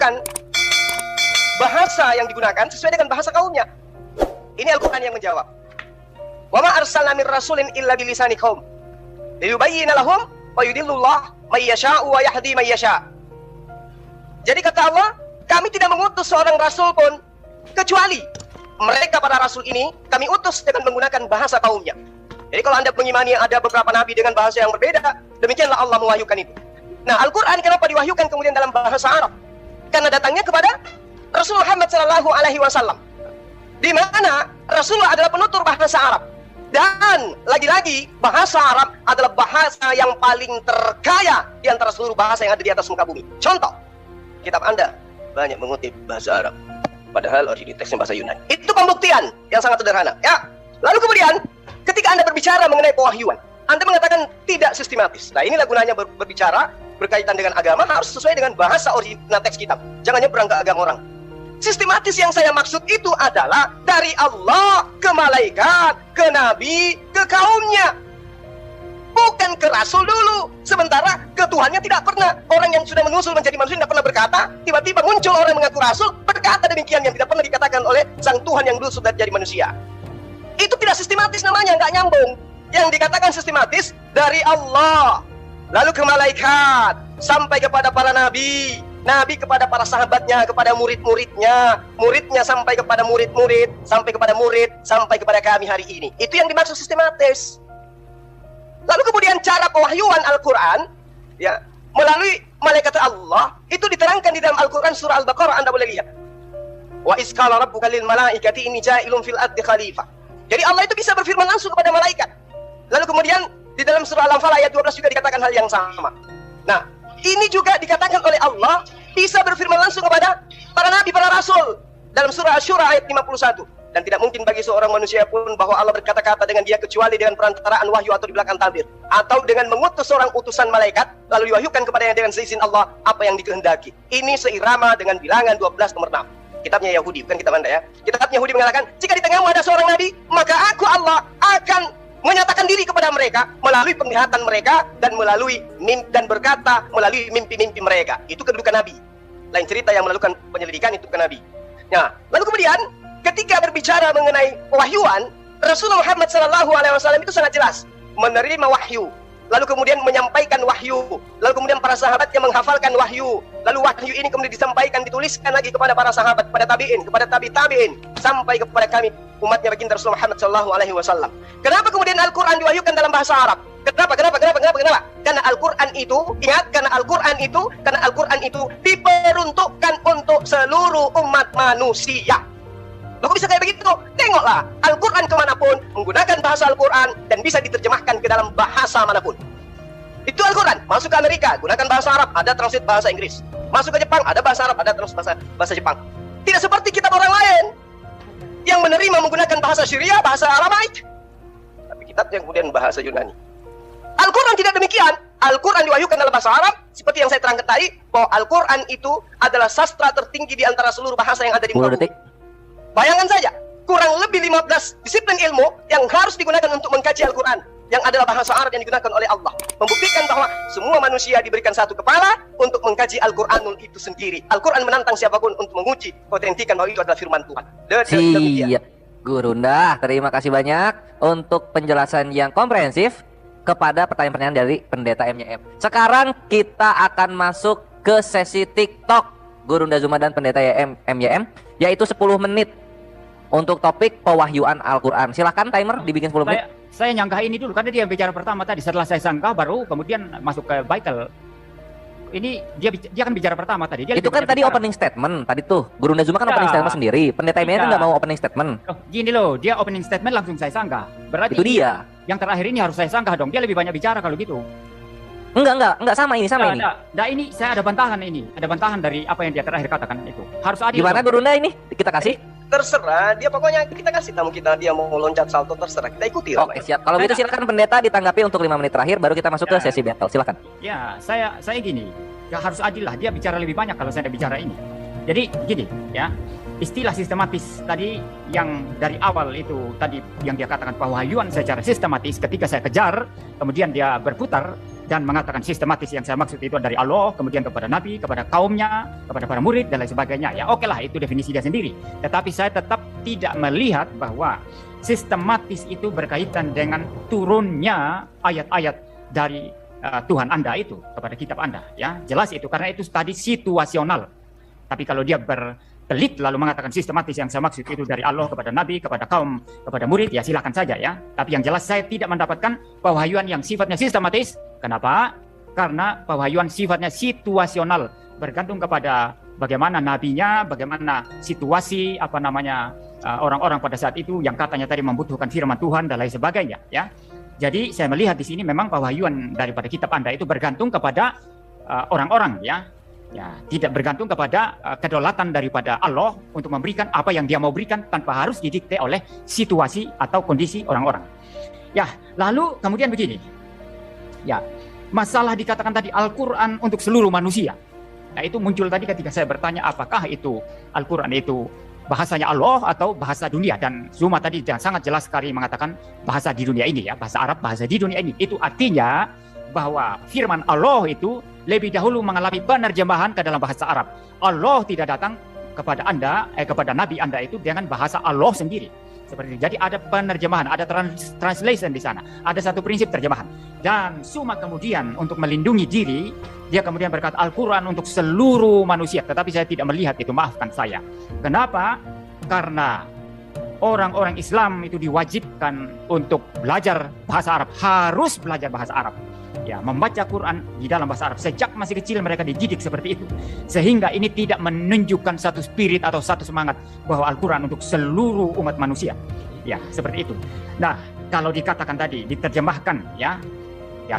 menunjukkan bahasa yang digunakan sesuai dengan bahasa kaumnya. Ini Al-Quran yang menjawab. Wa ma arsalna min rasulin illa bilisani qaum liyubayyina lahum wa yudillullah may yasha'u wa yahdi may yasha'. Jadi kata Allah, kami tidak mengutus seorang rasul pun kecuali mereka para rasul ini kami utus dengan menggunakan bahasa kaumnya. Jadi kalau Anda mengimani ada beberapa nabi dengan bahasa yang berbeda, demikianlah Allah mewahyukan itu. Nah, Al-Quran kenapa diwahyukan kemudian dalam bahasa Arab? Karena datangnya kepada Rasul Muhammad SAW, di mana Rasulullah adalah penutur bahasa Arab. Dan lagi-lagi bahasa Arab adalah bahasa yang paling terkaya di antara seluruh bahasa yang ada di atas muka bumi. Contoh, kitab Anda banyak mengutip bahasa Arab, padahal originalitasnya bahasa Yunani. Itu pembuktian yang sangat sederhana. Ya. Lalu kemudian, ketika Anda berbicara mengenai pewahyuan, Anda mengatakan tidak sistematis. Nah, inilah gunanya berbicara berkaitan dengan agama harus sesuai dengan bahasa original teks kitab. Jangan nyebrang ke agama orang. Sistematis yang saya maksud itu adalah dari Allah ke malaikat, ke nabi, ke kaumnya. Bukan ke rasul dulu. Sementara ke Tuhannya tidak pernah. Orang yang sudah menusul menjadi manusia tidak pernah berkata, tiba-tiba muncul orang mengaku rasul, berkata demikian yang tidak pernah dikatakan oleh sang Tuhan yang dulu sudah jadi manusia. Itu tidak sistematis namanya, nggak nyambung. Yang dikatakan sistematis dari Allah, lalu ke malaikat, sampai kepada para nabi, nabi kepada para sahabatnya, kepada murid-muridnya, muridnya sampai kepada murid-murid, sampai kepada murid, sampai kepada kami hari ini. Itu yang dimaksud sistematis. Lalu kemudian cara pewahyuan Al-Quran, ya, melalui malaikat Allah, itu diterangkan di dalam Al-Quran surah Al-Baqarah. Anda boleh lihat. Wa iskala rabbuka lil malaikati inni ja'ilun fil ardi khalifah. Jadi Allah itu bisa berfirman langsung kepada malaikat. Lalu kemudian di dalam surah Al-Anfal ayat 12 juga dikatakan hal yang sama. Nah, ini juga dikatakan oleh Allah bisa berfirman langsung kepada para nabi, para rasul. Dalam surah Asy-Syura ayat 51. Dan tidak mungkin bagi seorang manusia pun bahwa Allah berkata-kata dengan dia kecuali dengan perantaraan wahyu atau di belakang tabir. Atau dengan mengutus seorang utusan malaikat, lalu diwahyukan kepadanya dengan seizin Allah apa yang dikehendaki. Ini seirama dengan bilangan 12 nomor 6. Kitabnya Yahudi, bukan kitab Anda ya. Kitab Yahudi mengatakan, jika di tengahmu ada seorang nabi, maka aku Allah akan menyatakan diri kepada mereka melalui penglihatan mereka dan melalui mimpi dan berkata melalui mimpi-mimpi mereka. Itu kedudukan nabi. Lain cerita yang melakukan penyelidikan itu bukan nabi. Nah, lalu kemudian ketika berbicara mengenai wahyuan, Rasulullah Muhammad SAW itu sangat jelas menerima wahyu, lalu kemudian menyampaikan wahyu, lalu kemudian para sahabatnya menghafalkan wahyu, lalu wahyu ini kemudian disampaikan, dituliskan lagi kepada para sahabat, kepada tabi'in, kepada tabi'in, sampai kepada kami umatnya baginda Rasulullah Muhammad SAW. Kenapa kemudian Al-Quran diwahyukan dalam bahasa Arab? Kenapa? Karena Al-Quran itu, ingat, karena Al-Quran itu diperuntukkan untuk seluruh umat manusia. Loh, kok bisa kayak begitu? Tengoklah, Al-Quran kemanapun menggunakan bahasa Al-Quran dan bisa diterjemahkan ke dalam bahasa manapun. Itu Al-Quran. Masuk ke Amerika, gunakan bahasa Arab, ada translate bahasa Inggris. Masuk ke Jepang, ada bahasa Arab, ada translate bahasa Jepang. Tidak seperti kitab orang lain yang menerima menggunakan bahasa Syria, bahasa Aramaik, tapi kitabnya kemudian bahasa Yunani. Al-Quran tidak demikian. Al-Quran diwahyukan dalam bahasa Arab, seperti yang saya terangkan tadi, bahwa Al-Quran itu adalah sastra tertinggi di antara seluruh bahasa yang ada di muka bumi. Bayangkan saja, kurang lebih 15 disiplin ilmu yang harus digunakan untuk mengkaji Al-Quran, yang adalah bahasa Arab yang digunakan oleh Allah, membuktikan bahwa semua manusia diberikan satu kepala untuk mengkaji Al-Quranul itu sendiri. Al-Quran menantang siapapun untuk menguji, autentikan bahwa itu adalah firman Tuhan. Siap, Gurunda. Terima kasih banyak untuk penjelasan yang komprehensif kepada pertanyaan-pertanyaan dari Pendeta MYM. Sekarang kita akan masuk ke sesi TikTok Gurunda Zuma dan Pendeta MYM, yaitu 10 menit untuk topik pewahyuan Al-Quran. Silahkan timer dibikin 10 menit. Saya nyangka ini dulu, karena dia bicara pertama tadi. Setelah saya sangka, baru kemudian masuk ke Baital. Ini dia kan bicara pertama tadi. Dia itu kan tadi opening statement. Tadi tuh, Gurunda Zuma kan opening statement sendiri. Pendeta MYM kan nggak mau opening statement. Oh, gini loh, dia opening statement langsung saya sangka. Berarti itu dia. Yang terakhir ini harus saya sangka dong. Dia lebih banyak bicara kalau gitu. Enggak sama ini. Nah, ini saya ada bantahan ini. Ada bantahan dari apa yang dia terakhir katakan itu. Harus adil. Gimana Gurunda ini? Kita kasih? Terserah, dia pokoknya kita kasih tamu kita, dia mau loncat salto terserah, kita ikuti. Oke, siap. Kalau gitu silakan Pendeta ditanggapi untuk 5 menit terakhir, baru kita masuk ke sesi battle. Silakan. Ya, saya gini. Ya harus adil lah, dia bicara lebih banyak kalau saya bicara ini. Jadi gini, ya. Istilah sistematis tadi yang dari awal itu tadi yang dia katakan pewahyuan secara sistematis, ketika saya kejar, kemudian dia berputar, dan mengatakan sistematis yang saya maksud itu dari Allah, kemudian kepada Nabi, kepada kaumnya, kepada para murid dan lain sebagainya. Ya oke lah, itu definisi dia sendiri. Tetapi saya tetap tidak melihat bahwa sistematis itu berkaitan dengan turunnya ayat-ayat dari Tuhan Anda itu kepada kitab Anda. Ya jelas itu, karena itu tadi situasional. Tapi kalau dia berkelit lalu mengatakan sistematis yang saya maksud itu dari Allah kepada Nabi, kepada kaum, kepada murid, ya silakan saja ya. Tapi yang jelas saya tidak mendapatkan pewahyuan yang sifatnya sistematis. Kenapa? Karena pewahyuan sifatnya situasional, bergantung kepada bagaimana nabinya, bagaimana situasi orang-orang pada saat itu yang katanya tadi membutuhkan firman Tuhan dan lain sebagainya ya. Jadi saya melihat di sini memang pewahyuan daripada kitab Anda itu bergantung kepada orang-orang ya. Ya, tidak bergantung kepada kedaulatan daripada Allah untuk memberikan apa yang Dia mau berikan tanpa harus didikte oleh situasi atau kondisi orang-orang. Ya, lalu kemudian begini. Ya, masalah dikatakan tadi Al-Qur'an untuk seluruh manusia. Nah, itu muncul tadi ketika saya bertanya apakah itu Al-Qur'an itu bahasanya Allah atau bahasa dunia, dan Zuma tadi sangat jelas sekali mengatakan bahasa di dunia ini ya, bahasa Arab, bahasa di dunia ini. Itu artinya bahwa firman Allah itu lebih dahulu mengalami penerjemahan ke dalam bahasa Arab. Allah tidak datang kepada Anda, kepada Nabi Anda itu dengan bahasa Allah sendiri. Seperti itu. Jadi ada penerjemahan, ada translation di sana. Ada satu prinsip terjemahan. Dan Zuma kemudian untuk melindungi diri, dia kemudian berkata Al-Quran untuk seluruh manusia. Tetapi saya tidak melihat itu, maafkan saya. Kenapa? Karena orang-orang Islam itu diwajibkan untuk belajar bahasa Arab, harus belajar bahasa Arab. Ya, membaca Quran di dalam bahasa Arab. Sejak masih kecil mereka dididik seperti itu. Sehingga ini tidak menunjukkan satu spirit atau satu semangat bahwa Al-Quran untuk seluruh umat manusia. Ya, seperti itu. Nah, kalau dikatakan tadi diterjemahkan ya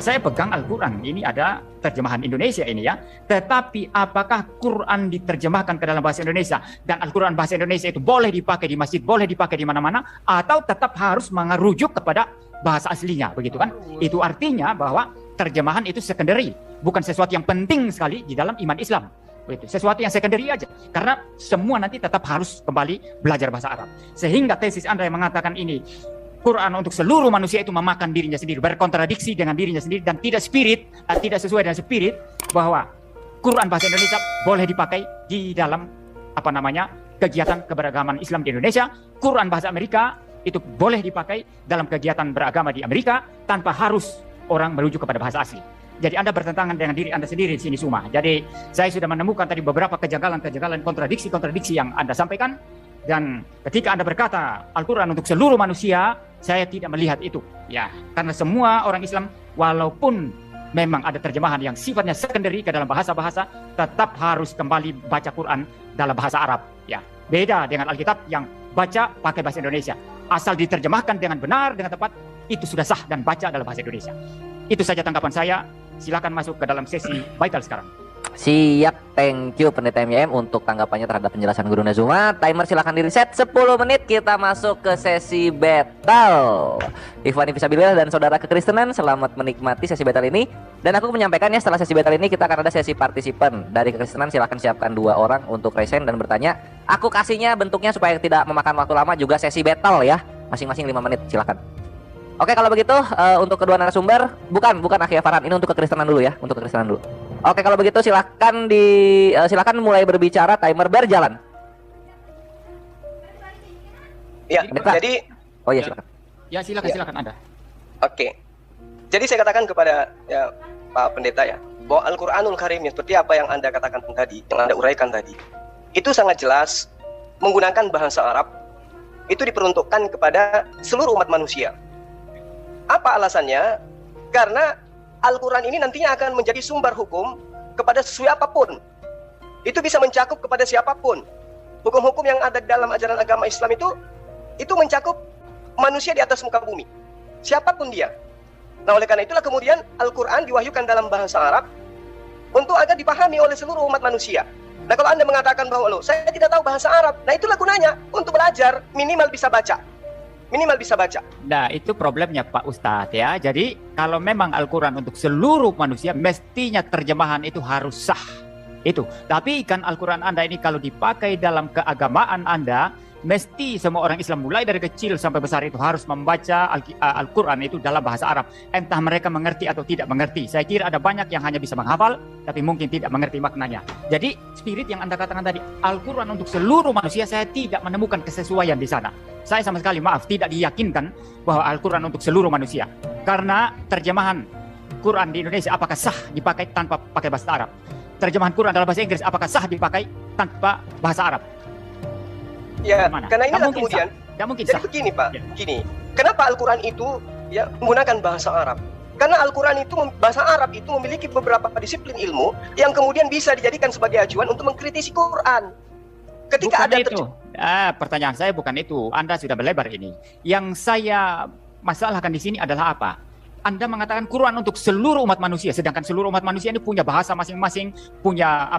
saya pegang Al-Quran. Ini ada terjemahan Indonesia ini ya. Tetapi apakah Quran diterjemahkan ke dalam bahasa Indonesia dan Al-Quran bahasa Indonesia itu boleh dipakai di masjid, boleh dipakai di mana-mana, atau tetap harus merujuk kepada bahasa aslinya, begitu kan? Itu artinya bahwa terjemahan itu secondary, bukan sesuatu yang penting sekali di dalam iman Islam. Begitu, sesuatu yang secondary aja. Karena semua nanti tetap harus kembali belajar bahasa Arab. Sehingga tesis Anda yang mengatakan ini Quran untuk seluruh manusia itu memakan dirinya sendiri, berkontradiksi dengan dirinya sendiri dan tidak sesuai dengan spirit bahwa Quran bahasa Indonesia boleh dipakai di dalam kegiatan keberagaman Islam di Indonesia. Quran bahasa Amerika itu boleh dipakai dalam kegiatan beragama di Amerika tanpa harus orang merujuk kepada bahasa asli. Jadi Anda bertentangan dengan diri Anda sendiri di sini semua. Jadi saya sudah menemukan tadi beberapa kejanggalan, kontradiksi yang Anda sampaikan. Dan ketika Anda berkata Al-Quran untuk seluruh manusia, saya tidak melihat itu. Ya, karena semua orang Islam walaupun memang ada terjemahan yang sifatnya secondary ke dalam bahasa-bahasa, tetap harus kembali baca Quran dalam bahasa Arab. Ya, beda dengan Alkitab yang baca pakai bahasa Indonesia. Asal diterjemahkan dengan benar, dengan tepat, itu sudah sah dan baca dalam bahasa Indonesia. Itu saja tanggapan saya. Silakan masuk ke dalam sesi vital sekarang. Siap, thank you Pendeta MYM untuk tanggapannya terhadap penjelasan Guru Nazuma. Timer silakan di reset 10 menit, kita masuk ke sesi battle. Ikhwani Fisabilillah dan saudara kekristenan, selamat menikmati sesi battle ini. Dan aku menyampaikan ya, setelah sesi battle ini kita akan ada sesi partisipan. Dari kekristenan silakan siapkan 2 orang untuk raise hand dan bertanya. Aku kasihnya bentuknya supaya tidak memakan waktu lama, juga sesi battle ya. Masing-masing 5 menit, silakan. Oke, kalau begitu untuk kedua narasumber, bukan Akhi Farhan, ini untuk kekristenan dulu ya, untuk kekristenan dulu. Oke, kalau begitu silakan mulai berbicara, timer berjalan. Ya, jadi oh iya silakan. Ya, silakan Anda. Oke. Jadi saya katakan kepada Pak Pendeta ya, bahwa Al-Qur'anul Karim seperti apa yang Anda katakan tadi, yang Anda uraikan tadi, itu sangat jelas menggunakan bahasa Arab, itu diperuntukkan kepada seluruh umat manusia. Apa alasannya? Karena Al-Quran ini nantinya akan menjadi sumber hukum kepada siapapun. Itu bisa mencakup kepada siapapun. Hukum-hukum yang ada dalam ajaran agama Islam itu mencakup manusia di atas muka bumi, siapapun dia. Nah, oleh karena itulah kemudian Al-Quran diwahyukan dalam bahasa Arab untuk agar dipahami oleh seluruh umat manusia. Nah, kalau Anda mengatakan bahwa saya tidak tahu bahasa Arab, nah itulah gunanya untuk belajar, minimal bisa baca. Nah, itu problemnya Pak Ustadz ya. Jadi kalau memang Al-Quran untuk seluruh manusia, mestinya terjemahan itu harus sah. Itu. Tapi kan Al-Quran Anda ini kalau dipakai dalam keagamaan Anda, Mesti semua orang Islam mulai dari kecil sampai besar itu harus membaca Al-Quran itu dalam bahasa Arab. Entah mereka mengerti atau tidak mengerti. Saya kira ada banyak yang hanya bisa menghafal, tapi mungkin tidak mengerti maknanya. Jadi spirit yang Anda katakan tadi, Al-Quran untuk seluruh manusia, saya tidak menemukan kesesuaian di sana. Saya sama sekali tidak diyakinkan bahwa Al-Quran untuk seluruh manusia. Karena terjemahan Quran di Indonesia apakah sah dipakai tanpa pakai bahasa Arab? Terjemahan Quran dalam bahasa Inggris apakah sah dipakai tanpa bahasa Arab? Ya, Mana? karena inilah kemudian. Tidak mungkin Jadi sah. begini Pak, Ya. gini. Kenapa Al-Quran itu ya menggunakan bahasa Arab? Karena Al-Quran itu bahasa Arab itu memiliki beberapa disiplin ilmu yang kemudian bisa dijadikan sebagai acuan untuk mengkritisi Quran. Ketika Bukan ada itu. Pertanyaan saya bukan itu. Anda sudah berlebar ini. Yang saya masalahkan di sini adalah apa? Anda mengatakan Quran untuk seluruh umat manusia, sedangkan seluruh umat manusia ini punya bahasa masing-masing, punya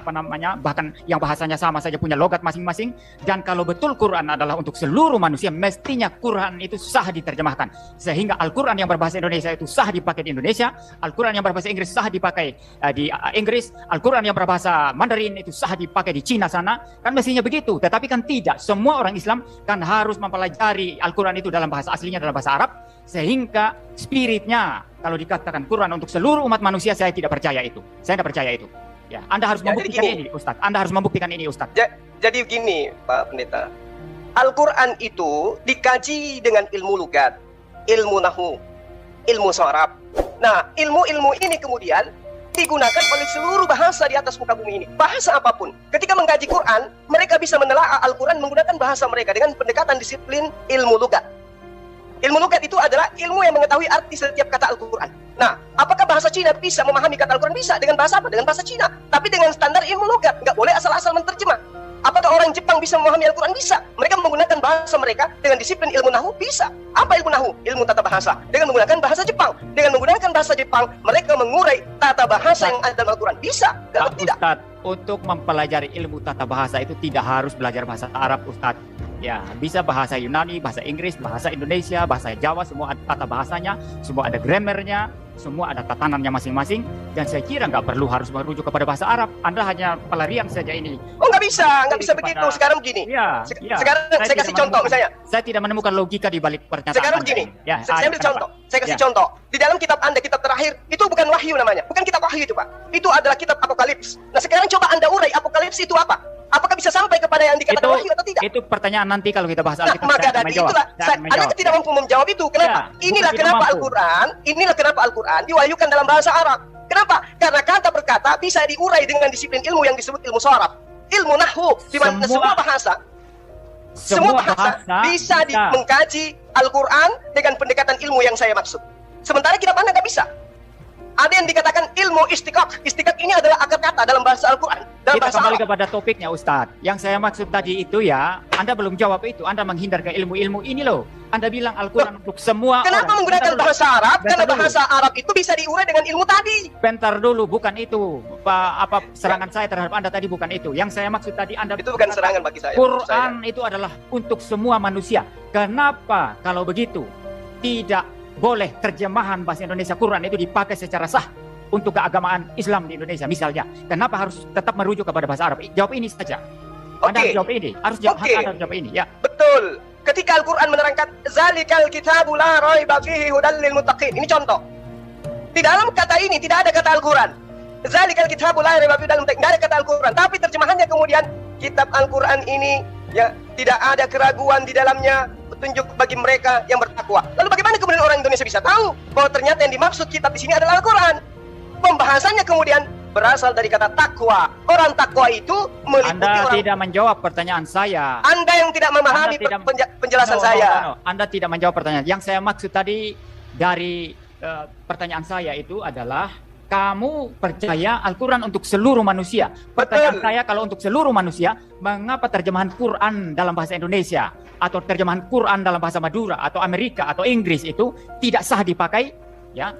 bahkan yang bahasanya sama saja punya logat masing-masing. Dan kalau betul Quran adalah untuk seluruh manusia, mestinya Quran itu sah diterjemahkan. Sehingga Al-Quran yang berbahasa Indonesia itu sah dipakai di Indonesia, Al-Quran yang berbahasa Inggris sah dipakai di Inggris, Al-Quran yang berbahasa Mandarin itu sah dipakai di Cina sana. Kan mestinya begitu, tetapi kan tidak. Semua orang Islam kan harus mempelajari Al-Quran itu dalam bahasa aslinya, dalam bahasa Arab, sehingga spiritnya, kalau dikatakan Quran untuk seluruh umat manusia, saya tidak percaya itu. Saya tidak percaya itu. Ya, Anda harus membuktikan ini, Ustadz. Anda harus membuktikan ini, Ustadz. Jadi gini, Pak Pendeta. Al-Quran itu dikaji dengan ilmu lugat, ilmu nahwu, ilmu sharaf. Nah, ilmu-ilmu ini kemudian digunakan oleh seluruh bahasa di atas muka bumi ini. Bahasa apapun. Ketika mengkaji Quran, mereka bisa menelaah Al-Quran menggunakan bahasa mereka dengan pendekatan disiplin ilmu lugat. Ilmu lugat itu adalah ilmu yang mengetahui arti setiap kata Al-Quran. Nah, apakah bahasa Cina bisa memahami kata Al-Quran? Bisa. Dengan bahasa apa? Dengan bahasa Cina. Tapi dengan standar ilmu lugat. Nggak boleh asal-asal menerjemah. Apakah orang Jepang bisa memahami Al-Quran? Bisa. Mereka menggunakan bahasa mereka dengan disiplin ilmu nahwu? Bisa. Apa ilmu nahwu? Ilmu tata bahasa. Dengan menggunakan bahasa Jepang. Dengan menggunakan bahasa Jepang, mereka mengurai tata bahasa yang ada dalam Al-Quran. Bisa. Kalau tidak. Ustadz, untuk mempelajari ilmu tata bahasa itu tidak harus belajar bahasa Arab, Ustadz. Ya, bisa bahasa Yunani, bahasa Inggris, bahasa Indonesia, bahasa Jawa, semua ada tata bahasanya, semua ada grammarnya, semua ada tatanannya masing-masing. Dan saya kira nggak perlu harus merujuk kepada bahasa Arab. Anda hanya pelarian saja ini. Oh, nggak bisa begitu. Sekarang begini. Ya, Sekarang saya kasih contoh misalnya. Saya tidak menemukan logika di balik pernyataan Sekarang Anda begini. ini. Ya, Saya ambil contoh. Saya kasih contoh. Di dalam kitab Anda, kitab terakhir, itu bukan wahyu namanya. Bukan kitab wahyu itu, Pak. Itu adalah kitab Apokalips. Nah, sekarang coba Anda urai Apokalips itu apa? Apakah bisa sampai kepada yang dikatakan wahyu atau tidak? Itu pertanyaan nanti kalau kita bahas Nah, Alkitab. maka dari itulah Anda tidak mampu menjawab itu. Kenapa? Ya, inilah kenapa Al-Quran diwahyukan dalam bahasa Arab. Kenapa? Karena kata per kata bisa diurai dengan disiplin ilmu yang disebut ilmu sharaf, ilmu nahwu, di mana semua bahasa bisa mengkaji Al-Quran dengan pendekatan ilmu yang saya maksud. Sementara kitab Anda nggak bisa. Ada yang dikatakan ilmu istiqaq. Istiqaq ini adalah akar kata dalam bahasa Al-Quran. Kita kembali kepada topiknya, Ustadz. Yang saya maksud tadi itu ya, Anda belum jawab itu. Anda menghindar ke ilmu-ilmu ini loh. Anda bilang Al-Quran untuk semua Kenapa orang. menggunakan bahasa Arab? Karena bahasa Arab itu bisa diurai dengan ilmu tadi. Bentar dulu, bukan itu. Serangan saya terhadap Anda tadi bukan itu. Yang saya maksud tadi Anda itu bukan serangan bagi saya. Quran itu adalah untuk semua manusia. Kenapa kalau begitu tidak boleh terjemahan bahasa Indonesia Quran itu dipakai secara sah untuk keagamaan Islam di Indonesia misalnya? Kenapa harus tetap merujuk kepada bahasa Arab? Jawab ini saja. Anda harus jawab ini. Anda harus jawab ini. Ya. Betul. Ketika Al-Quran menerangkan zalikal kitabu la raiba fihi hudal lil muttaqin. Ini contoh. Di dalam kata ini tidak ada kata Al-Quran. Zalikal kitabu la raiba fihi hudal lil muttaqin. Tidak ada kata Al-Quran. Tapi terjemahannya kemudian kitab Al-Quran ini ya tidak ada keraguan di dalamnya, petunjuk bagi mereka yang bertakwa. Lalu bagaimana kemudian orang Indonesia bisa tahu bahwa ternyata yang dimaksud kitab di sini adalah Al-Quran? Pembahasannya kemudian berasal dari kata takwa. Orang takwa itu meliputi Anda tidak menjawab pertanyaan saya. Anda yang tidak memahami penjelasan saya. Anda tidak menjawab pertanyaan. Yang saya maksud tadi dari pertanyaan saya itu adalah kamu percaya Al-Quran untuk seluruh manusia. Pertanyaan saya, kalau untuk seluruh manusia, mengapa terjemahan Quran dalam bahasa Indonesia atau terjemahan Quran dalam bahasa Madura atau Amerika atau Inggris itu tidak sah dipakai? Ya,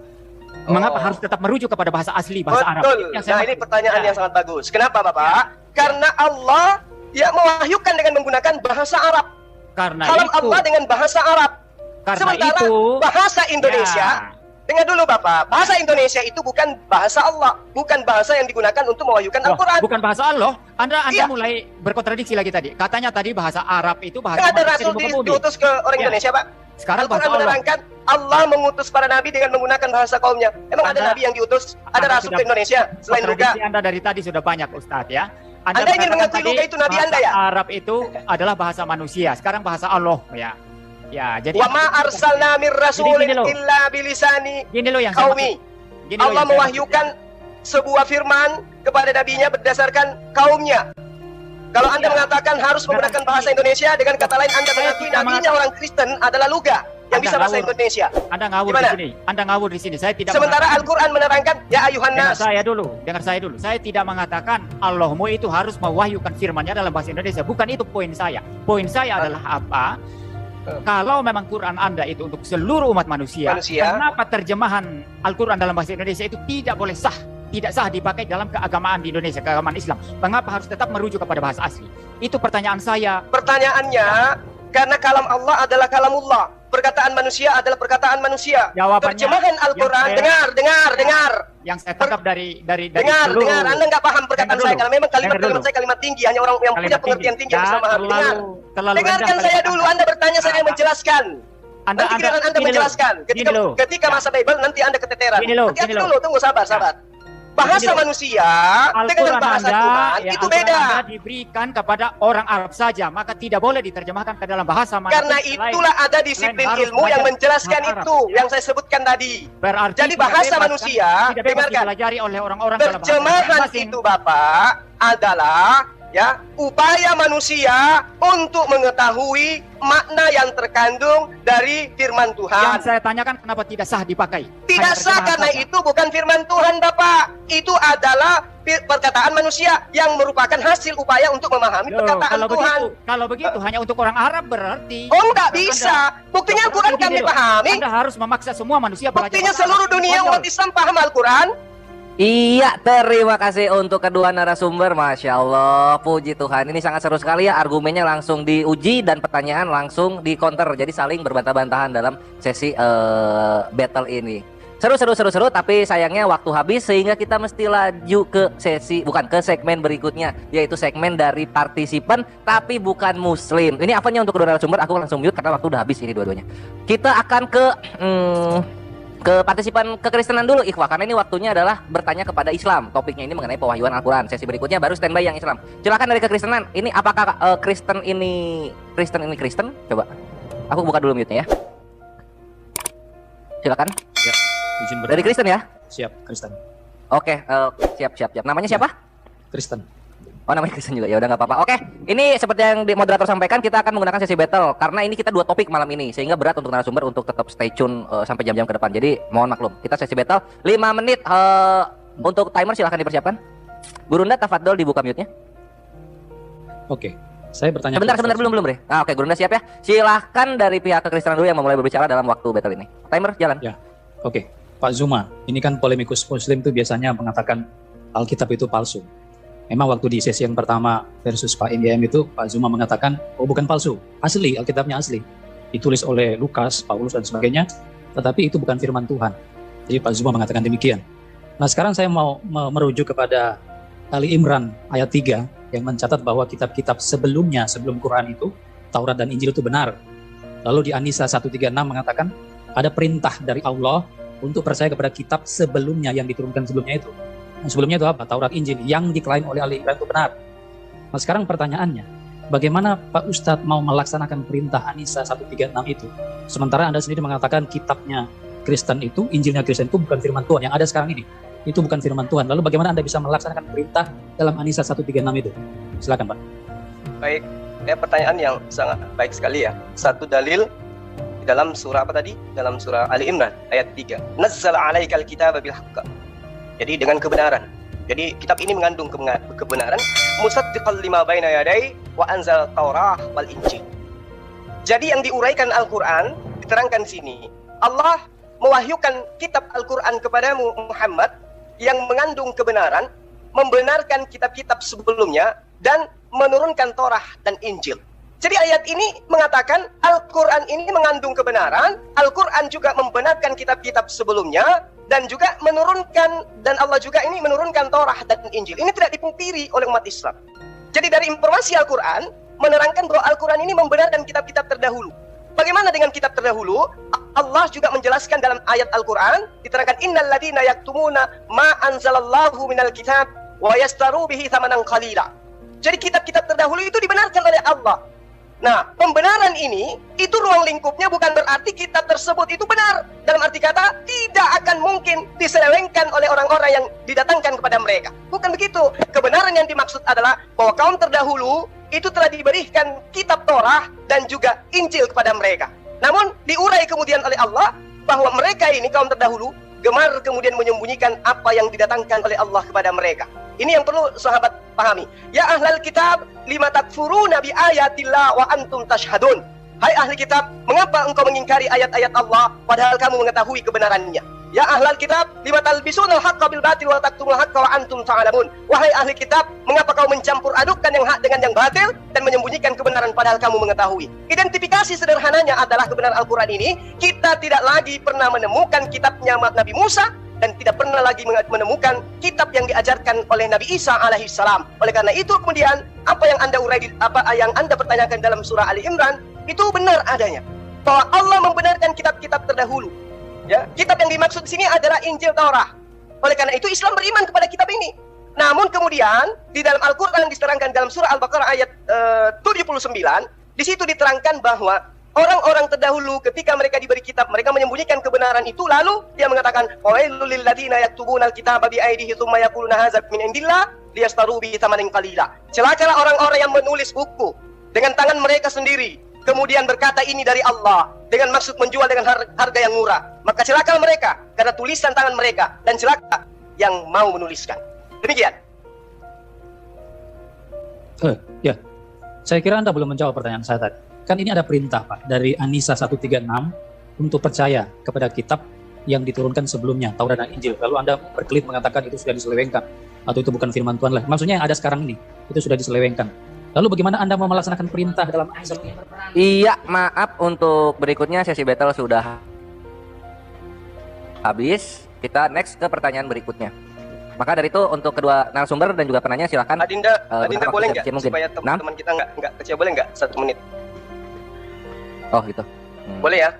mengapa harus tetap merujuk kepada bahasa asli, bahasa Arab? Nah, ini pertanyaan yang sangat bagus. Kenapa, Bapak? Karena Allah mewahyukan dengan menggunakan bahasa Arab. Karena Kalam itu Allah dengan bahasa Arab. Karena Sementara itu bahasa Indonesia Dengar dulu Bapak, bahasa Indonesia itu bukan bahasa Allah, bukan bahasa yang digunakan untuk mewahyukan Loh, Al-Quran. bukan bahasa Allah. Anda Iya. mulai berkontradiksi lagi tadi. Katanya tadi bahasa Arab itu bahasa Kan ada manusia Rasul di muka bumi. diutus ke orang Iya. Indonesia, Pak. Sekarang bahasa Al-Quran Allah. menerangkan Allah mengutus para nabi dengan menggunakan bahasa kaumnya. Emang ada Anda- nabi yang diutus? Ada Anda Rasul sudah- ke Indonesia selain Luka? Kontradiksi Anda dari tadi sudah banyak, Ustadz ya. Anda ingin mengatakan mengakui tadi Luka itu nabi bahasa Anda ya? Arab itu adalah bahasa manusia. Sekarang bahasa Allah ya. Ya, jadi Wa ma arsalna mir rasulin gini loh. illa bilisani gini loh yang saya qaumi. maksud. Gini loh Allah yang saya mewahyukan sebuah firman kepada nabinya berdasarkan kaumnya. Kalau Anda Iya. mengatakan harus menggunakan bahasa Indonesia, dengan kata lain Anda Saya mengakui tidak nabinya orang Kristen adalah Luga yang Anda bisa bahasa ngawur. Indonesia. maksud. Anda ngawur Gimana? di sini. Anda ngawur di sini. Saya tidak Sementara mengatakan- Al-Quran menerangkan ya ayuhan Dengar nas. saya dulu, dengar saya dulu. Saya tidak mengatakan Allahmu itu harus mewahyukan firman-Nya dalam bahasa Indonesia. Bukan itu poin saya. Poin saya adalah apa? Kalau memang Quran Anda itu untuk seluruh umat manusia, kenapa terjemahan Al-Quran dalam bahasa Indonesia itu tidak boleh sah? Tidak sah dipakai dalam keagamaan di Indonesia, keagamaan Islam. Mengapa harus tetap merujuk kepada bahasa asli? Itu pertanyaan saya. Pertanyaannya, karena kalam Allah adalah kalamullah. Perkataan manusia adalah perkataan manusia. Jawabannya Terjemahan Al-Quran, yang saya- dengar. Yang saya tangkap dari Dengar, seluruh Anda nggak paham perkataan Dengar saya. dulu. Karena memang kalimat-kalimat Dengar dulu. saya kalimat tinggi. Hanya orang yang punya kalimat pengertian tinggi yang bisa Ya, memahami. Dengar. terlalu Dengarkan rendah saya kalimat dulu. Anda. Anda bertanya, saya yang Apa? menjelaskan. Nanti giliran Anda gini loh. menjelaskan. Gini loh. Ketika Ya. masa Bible, nanti Anda keteteran. Gini loh, Hati-hati gini loh. dulu, tunggu sabar. Bahasa Gini loh. manusia dengan Al-Quran bahasa Anda, Tuhan ya, itu Al-Quran beda. Anda diberikan kepada orang Arab saja, maka tidak boleh diterjemahkan ke dalam bahasa manapun Karena selain- itulah ada disiplin harus ilmu yang belajar menjelaskan bahasa itu Arab. yang saya sebutkan tadi. Berarti Jadi tidak bahasa bebas, manusia, kan? Tidak bebas dengarkan. dipelajari oleh orang-orang dalam bahasa Terjemahan masing-masing. itu Bapak adalah ya upaya manusia untuk mengetahui makna yang terkandung dari firman Tuhan. Yang saya tanyakan kenapa tidak sah dipakai? Tidak Hanya sah terjemahan karena saja. itu bukan firman Tuhan Bapak. Itu adalah perkataan manusia yang merupakan hasil upaya untuk memahami Loh, perkataan Tuhan. kalau begitu hanya untuk orang Arab berarti. Oh enggak bisa. Buktinya Al-Quran Berarti kami gini loh, pahami. Anda harus memaksa semua manusia belajar Buktinya bahasa seluruh Arab. dunia Konyol. umat Islam paham Al-Quran. Iya, terima kasih untuk kedua narasumber. Masya Allah, puji Tuhan. Ini sangat seru sekali ya, argumennya langsung diuji dan pertanyaan langsung di counter. Jadi saling berbantah-bantahan dalam sesi battle ini. Seru, tapi sayangnya waktu habis sehingga kita mesti laju ke ke segmen berikutnya, yaitu segmen dari partisipan tapi bukan muslim. Ini apanya untuk kedua narasumber, aku langsung mute karena waktu udah habis ini dua-duanya. Kita akan ke partisipan kekristenan dulu Ikhwah, karena ini waktunya adalah bertanya kepada Islam. Topiknya ini mengenai pewahyuan Al-Quran. Sesi berikutnya baru standby yang Islam. Silakan dari kekristenan. Ini apakah Kristen ini Kristen? Coba. Aku buka dulu mute-nya ya. Silakan. Ya, izin Dari Kristen ya? Siap, Kristen. Oke, siap. Namanya siapa? Kristen. Oh, namanya Kristen juga. Ya udah nggak apa-apa. Oke, ini seperti yang moderator sampaikan, kita akan menggunakan sesi battle karena ini kita dua topik malam ini sehingga berat untuk narasumber untuk tetap stay tune sampai jam-jam ke depan. Jadi mohon maklum. Kita sesi battle 5 menit untuk timer, silahkan dipersiapkan. Gurunda tafadhol dibuka mute-nya. Oke. Saya bertanya. Sebentar belum Bre. Oke, Gurunda siap ya. Silahkan dari pihak kekristenan dulu yang memulai berbicara dalam waktu battle ini. Timer jalan. Ya. Oke. Pak Zuma, ini kan polemikus Muslim itu biasanya mengatakan Alkitab itu palsu. Memang waktu di sesi yang pertama versus Pak MYM itu Pak Zuma mengatakan, oh bukan palsu, asli, Alkitabnya asli. Ditulis oleh Lukas, Paulus dan sebagainya, tetapi itu bukan firman Tuhan. Jadi Pak Zuma mengatakan demikian. Nah sekarang saya mau merujuk kepada Ali Imran ayat 3 yang mencatat bahwa kitab-kitab sebelumnya, sebelum Quran itu, Taurat dan Injil itu benar. Lalu di An-Nisa 136 mengatakan, ada perintah dari Allah untuk percaya kepada kitab sebelumnya yang diturunkan sebelumnya itu. Nah, sebelumnya itu apa? Taurat, Injil yang diklaim oleh Ali Imran itu benar. Nah sekarang pertanyaannya, bagaimana Pak Ustadz mau melaksanakan perintah An-Nisa 136 itu? Sementara Anda sendiri mengatakan kitabnya Kristen itu, Injilnya Kristen itu bukan firman Tuhan. Yang ada sekarang ini, itu bukan firman Tuhan. Lalu bagaimana Anda bisa melaksanakan perintah dalam An-Nisa 136 itu? Silakan Pak. Baik, pertanyaan yang sangat baik sekali ya. Satu dalil di dalam surah apa tadi? Dalam surah Ali Imran ayat 3. Nazzala 'alaikal kitaba bil haqq. Jadi dengan kebenaran. Jadi kitab ini mengandung kebenaran. Musaddiqal lima baina yadai wa anzal Taurah wal Injil. Jadi yang diuraikan Al-Qur'an diterangkan di sini. Allah mewahyukan kitab Al-Qur'an kepadamu Muhammad yang mengandung kebenaran, membenarkan kitab-kitab sebelumnya dan menurunkan Taurah dan Injil. Jadi ayat ini mengatakan Al-Quran ini mengandung kebenaran, Al-Quran juga membenarkan kitab-kitab sebelumnya, dan juga menurunkan, dan Allah juga ini menurunkan Taurat dan Injil. Ini tidak dipungkiri oleh umat Islam. Jadi dari informasi Al-Quran, menerangkan bahwa Al-Quran ini membenarkan kitab-kitab terdahulu. Bagaimana dengan kitab terdahulu? Allah juga menjelaskan dalam ayat Al-Quran, diterangkan innal ladina yaktumuna ma anzalallahu minal kitab wa yastaru bihi thamanan qalila. Jadi kitab-kitab terdahulu itu dibenarkan oleh Allah. Nah, pembenaran ini, itu ruang lingkupnya bukan berarti kitab tersebut itu benar. Dalam arti kata, tidak akan mungkin diselewengkan oleh orang-orang yang didatangkan kepada mereka. Bukan begitu. Kebenaran yang dimaksud adalah bahwa kaum terdahulu itu telah diberikan kitab Torah dan juga Injil kepada mereka. Namun, diurai kemudian oleh Allah bahwa mereka ini, kaum terdahulu, gemar kemudian menyembunyikan apa yang didatangkan oleh Allah kepada mereka. Ini yang perlu sahabat pahami. Ya ahlal kitab, lima takfuruna bi ayatillah wa antum tashhadun. Hai ahli kitab, mengapa engkau mengingkari ayat-ayat Allah padahal kamu mengetahui kebenarannya? Ya ahlal kitab, lima talbisuna al-haqqa bil batil wa taktumul haqqa wa antum ta'lamun. Wahai ahli kitab, mengapa kau mencampur adukkan yang hak dengan yang batil dan menyembunyikan kebenaran padahal kamu mengetahui? Identifikasi sederhananya adalah kebenaran Al-Quran ini, kita tidak lagi pernah menemukan kitabnya Nabi Musa, dan tidak pernah lagi menemukan kitab yang diajarkan oleh Nabi Isa alaihissalam. Oleh karena itu kemudian apa yang Anda yang Anda pertanyakan dalam surah Ali Imran itu benar adanya. Bahwa Allah membenarkan kitab-kitab terdahulu. Ya, kitab yang dimaksud di sini adalah Injil Taurat. Oleh karena itu Islam beriman kepada kitab ini. Namun kemudian di dalam Al-Qur'an diterangkan dalam surah Al-Baqarah ayat 79, di situ diterangkan bahwa orang-orang terdahulu ketika mereka diberi kitab, mereka menyembunyikan kebenaran itu, lalu dia mengatakan wailul lil ladzina yaktubuna alkitaba bi aydihim tsumma yaquluna hadza min indillah liyastaru bihi thamanan qalila. Celakalah orang-orang yang menulis buku dengan tangan mereka sendiri, kemudian berkata ini dari Allah dengan maksud menjual dengan harga yang murah. Maka celakalah mereka karena tulisan tangan mereka, dan celaka yang mau menuliskan. Demikian. Ya, saya kira Anda belum menjawab pertanyaan saya tadi. Kan ini ada perintah Pak dari An-Nisa 136 untuk percaya kepada kitab yang diturunkan sebelumnya, Taurat dan Injil. Lalu Anda berkelit mengatakan itu sudah diselewengkan atau itu bukan firman Tuhan lah. Maksudnya yang ada sekarang ini itu sudah diselewengkan. Lalu bagaimana Anda mau melaksanakan perintah dalam An-Nisa? Iya, maaf untuk berikutnya sesi battle sudah habis. Kita next ke pertanyaan berikutnya. Maka dari itu untuk kedua narasumber dan juga penanya silakan. Adinda boleh nggak mungkin. supaya teman-teman kita nggak kecil, boleh nggak 1 menit? Oh gitu. Boleh ya?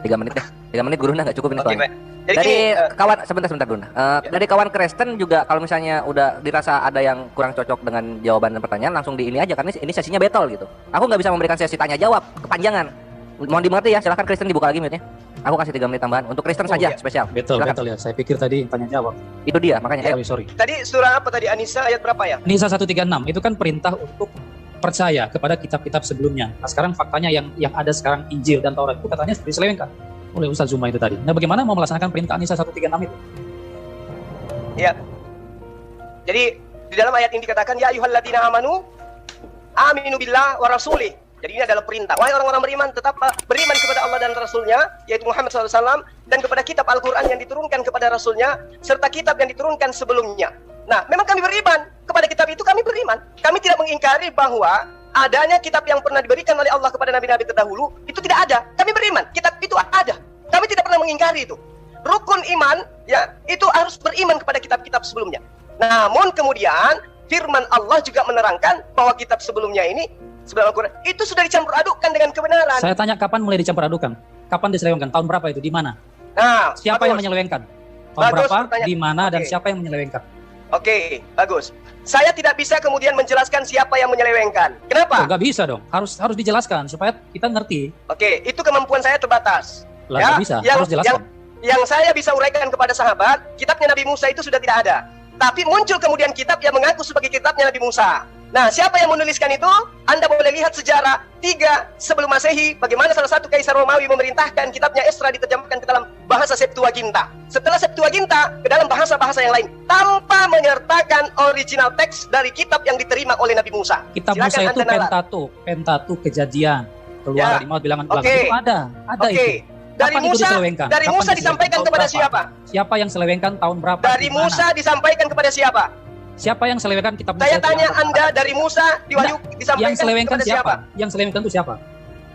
3 menit deh. 3 menit Gurunda nggak cukup ini soalnya. Jadi kawan sebentar Gurunda. Dari kawan Kristen juga kalau misalnya udah dirasa ada yang kurang cocok dengan jawaban dan pertanyaan, langsung di ini aja karena ini sesinya battle gitu. Aku nggak bisa memberikan sesi tanya jawab, kepanjangan. Mohon dimengerti ya. Silahkan Kristen dibuka lagi mute-nya. Aku kasih 3 menit tambahan untuk Kristen saja iya. spesial. Betul ya. Saya pikir tadi tanya jawab. Itu dia makanya. Sorry. Tadi surah apa tadi, An-Nisa ayat berapa ya? An-Nisa 136 itu kan perintah untuk percaya kepada kitab-kitab sebelumnya. Nah sekarang faktanya yang ada sekarang Injil dan Taurat itu katanya diselewengkan oleh Ustaz Zuma itu tadi. Nah bagaimana mau melaksanakan perintah An-Nisa 136 itu? Ya. Jadi di dalam ayat ini dikatakan ya ayyuhalladzina amanu aminu billah wa rasulih. Jadi ini adalah perintah. Wahai orang-orang beriman, tetap beriman kepada Allah dan Rasulnya, yaitu Muhammad SAW, dan kepada kitab Al-Quran yang diturunkan kepada Rasulnya, serta kitab yang diturunkan sebelumnya. Nah, memang kami beriman kepada kitab itu, kami beriman. Kami tidak mengingkari bahwa adanya kitab yang pernah diberikan oleh Allah kepada nabi-nabi terdahulu itu tidak ada. Kami beriman, kitab itu ada. Kami tidak pernah mengingkari itu. Rukun iman, ya, itu harus beriman kepada kitab-kitab sebelumnya. Namun kemudian firman Allah juga menerangkan bahwa kitab sebelumnya ini sebelum Al-Quran itu sudah dicampur adukkan dengan kebenaran. Saya tanya kapan mulai dicampur adukkan? Kapan diselewengkan? Tahun berapa itu? Di mana? Nah, siapa yang menyelewengkan? Tahun berapa? Di mana? Dan siapa yang menyelewengkan? Oke, bagus. Saya tidak bisa kemudian menjelaskan siapa yang menyelewengkan. Kenapa? Nggak bisa dong. Harus dijelaskan supaya kita ngerti. Oke, itu kemampuan saya terbatas. Lah nggak bisa. Harus jelaskan. Yang saya bisa uraikan kepada sahabat, kitabnya Nabi Musa itu sudah tidak ada. Tapi muncul kemudian kitab yang mengaku sebagai kitabnya Nabi Musa. Nah, siapa yang menuliskan itu? Anda boleh lihat sejarah 3 sebelum Masehi, bagaimana salah satu kaisar Romawi memerintahkan kitabnya Esra diterjemahkan ke dalam bahasa Septuaginta. Setelah Septuaginta, ke dalam bahasa-bahasa yang lain, tanpa menyertakan original teks dari kitab yang diterima oleh Nabi Musa. Kitab Musa itu Pentateuch, Kejadian, Keluaran, Maut, Bilangan-Bilangan. Itu ada itu. Dari Musa disampaikan kepada siapa? Siapa yang selewengkan tahun berapa? Dari Musa disampaikan kepada siapa? Siapa yang selewengkan kitab Musa? Saya itu tanya yang Anda dari Musa di Wahyu disampaikan yang selewengkan kepada siapa? Yang selewengkan itu siapa?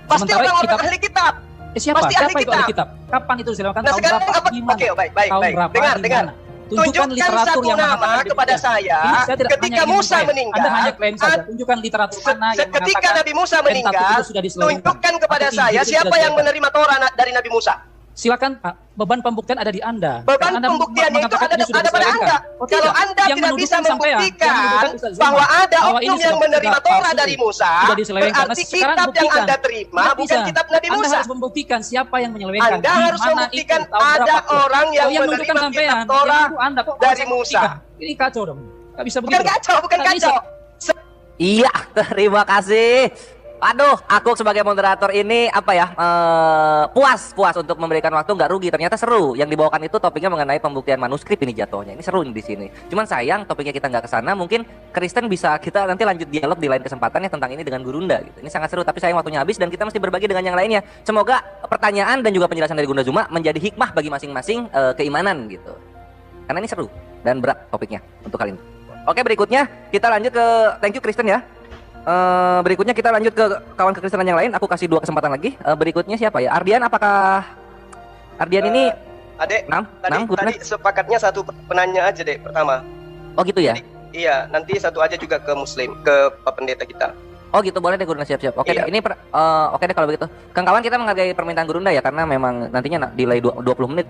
Pasti Sementara orang-orang kitab- ahli kitab. Siapa? Pasti Siapa ahli itu ahli kitab? Kapan itu diselewengkan? Nah Tahun sekarang berapa? apa? Gimana? Oke, baik. Tahun berapa? Dengar. Gimana? Tunjukkan Tunjukkan literatur satu yang nama mengatakan kepada demikian. saya Ini saya tidak ketika hanya ingin Musa mengklaim. meninggal. Anda hanya klaim saja. Tunjukkan literatur mana yang Ketika mengatakan Nabi Musa Pentateuch meninggal, itu sudah diselewengkan. tunjukkan kepada Atau saya Injil itu siapa sudah yang menerima Torah dari Nabi Musa. Silakan Pak, beban pembuktian ada di Anda. Beban Anda pembuktiannya itu mengatakan ada ini sudah pada diselewengkan. Anda. Oh, Kalau tidak. Anda Yang tidak bisa menuduhkan sampean, yang membuktikan menuduhkan Ustaz Zuma, bahwa ada bahwa ini oknum yang sudah menerima tidak Torah palsu, dari Musa, sudah diselewengkan. berarti Nah, sekarang kitab yang buktikan. Anda terima Tidak bukan bisa. kitab Nabi Anda Musa. harus membuktikan siapa yang menyelewengkan. Anda Di harus mana membuktikan itu, tahun ada berapa? orang yang Oh, menerima menunjukkan sampean. kitab Torah Yang Anda kok dari bisa Musa. membuktikan? Ini kacau dong. Nggak bisa Bukan begitu. kacau, bukan Nggak bisa. kacau. Iya, terima kasih. Aduh, aku sebagai moderator ini apa ya, puas untuk memberikan waktu, nggak rugi. Ternyata seru. Yang dibawakan itu topiknya mengenai pembuktian manuskrip ini jatuhnya. Ini seru nih di sini. Cuman sayang topiknya kita nggak kesana. Mungkin Kristen bisa kita nanti lanjut dialog di lain kesempatan ya tentang ini dengan Gurunda gitu. Ini sangat seru. Tapi sayang waktunya habis dan kita mesti berbagi dengan yang lainnya. Semoga pertanyaan dan juga penjelasan dari Gunda Zuma menjadi hikmah bagi masing-masing keimanan gitu. Karena ini seru dan berat topiknya untuk kali ini. Oke, berikutnya kita lanjut ke thank you Kristen ya. Berikutnya kita lanjut ke kawan kekristenan yang lain. Aku kasih 2 kesempatan lagi. Berikutnya siapa ya? Ardian, apakah Ardian ini Adek, 6? tadi sepakatnya satu penanya aja deh pertama. Oh gitu ya? Iya, nanti satu aja juga ke Muslim, ke Pak Pendeta kita. Oh gitu, boleh deh Gurunda, siap-siap. Oke Iya. deh, ini oke deh kalau begitu. Kawan kita menghargai permintaan Gurunda ya, karena memang nantinya delay 20 menit.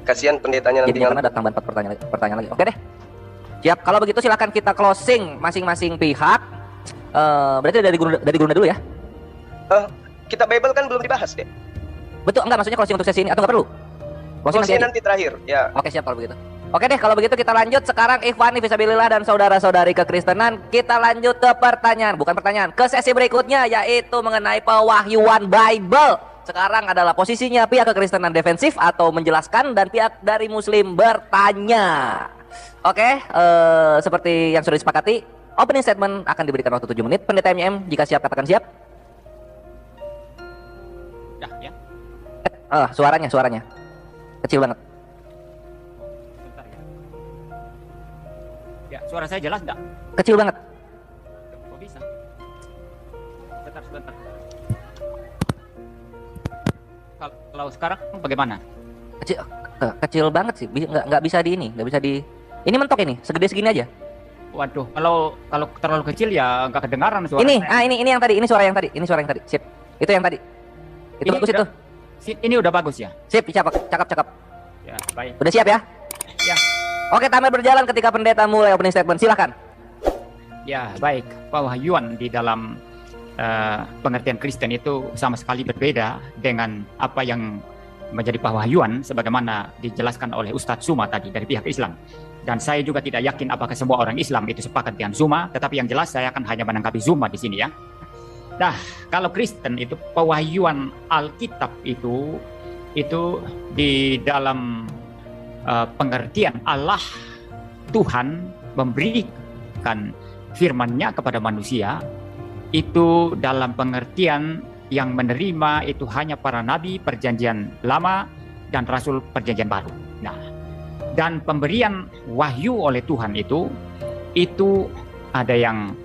Kasihan pendetanya nanti Jadi karena ada tambahan 4 pertanyaan lagi. Oke deh. Siap, kalau begitu silakan kita closing masing-masing pihak. Berarti dari Gurunda dulu ya? Kita Bible kan belum dibahas deh. Betul, enggak maksudnya closing untuk sesi ini atau enggak perlu? Closing Kursi nanti aja? nanti terakhir, ya. Oke siap kalau begitu. Oke deh kalau begitu kita lanjut sekarang Ikhwani Fisabilillah dan saudara-saudari kekristenan. Kita lanjut ke ke sesi berikutnya yaitu mengenai pewahyuan Bible. Sekarang adalah posisinya pihak kekristenan defensif atau menjelaskan dan pihak dari Muslim bertanya. Oke, seperti yang sudah disepakati, opening statement akan diberikan waktu 7 menit. Pendeta MYM jika siap katakan siap. Ya. Suaranya kecil banget. Sebentar ya. Ya, suara saya jelas enggak? Kecil banget. Kok bisa? Sebentar. Kalau sekarang bagaimana? Kecil banget sih. Nggak bisa di ini mentok ini, segede segini aja. Waduh, kalau terlalu kecil ya nggak kedengaran suara Ini, saya. ini yang tadi, ini suara yang tadi. Sip. Itu yang tadi. Itu Ini bagus itu. Ini udah bagus ya? Sip, cakep. Ya, baik. Udah siap ya? Ya. Oke, timer berjalan ketika pendeta mulai opening statement. Silakan. Ya, baik. Pewahyuan di dalam pengertian Kristen itu sama sekali berbeda dengan apa yang menjadi pewahyuan sebagaimana dijelaskan oleh Ustadz Zuma tadi dari pihak Islam. Dan saya juga tidak yakin apakah semua orang Islam itu sepakat dengan Zuma, tetapi yang jelas saya akan hanya menanggapi Zuma di sini ya. Nah, kalau Kristen itu pewahyuan Alkitab itu di dalam pengertian Allah Tuhan memberikan firman-Nya kepada manusia itu dalam pengertian yang menerima itu hanya para nabi perjanjian lama dan rasul perjanjian baru. Nah, dan pemberian wahyu oleh Tuhan itu ada yang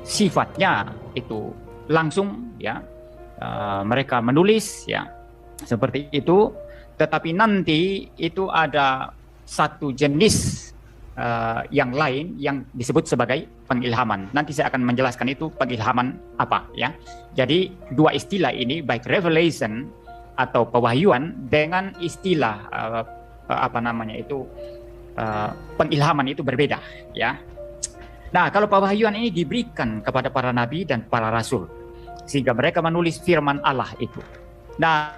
sifatnya itu langsung ya, mereka menulis ya seperti itu, tetapi nanti itu ada satu jenis yang lain yang disebut sebagai pengilhaman. Nanti saya akan menjelaskan itu pengilhaman apa ya. Jadi dua istilah ini baik revelation atau pewahyuan dengan istilah pengilhaman itu berbeda ya. Nah, kalau pewahyuan ini diberikan kepada para nabi dan para rasul sehingga mereka menulis firman Allah itu. Nah,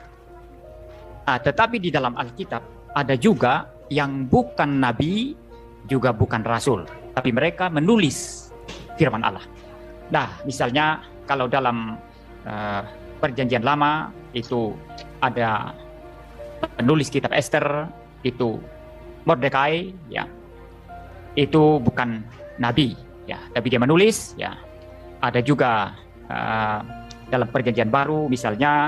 tetapi di dalam Alkitab ada juga yang bukan nabi juga bukan rasul, tapi mereka menulis firman Allah. Nah, misalnya kalau dalam perjanjian lama itu ada penulis kitab Esther itu Mordekai ya, itu bukan nabi ya, tapi dia menulis ya. Ada juga dalam perjanjian baru misalnya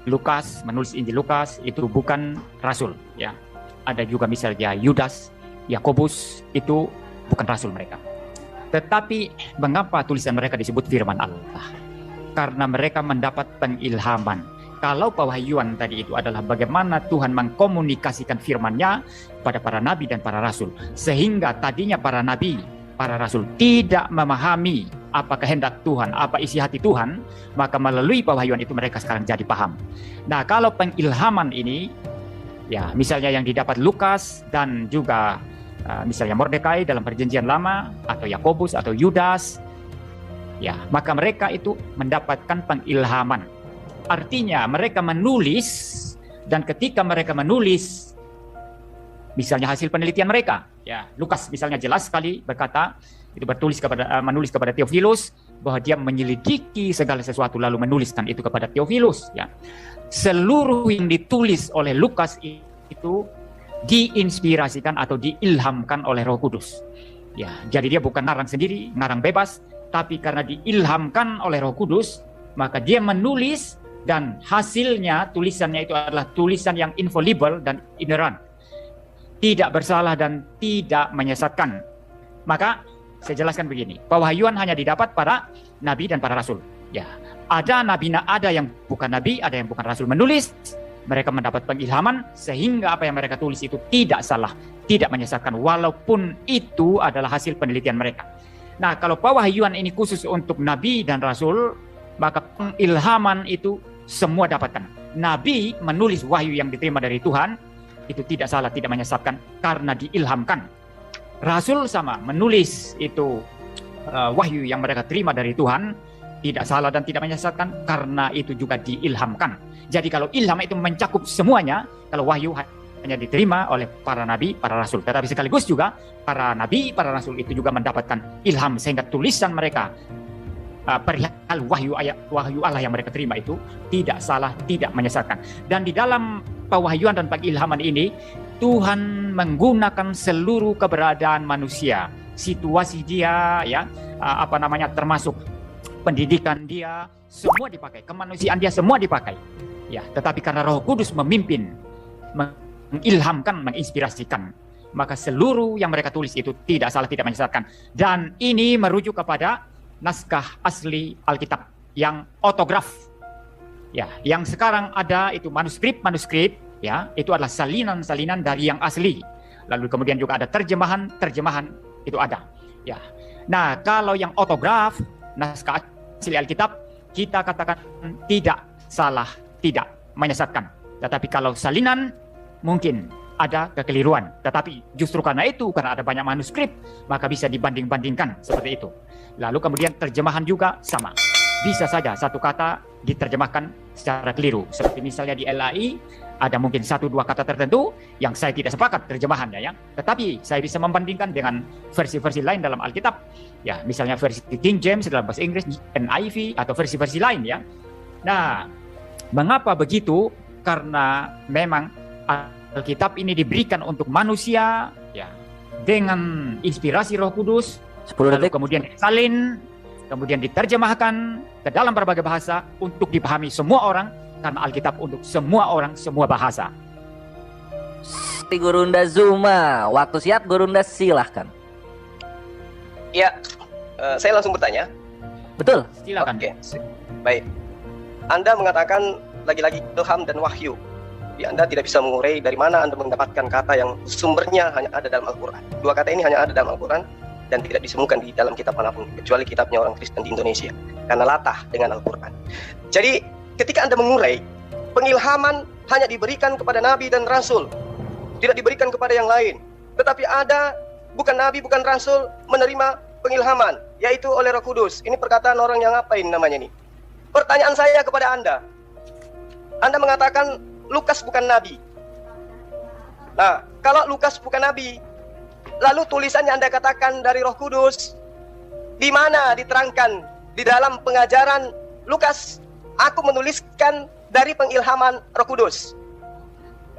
Lukas menulis Injil Lukas itu bukan rasul ya. Ada juga misalnya Yudas, Yakobus itu bukan rasul mereka. Tetapi mengapa tulisan mereka disebut firman Allah? Karena mereka mendapat pengilhaman. Kalau pewahyuan tadi itu adalah bagaimana Tuhan mengkomunikasikan firman-Nya pada para nabi dan para rasul. Sehingga tadinya para nabi, para rasul tidak memahami apa kehendak Tuhan, apa isi hati Tuhan, maka melalui pewahyuan itu mereka sekarang jadi paham. Nah, kalau pengilhaman ini, ya misalnya yang didapat Lukas dan juga misalnya Mordekai dalam perjanjian lama, atau Yakobus atau Yudas, ya maka mereka itu mendapatkan pengilhaman. Artinya mereka menulis, dan ketika mereka menulis, misalnya hasil penelitian mereka, ya Lukas misalnya jelas sekali berkata, itu menulis kepada Theophilus bahwa dia menyelidiki segala sesuatu lalu menuliskan itu kepada Theophilus. Ya, seluruh yang ditulis oleh Lukas itu diinspirasikan atau diilhamkan oleh Roh Kudus. Ya, jadi dia bukan ngarang sendiri, ngarang bebas, tapi karena diilhamkan oleh Roh Kudus, maka dia menulis dan hasilnya tulisannya itu adalah tulisan yang infallible dan inerrant, tidak bersalah dan tidak menyesatkan. Maka saya jelaskan begini, pewahyuan hanya didapat para nabi dan para rasul. Ya, ada nabi, ada yang bukan nabi, ada yang bukan rasul menulis. Mereka mendapat pengilhaman sehingga apa yang mereka tulis itu tidak salah, tidak menyesatkan, walaupun itu adalah hasil penelitian mereka. Nah, kalau pewahyuan ini khusus untuk nabi dan rasul, maka pengilhaman itu semua dapatkan. Nabi menulis wahyu yang diterima dari Tuhan, itu tidak salah, tidak menyesatkan karena diilhamkan. Rasul sama menulis itu wahyu yang mereka terima dari Tuhan, tidak salah dan tidak menyesatkan karena itu juga diilhamkan. Jadi kalau ilham itu mencakup semuanya, kalau wahyu hanya diterima oleh para nabi, para rasul. Tetapi sekaligus juga para nabi, para rasul itu juga mendapatkan ilham sehingga tulisan mereka perihal wahyu Allah yang mereka terima itu tidak salah, tidak menyesatkan. Dan di dalam pewahyuan dan pengilhaman ini, Tuhan menggunakan seluruh keberadaan manusia, situasi dia, ya, termasuk pendidikan dia, semua dipakai, kemanusiaan dia semua dipakai. Ya, tetapi karena Roh Kudus memimpin, mengilhamkan, menginspirasikan, maka seluruh yang mereka tulis itu tidak salah, tidak menyesatkan. Dan ini merujuk kepada naskah asli Alkitab yang otograf. Ya, yang sekarang ada itu manuskrip, ya, itu adalah salinan dari yang asli. Lalu kemudian juga ada terjemahan itu ada. Ya. Nah, kalau yang otograf, naskah asli Alkitab, kita katakan tidak salah, tidak menyesatkan. Tetapi kalau salinan, mungkin ada kekeliruan. Tetapi justru karena ada banyak manuskrip, maka bisa dibanding-bandingkan seperti itu. Lalu kemudian terjemahan juga sama. Bisa saja satu kata diterjemahkan secara keliru. Seperti misalnya di LAI, ada mungkin 1-2 kata tertentu yang saya tidak sepakat terjemahannya, ya. Tetapi saya bisa membandingkan dengan versi-versi lain dalam Alkitab. Ya, misalnya versi King James dalam bahasa Inggris, NIV, atau versi-versi lain, ya. Nah, mengapa begitu? Karena memang Alkitab ini diberikan untuk manusia, ya, dengan inspirasi Roh Kudus, lalu kemudian disalin, kemudian diterjemahkan ke dalam berbagai bahasa untuk dipahami semua orang, karena Alkitab untuk semua orang, semua bahasa. Gurunda Zuma, waktu siap Gurunda silahkan. Ya, saya langsung bertanya. Betul. Silakan. Oke, baik. Anda mengatakan lagi-lagi ilham dan wahyu. Anda tidak bisa mengurai dari mana Anda mendapatkan kata yang sumbernya hanya ada dalam Al-Quran. 2 kata ini hanya ada dalam Al-Quran dan tidak ditemukan di dalam kitab manapun, kecuali kitabnya orang Kristen di Indonesia, karena latah dengan Al-Quran. Jadi ketika Anda mengurai, pengilhaman hanya diberikan kepada nabi dan rasul, tidak diberikan kepada yang lain. Tetapi ada bukan nabi, bukan rasul menerima pengilhaman, yaitu oleh Roh Kudus. Ini perkataan orang yang apa ini namanya nih? Pertanyaan saya kepada Anda mengatakan Lukas bukan nabi. Nah, kalau Lukas bukan nabi, lalu tulisan yang Anda katakan dari Roh Kudus, di mana diterangkan di dalam pengajaran Lukas, aku menuliskan dari pengilhaman Roh Kudus.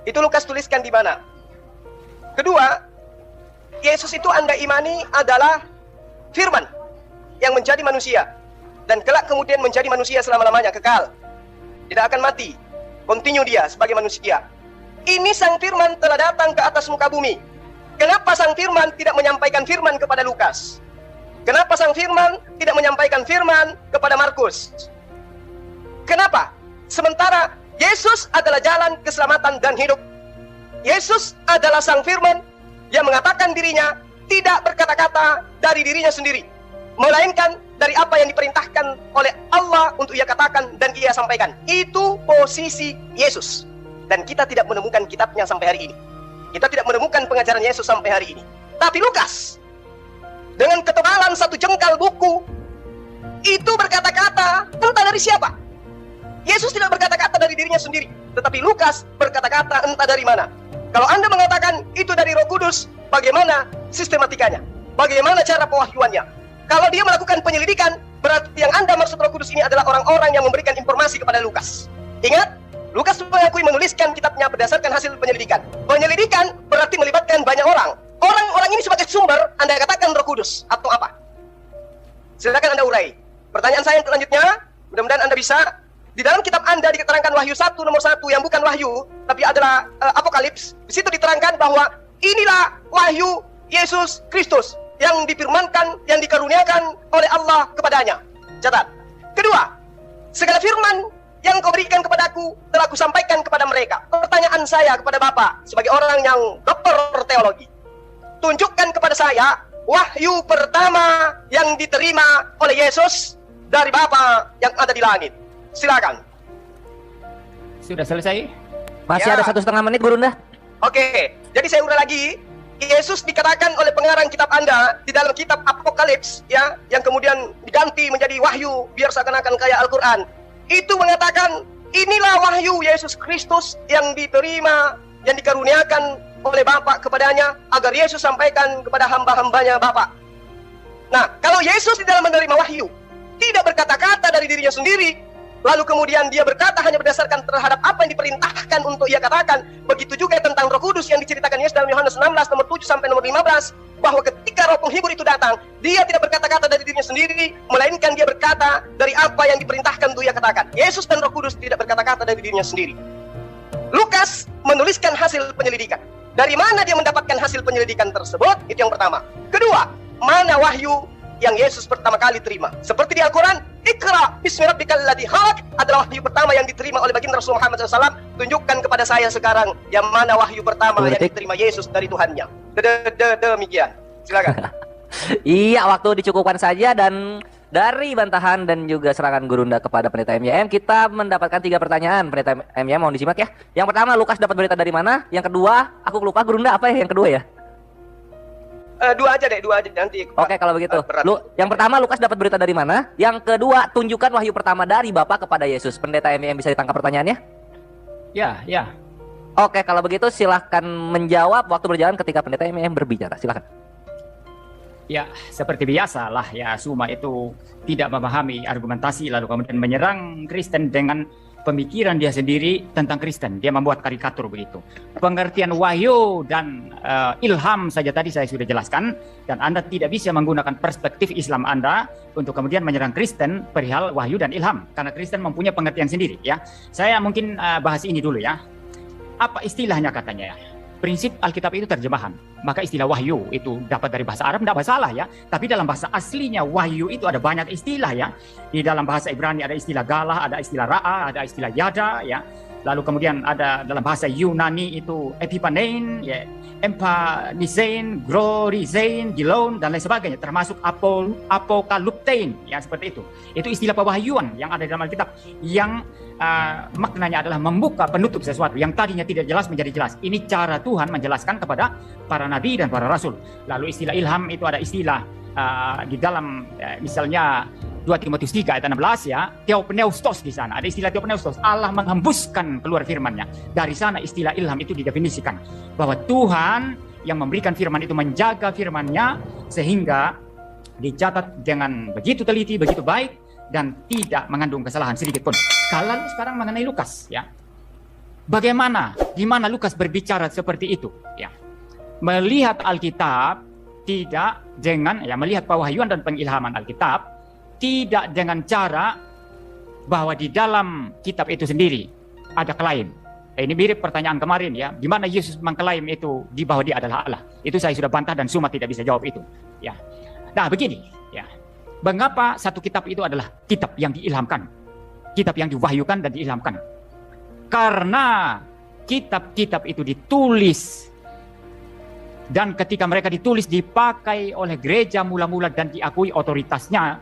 Itu Lukas tuliskan di mana? Kedua, Yesus itu Anda imani adalah firman yang menjadi manusia dan kelak kemudian menjadi manusia selama-lamanya, kekal, tidak akan mati, continue dia sebagai manusia. Ini sang firman telah datang ke atas muka bumi. Kenapa Sang Firman tidak menyampaikan firman kepada Lukas? Kenapa Sang Firman tidak menyampaikan firman kepada Markus? Kenapa? Sementara Yesus adalah jalan keselamatan dan hidup. Yesus adalah Sang Firman yang mengatakan dirinya tidak berkata-kata dari dirinya sendiri, melainkan dari apa yang diperintahkan oleh Allah untuk ia katakan dan ia sampaikan. Itu posisi Yesus. Dan kita tidak menemukan kitabnya sampai hari ini. Kita tidak menemukan pengajaran Yesus sampai hari ini. Tapi Lukas, dengan ketebalan 1 jengkal buku, itu berkata-kata entah dari siapa. Yesus tidak berkata-kata dari dirinya sendiri, tetapi Lukas berkata-kata entah dari mana. Kalau Anda mengatakan itu dari Roh Kudus, bagaimana sistematikanya? Bagaimana cara pewahyuannya? Kalau dia melakukan penyelidikan, berarti yang Anda maksud Roh Kudus ini adalah orang-orang yang memberikan informasi kepada Lukas. Ingat, Lukas mengakui menuliskan kitabnya berdasarkan hasil penyelidikan. Penyelidikan berarti melibatkan banyak orang. Orang-orang ini sebagai sumber, Anda katakan Roh Kudus atau apa? Silakan Anda urai. Pertanyaan saya yang selanjutnya, mudah-mudahan Anda bisa. Di dalam kitab Anda diterangkan Wahyu 1 nomor 1 yang bukan Wahyu, tapi adalah Apokalips. Di situ diterangkan bahwa inilah Wahyu Yesus Kristus yang difirmankan, yang dikaruniakan oleh Allah kepadanya. Catat. Kedua, segala firman yang kau berikan kepadaku telah kusampaikan kepada mereka. Pertanyaan saya kepada Bapak sebagai orang yang doktor teologi, tunjukkan kepada saya wahyu pertama yang diterima oleh Yesus dari Bapa yang ada di langit. Silakan. Sudah selesai? Masih Ya. ada 1,5 menit, Gurunda. Oke, jadi saya ulang lagi. Yesus dikatakan oleh pengarang kitab Anda di dalam kitab Apokalips, ya, yang kemudian diganti menjadi Wahyu biar seakan-akan kayak Al-Quran. Itu mengatakan inilah wahyu Yesus Kristus yang diterima, yang dikaruniakan oleh Bapa kepadanya agar Yesus sampaikan kepada hamba-hambanya Bapa. Nah, kalau Yesus di dalam menerima wahyu tidak berkata-kata dari dirinya sendiri, lalu kemudian dia berkata hanya berdasarkan terhadap apa yang diperintahkan untuk ia katakan. Begitu juga tentang Roh Kudus yang diceritakan Yesus dalam Yohanes 16 nomor 7 sampai nomor 15, bahwa ketika Roh Penghibur itu datang, dia tidak berkata-kata dari dirinya sendiri, melainkan dia berkata dari apa yang diperintahkan untuk ia katakan. Yesus dan Roh Kudus tidak berkata-kata dari dirinya sendiri. Lukas menuliskan hasil penyelidikan. Dari mana dia mendapatkan hasil penyelidikan tersebut? Itu yang pertama. Kedua, mana wahyu yang Yesus pertama kali terima? Seperti di Al-Quran, Iqra bismi rabbikal ladzi khalaq adalah wahyu pertama yang diterima oleh baginda Rasul Muhammad SAW. Tunjukkan kepada saya sekarang yang mana wahyu pertama yang diterima Yesus dari Tuhannya. Demikian. Silakan. Iya, waktu dicukupkan saja. Dan dari bantahan dan juga serangan Gurunda kepada Pendeta MYM, kita mendapatkan 3 pertanyaan. Pendeta MYM mohon disimak ya. Yang pertama, Lukas dapat berita dari mana? Yang kedua, aku lupa Gurunda apa ya yang kedua ya? Dua aja nanti. Oke, kalau begitu. Yang pertama, Lukas dapat berita dari mana? Yang kedua, tunjukkan wahyu pertama dari Bapa kepada Yesus. Pendeta MYM bisa ditangkap pertanyaannya? Ya. Oke, kalau begitu silahkan menjawab waktu berjalan ketika Pendeta MYM berbicara. Silahkan. Ya, seperti biasa lah ya, Suma itu tidak memahami argumentasi lalu kemudian menyerang Kristen dengan pemikiran dia sendiri tentang Kristen. Dia membuat karikatur begitu. Pengertian wahyu dan ilham saja tadi saya sudah jelaskan, dan Anda tidak bisa menggunakan perspektif Islam Anda untuk kemudian menyerang Kristen perihal wahyu dan ilham, karena Kristen mempunyai pengertian sendiri ya. Saya mungkin bahas ini dulu ya. Apa istilahnya katanya ya? Prinsip Alkitab itu terjemahan. Maka istilah wahyu itu dapat dari bahasa Arab, tidak masalah ya. Tapi dalam bahasa aslinya wahyu itu ada banyak istilah ya. Di dalam bahasa Ibrani ada istilah galah, ada istilah ra'a, ada istilah yada ya. Lalu kemudian ada dalam bahasa Yunani itu epipanein, ya, empanisein, glorizein, gilon, dan lain sebagainya. Termasuk apokaluptein, ya seperti itu. Itu istilah pewahyuan yang ada di dalam Alkitab. Yang maknanya adalah membuka penutup sesuatu yang tadinya tidak jelas menjadi jelas. Ini cara Tuhan menjelaskan kepada para nabi dan para rasul. Lalu istilah ilham itu ada istilah di dalam misalnya 2 Timotius 3 ayat 16 ya, theopneustos di sana. Ada istilah theopneustos, Allah menghembuskan keluar firman-Nya. Dari sana istilah ilham itu didefinisikan bahwa Tuhan yang memberikan firman itu menjaga firman-Nya sehingga dicatat dengan begitu teliti, begitu baik, dan tidak mengandung kesalahan sedikit pun. Kalau sekarang mengenai Lukas ya, bagaimana, di mana Lukas berbicara seperti itu ya, melihat Alkitab tidak dengan ya, melihat pewahyuan dan pengilhaman Alkitab tidak dengan cara bahwa di dalam kitab itu sendiri ada klaim Ini mirip pertanyaan kemarin ya, di mana Yesus mengklaim itu di bahwa dia adalah Allah. Itu saya sudah bantah dan Zuma tidak bisa jawab itu. Ya. Nah begini, ya. Mengapa satu kitab itu adalah kitab yang diilhamkan, kitab yang diwahyukan dan diilhamkan? Karena kitab-kitab itu ditulis, dan ketika mereka ditulis dipakai oleh gereja mula-mula dan diakui otoritasnya.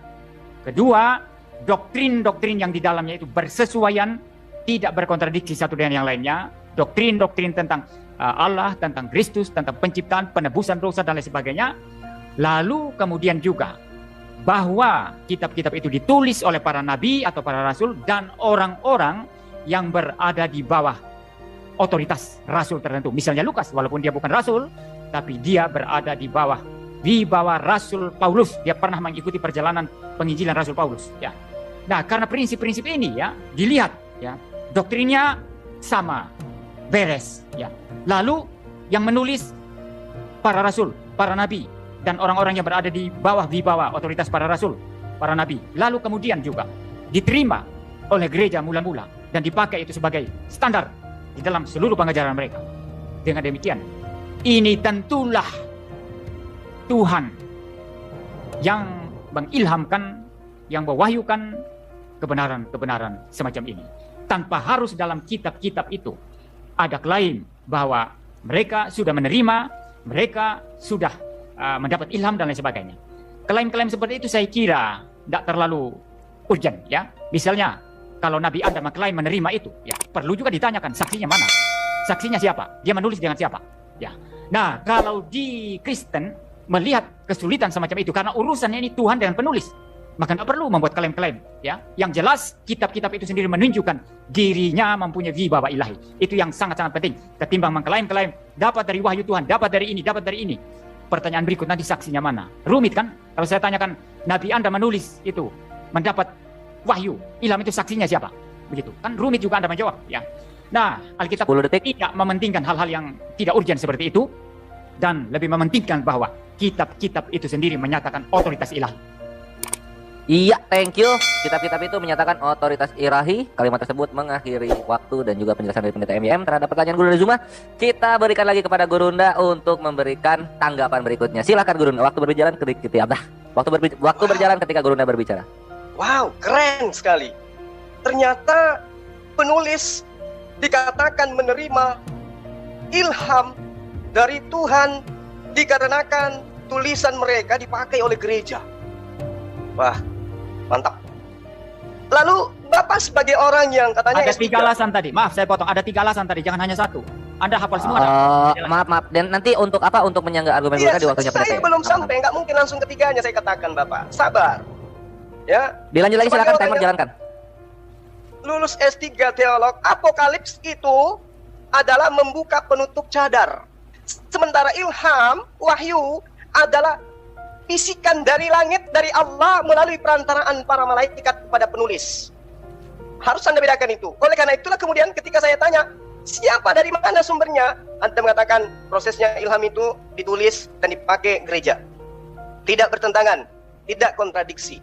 Kedua, doktrin-doktrin yang di dalamnya itu bersesuaian, tidak berkontradiksi satu dengan yang lainnya. Doktrin-doktrin tentang Allah, tentang Kristus, tentang penciptaan, penebusan dosa dan lain sebagainya. Lalu kemudian juga bahwa kitab-kitab itu ditulis oleh para nabi atau para rasul dan orang-orang yang berada di bawah otoritas rasul tertentu. Misalnya Lukas, walaupun dia bukan rasul, tapi dia berada di bawah Rasul Paulus. Dia pernah mengikuti perjalanan penginjilan Rasul Paulus. Ya. Nah, karena prinsip-prinsip ini ya dilihat, ya doktrinnya sama, beres. Ya. Lalu yang menulis para rasul, para nabi, dan orang-orang yang berada di bawah otoritas para rasul, para nabi. Lalu kemudian juga diterima oleh gereja mula-mula dan dipakai itu sebagai standar di dalam seluruh pengajaran mereka. Dengan demikian, ini tentulah Tuhan yang mengilhamkan, yang mewahyukan kebenaran-kebenaran semacam ini. Tanpa harus dalam kitab-kitab itu ada klaim bahwa mereka sudah menerima, mereka sudah mendapat ilham dan lain sebagainya. Klaim-klaim seperti itu saya kira tidak terlalu urgent ya. Misalnya kalau Nabi Anda mengklaim menerima itu, ya perlu juga ditanyakan saksinya mana? Saksinya siapa? Dia menulis dengan siapa? Ya. Nah, kalau di Kristen melihat kesulitan semacam itu karena urusannya ini Tuhan dengan penulis, maka tidak perlu membuat klaim-klaim. Ya, yang jelas kitab-kitab itu sendiri menunjukkan dirinya mempunyai wibawa ilahi. Itu yang sangat-sangat penting. Ketimbang mengklaim-klaim dapat dari wahyu Tuhan, dapat dari ini, dapat dari ini. Pertanyaan berikut nanti saksinya mana? Rumit kan? Kalau saya tanyakan Nabi Anda menulis itu mendapat wahyu, ilham itu saksinya siapa? Begitu kan rumit juga Anda menjawab. Ya. Nah, Alkitab tidak mementingkan hal-hal yang tidak urgent seperti itu dan lebih mementingkan bahwa kitab-kitab itu sendiri menyatakan otoritas ilahi. Iya, thank you. Kitab-kitab itu menyatakan otoritas ilahi. Kalimat tersebut mengakhiri waktu dan juga penjelasan dari Pendeta MYM terhadap pertanyaan Gurunda Zuma. Kita berikan lagi kepada Gurunda untuk memberikan tanggapan berikutnya. Silakan Gurunda. Waktu berjalan waktu berjalan ketika Gurunda berbicara. Wow, keren sekali. Ternyata penulis dikatakan menerima ilham dari Tuhan dikarenakan tulisan mereka dipakai oleh gereja. Wah, mantap. Lalu Bapak sebagai orang yang katanya ada tiga alasan tadi. Maaf, saya potong. Ada 3 alasan tadi. Jangan hanya satu. Anda hafal semua. Maaf. Dan nanti untuk apa? Untuk menyanggah argumen mereka di waktunya Pendeta. Saya belum sampai. Nggak mungkin langsung ketiganya saya katakan, Bapak. Sabar. Ya. Dilanjut lagi, silakan. Timer jalankan. Lulus S3 teolog, apokalips itu adalah membuka penutup cadar. Sementara ilham, wahyu adalah bisikan dari langit, dari Allah melalui perantaraan para malaikat kepada penulis. Harus Anda bedakan itu. Oleh karena itulah kemudian ketika saya tanya, siapa, dari mana sumbernya? Anda mengatakan prosesnya ilham itu ditulis dan dipakai gereja. Tidak bertentangan, tidak kontradiksi.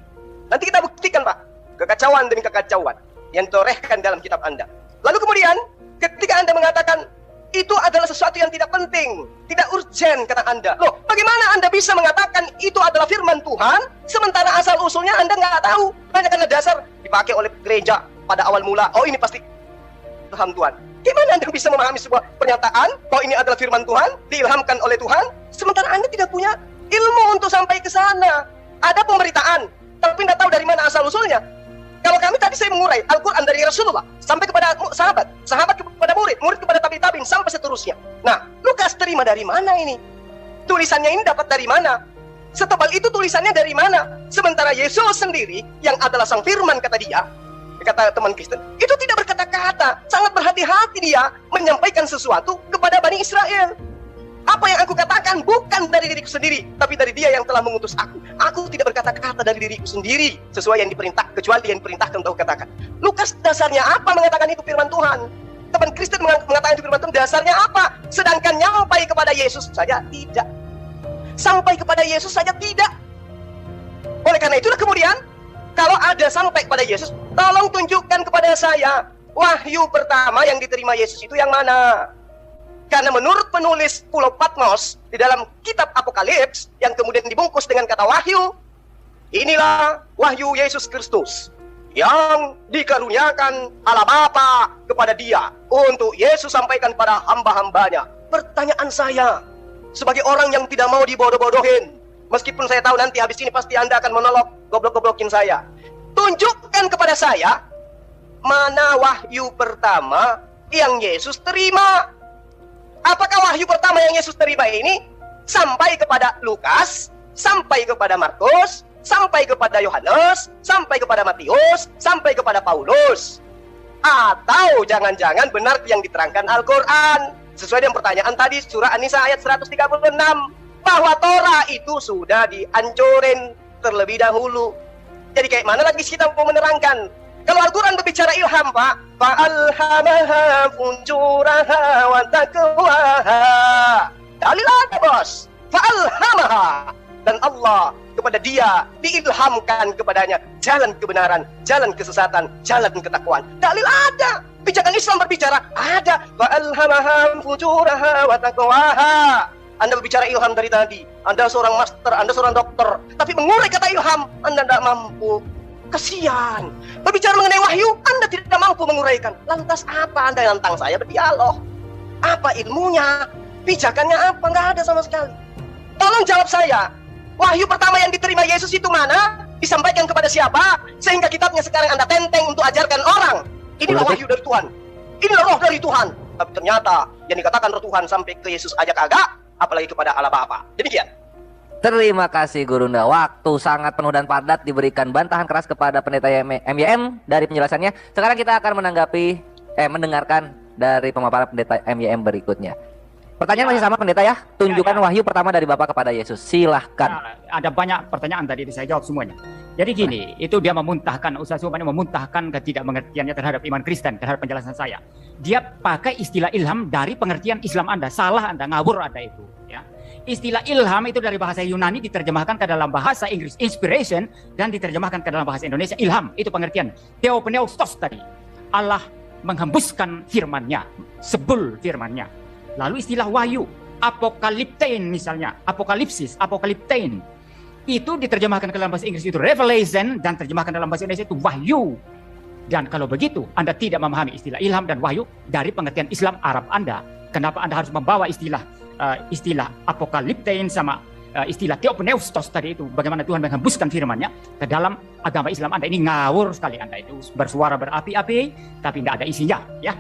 Nanti kita buktikan, Pak, kekacauan demi kekacauan yang ditorehkan dalam kitab Anda. Lalu kemudian ketika Anda mengatakan itu adalah sesuatu yang tidak penting, tidak urgent, kata Anda. Loh, bagaimana Anda bisa mengatakan itu adalah firman Tuhan, sementara asal-usulnya Anda nggak tahu? Hanya karena dasar dipakai oleh gereja pada awal mula. Oh, ini pasti ilham Tuhan. Gimana Anda bisa memahami sebuah pernyataan bahwa ini adalah firman Tuhan, diilhamkan oleh Tuhan, sementara Anda tidak punya ilmu untuk sampai ke sana? Ada pemberitaan, tapi nggak tahu dari mana asal-usulnya. Kalau kami tadi saya mengurai Al-Quran dari Rasulullah sampai kepada sahabat, sahabat kepada murid, murid kepada tabi-tabin sampai seterusnya. Nah, Lukas terima dari mana ini? Tulisannya ini dapat dari mana? Setebal itu tulisannya dari mana? Sementara Yesus sendiri yang adalah sang firman, kata dia, kata teman Kristen, itu tidak berkata-kata, sangat berhati-hati dia menyampaikan sesuatu kepada Bani Israel. Apa yang aku katakan bukan dari diriku sendiri, tapi dari Dia yang telah mengutus aku. Aku tidak berkata-kata dari diriku sendiri, sesuai yang diperintah, kecuali yang diperintahkan untuk aku katakan. Lukas dasarnya apa mengatakan itu firman Tuhan? Teman Kristen mengatakan itu firman Tuhan, dasarnya apa? Sedangkan nyampai kepada Yesus saja tidak. Sampai kepada Yesus saja tidak. Oleh karena itulah kemudian, kalau ada sampai kepada Yesus, tolong tunjukkan kepada saya wahyu pertama yang diterima Yesus itu yang mana? Karena menurut penulis Pulau Patmos di dalam kitab Apokalips yang kemudian dibungkus dengan kata wahyu, inilah wahyu Yesus Kristus yang dikaruniakan Allah Bapa kepada dia untuk Yesus sampaikan pada hamba-hambanya. Pertanyaan saya, sebagai orang yang tidak mau dibodoh-bodohin, meskipun saya tahu nanti habis ini pasti Anda akan monolog, goblok-goblokin saya. Tunjukkan kepada saya, mana wahyu pertama yang Yesus terima? Apakah wahyu pertama yang Yesus terima ini sampai kepada Lukas, sampai kepada Markus, sampai kepada Yohanes, sampai kepada Matius, sampai kepada Paulus? Atau jangan-jangan benar yang diterangkan Al-Quran sesuai dengan pertanyaan tadi surah An-Nisa ayat 136, bahwa Torah itu sudah dihancurin terlebih dahulu. Jadi kayak mana lagi kita mau menerangkan? Kalau Al-Quran berbicara ilham, Pak, fa'alhamaha fujuraha wa taqwaha. Dalil ada, bos. Fa'alhamaha. Dan Allah kepada dia diilhamkan kepadanya jalan kebenaran, jalan kesesatan, jalan ketakwaan. Dalil ada. Pijakan Islam berbicara ada. Fa'alhamaha fujuraha wa taqwaha. Anda berbicara ilham dari tadi. Anda seorang master, Anda seorang dokter, tapi mengurai kata ilham Anda tidak mampu. Kasihan. Berbicara mengenai wahyu Anda tidak mampu menguraikan. Lantas apa Anda yang tentang saya berdialog? Apa ilmunya? Pijakannya apa? Nggak ada sama sekali. Tolong jawab saya. Wahyu pertama yang diterima Yesus itu mana? Disampaikan kepada siapa? Sehingga kitabnya sekarang Anda tenteng untuk ajarkan orang. Inilah wahyu dari Tuhan. Inilah roh dari Tuhan. Tapi ternyata yang dikatakan roh Tuhan sampai ke Yesus aja kagak, apalagi kepada Allah Bapa. Demikian. Terima kasih Gurunda. Waktu sangat penuh dan padat diberikan bantahan keras kepada pendeta MYM dari penjelasannya. Sekarang kita akan mendengarkan dari pemaparan pendeta MYM berikutnya. Pertanyaan masih sama pendeta ya. Tunjukkan wahyu pertama dari Bapak kepada Yesus. Silahkan. Nah, ada banyak pertanyaan tadi, saya jawab semuanya. Jadi gini, itu dia memuntahkan, Ustaz Subhan memuntahkan ketidakmengertiannya terhadap iman Kristen, terhadap penjelasan saya. Dia pakai istilah ilham dari pengertian Islam Anda. Salah Anda, ngawur Anda itu. Ya. Istilah ilham itu dari bahasa Yunani diterjemahkan ke dalam bahasa Inggris inspiration dan diterjemahkan ke dalam bahasa Indonesia ilham. Itu pengertian. Theopneustos tadi. Allah menghembuskan firman-Nya, sebul firman-Nya. Lalu istilah wahyu, apokaliptein misalnya, apokalipsis, apokaliptein. Itu diterjemahkan ke dalam bahasa Inggris itu revelation dan terjemahkan dalam bahasa Indonesia itu wahyu. Dan kalau begitu, Anda tidak memahami istilah ilham dan wahyu dari pengertian Islam Arab Anda. Kenapa Anda harus membawa istilah apokaliptein sama istilah theopneustos tadi itu, bagaimana Tuhan menghembuskan firman-Nya ke dalam agama Islam Anda? Ini ngawur sekali Anda itu, bersuara berapi-api tapi tidak ada isinya, ya.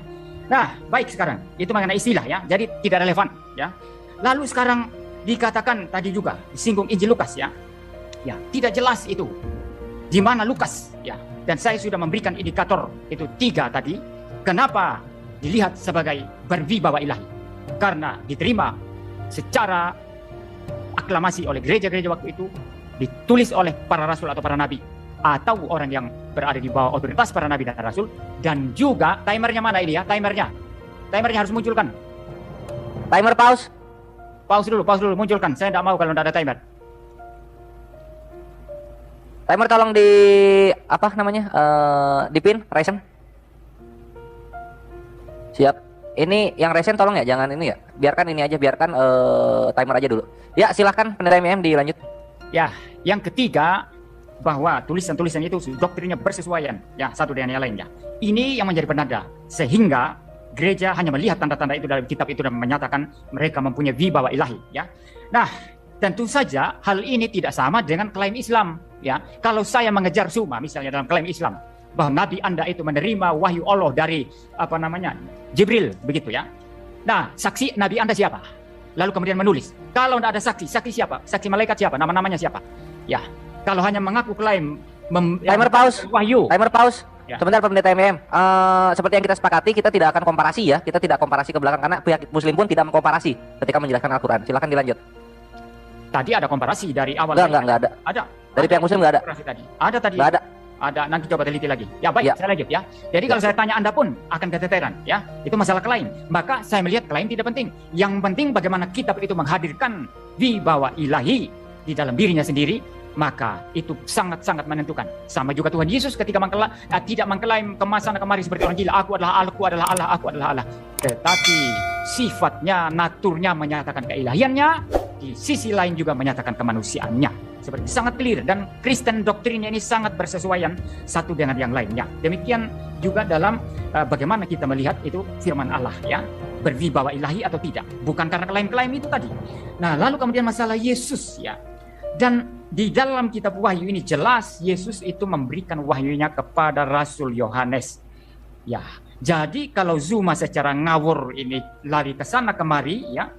Nah, baik sekarang, itu mengenai istilah ya, jadi tidak relevan ya. Lalu sekarang dikatakan tadi juga, disinggung Injil Lukas ya. Ya, tidak jelas itu di mana Lukas ya. Dan saya sudah memberikan indikator itu 3 tadi. Kenapa dilihat sebagai berwibawa ilahi? Karena diterima secara aklamasi oleh gereja-gereja waktu itu, ditulis oleh para rasul atau para nabi, atau orang yang berada di bawah otoritas para nabi dan rasul. Dan juga timernya mana ini ya? Timernya harus munculkan. Timer pause. Pause dulu, munculkan. Saya tidak mau kalau tidak ada timer. Timer tolong di apa namanya? Di pin, resen. Siap. Ini yang resen tolong ya, jangan ini ya. Biarkan ini aja, biarkan timer aja dulu. Ya, silahkan pendeta MM dilanjut. Ya, yang ketiga, bahwa tulisan-tulisan itu doktrinnya bersesuaian ya satu dengan yang lainnya. Ini yang menjadi penanda sehingga gereja hanya melihat tanda-tanda itu dalam kitab itu dan menyatakan mereka mempunyai wibawa ilahi ya. Nah, tentu saja hal ini tidak sama dengan klaim Islam ya. Kalau saya mengejar suma misalnya dalam klaim Islam bahwa nabi Anda itu menerima wahyu Allah dari Jibril begitu ya. Nah, saksi nabi Anda siapa? Lalu kemudian menulis. Kalau tidak ada saksi siapa? Saksi malaikat siapa? Nama-namanya siapa? Ya. Kalau hanya mengaku klaim timer pause. Wahyu. Timer pause. Ya. Sebentar pendeta MM. Seperti yang kita sepakati, kita tidak akan komparasi ya. Kita tidak komparasi ke belakang karena pihak Muslim pun tidak mengkomparasi ketika menjelaskan Al-Quran. Silakan dilanjut. Tadi ada komparasi dari awal. Enggak ada. Ada. Dari pihak Muslim enggak ada. Ada tadi. Enggak ada. Ada, nanti coba teliti lagi. Ya baik, saya lanjut ya. Jadi kalau saya tanya Anda pun akan keteteran ya. Itu masalah klaim. Maka saya melihat klaim tidak penting. Yang penting bagaimana kitab itu menghadirkan wibawa ilahi di dalam dirinya sendiri maka itu sangat-sangat menentukan. Sama juga Tuhan Yesus ketika tidak mengklaim kemasan kemari seperti orang gila, aku adalah Allah, aku adalah Allah. Tetapi sifatnya, naturnya menyatakan keilahiannya, di sisi lain juga menyatakan kemanusiaannya. Seperti sangat clear, dan Kristen doktrinnya ini sangat bersesuaian satu dengan yang lainnya. Demikian juga dalam bagaimana kita melihat itu firman Allah, ya, berwibawa ilahi atau tidak, bukan karena klaim-klaim itu tadi. Nah, lalu kemudian masalah Yesus, ya. Dan di dalam kitab Wahyu ini jelas Yesus itu memberikan wahyunya kepada Rasul Yohanes. Ya, jadi kalau Zuma secara ngawur ini lari ke sana kemari, ya,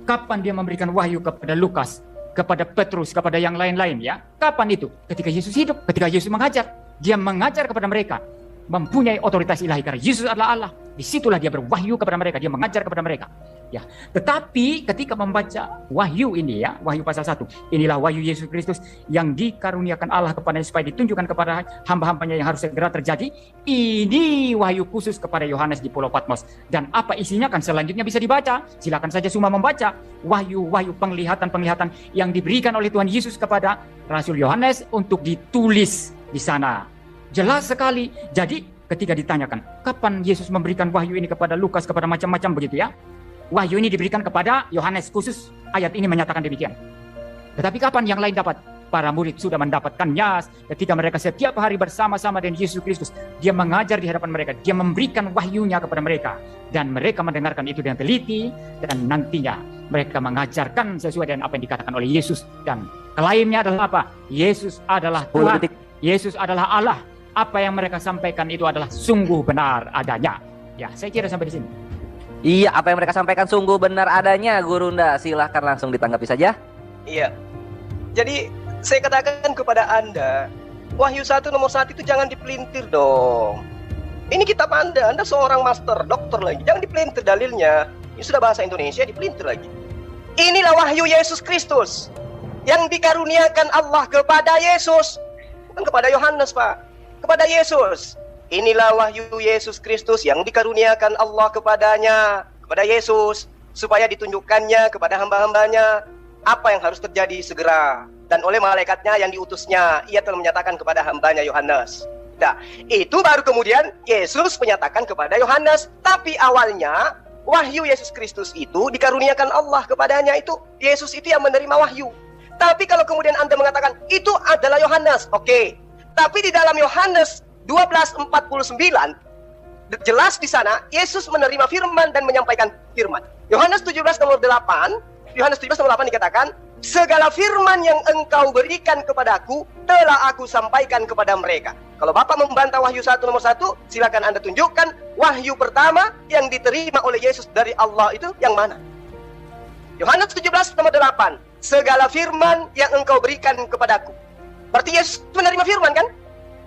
kapan dia memberikan wahyu kepada Lukas, kepada Petrus, kepada yang lain-lain, ya? Kapan itu? Ketika Yesus hidup, ketika Yesus mengajar. Dia mengajar kepada mereka, mempunyai otoritas ilahi karena Yesus adalah Allah. Disitulah dia berwahyu kepada mereka, dia mengajar kepada mereka. Ya, tetapi ketika membaca wahyu ini, ya, wahyu pasal 1, inilah wahyu Yesus Kristus yang dikaruniakan Allah kepadanya supaya ditunjukkan kepada hamba-hambanya yang harus segera terjadi. Ini wahyu khusus kepada Yohanes di Pulau Patmos. Dan apa isinya kan selanjutnya bisa dibaca. Silakan saja semua membaca wahyu-wahyu penglihatan-penglihatan yang diberikan oleh Tuhan Yesus kepada Rasul Yohanes untuk ditulis di sana. Jelas sekali. Jadi ketika ditanyakan kapan Yesus memberikan wahyu ini kepada Lukas, kepada macam-macam begitu, ya, wahyu ini diberikan kepada Yohanes khusus, ayat ini menyatakan demikian. Tetapi kapan yang lain dapat? Para murid sudah mendapatkannya ketika mereka setiap hari bersama-sama dengan Yesus Kristus. Dia mengajar di hadapan mereka, dia memberikan wahyunya kepada mereka, dan mereka mendengarkan itu dengan teliti, dan nantinya mereka mengajarkan sesuai dengan apa yang dikatakan oleh Yesus. Dan klaimnya adalah apa? Yesus adalah Tuhan, Yesus adalah Allah. Apa yang mereka sampaikan itu adalah sungguh benar adanya. Ya, saya kira sampai di sini. Iya, apa yang mereka sampaikan sungguh benar adanya, Gurunda. Silahkan langsung ditanggapi saja. Iya. Jadi saya katakan kepada Anda, Wahyu 1 nomor 1 itu jangan dipelintir dong. Ini kitab Anda seorang master, dokter lagi. Jangan dipelintir dalilnya. Ini sudah bahasa Indonesia, dipelintir lagi. Inilah wahyu Yesus Kristus yang dikaruniakan Allah kepada Yesus. Bukan kepada Yohanes, Pak. Kepada Yesus. Inilah wahyu Yesus Kristus yang dikaruniakan Allah kepadanya, kepada Yesus, supaya ditunjukkannya kepada hamba-hambanya apa yang harus terjadi segera. Dan oleh malaikatnya yang diutusnya, ia telah menyatakan kepada hambanya Yohanes. Nah, itu baru kemudian Yesus menyatakan kepada Yohanes. Tapi awalnya, wahyu Yesus Kristus itu dikaruniakan Allah kepadanya, itu Yesus itu yang menerima wahyu. Tapi kalau kemudian Anda mengatakan, itu adalah Yohanes, oke. Tapi di dalam Yohanes 12:49 jelas di sana Yesus menerima firman dan menyampaikan firman. Yohanes 17 nomor 8 dikatakan, segala firman yang engkau berikan kepadaku telah aku sampaikan kepada mereka. Kalau Bapak membantah wahyu 1 nomor 1, silakan Anda tunjukkan wahyu pertama yang diterima oleh Yesus dari Allah itu yang mana? Yohanes 17 nomor 8, segala firman yang engkau berikan kepadaku. Berarti Yesus menerima firman, kan?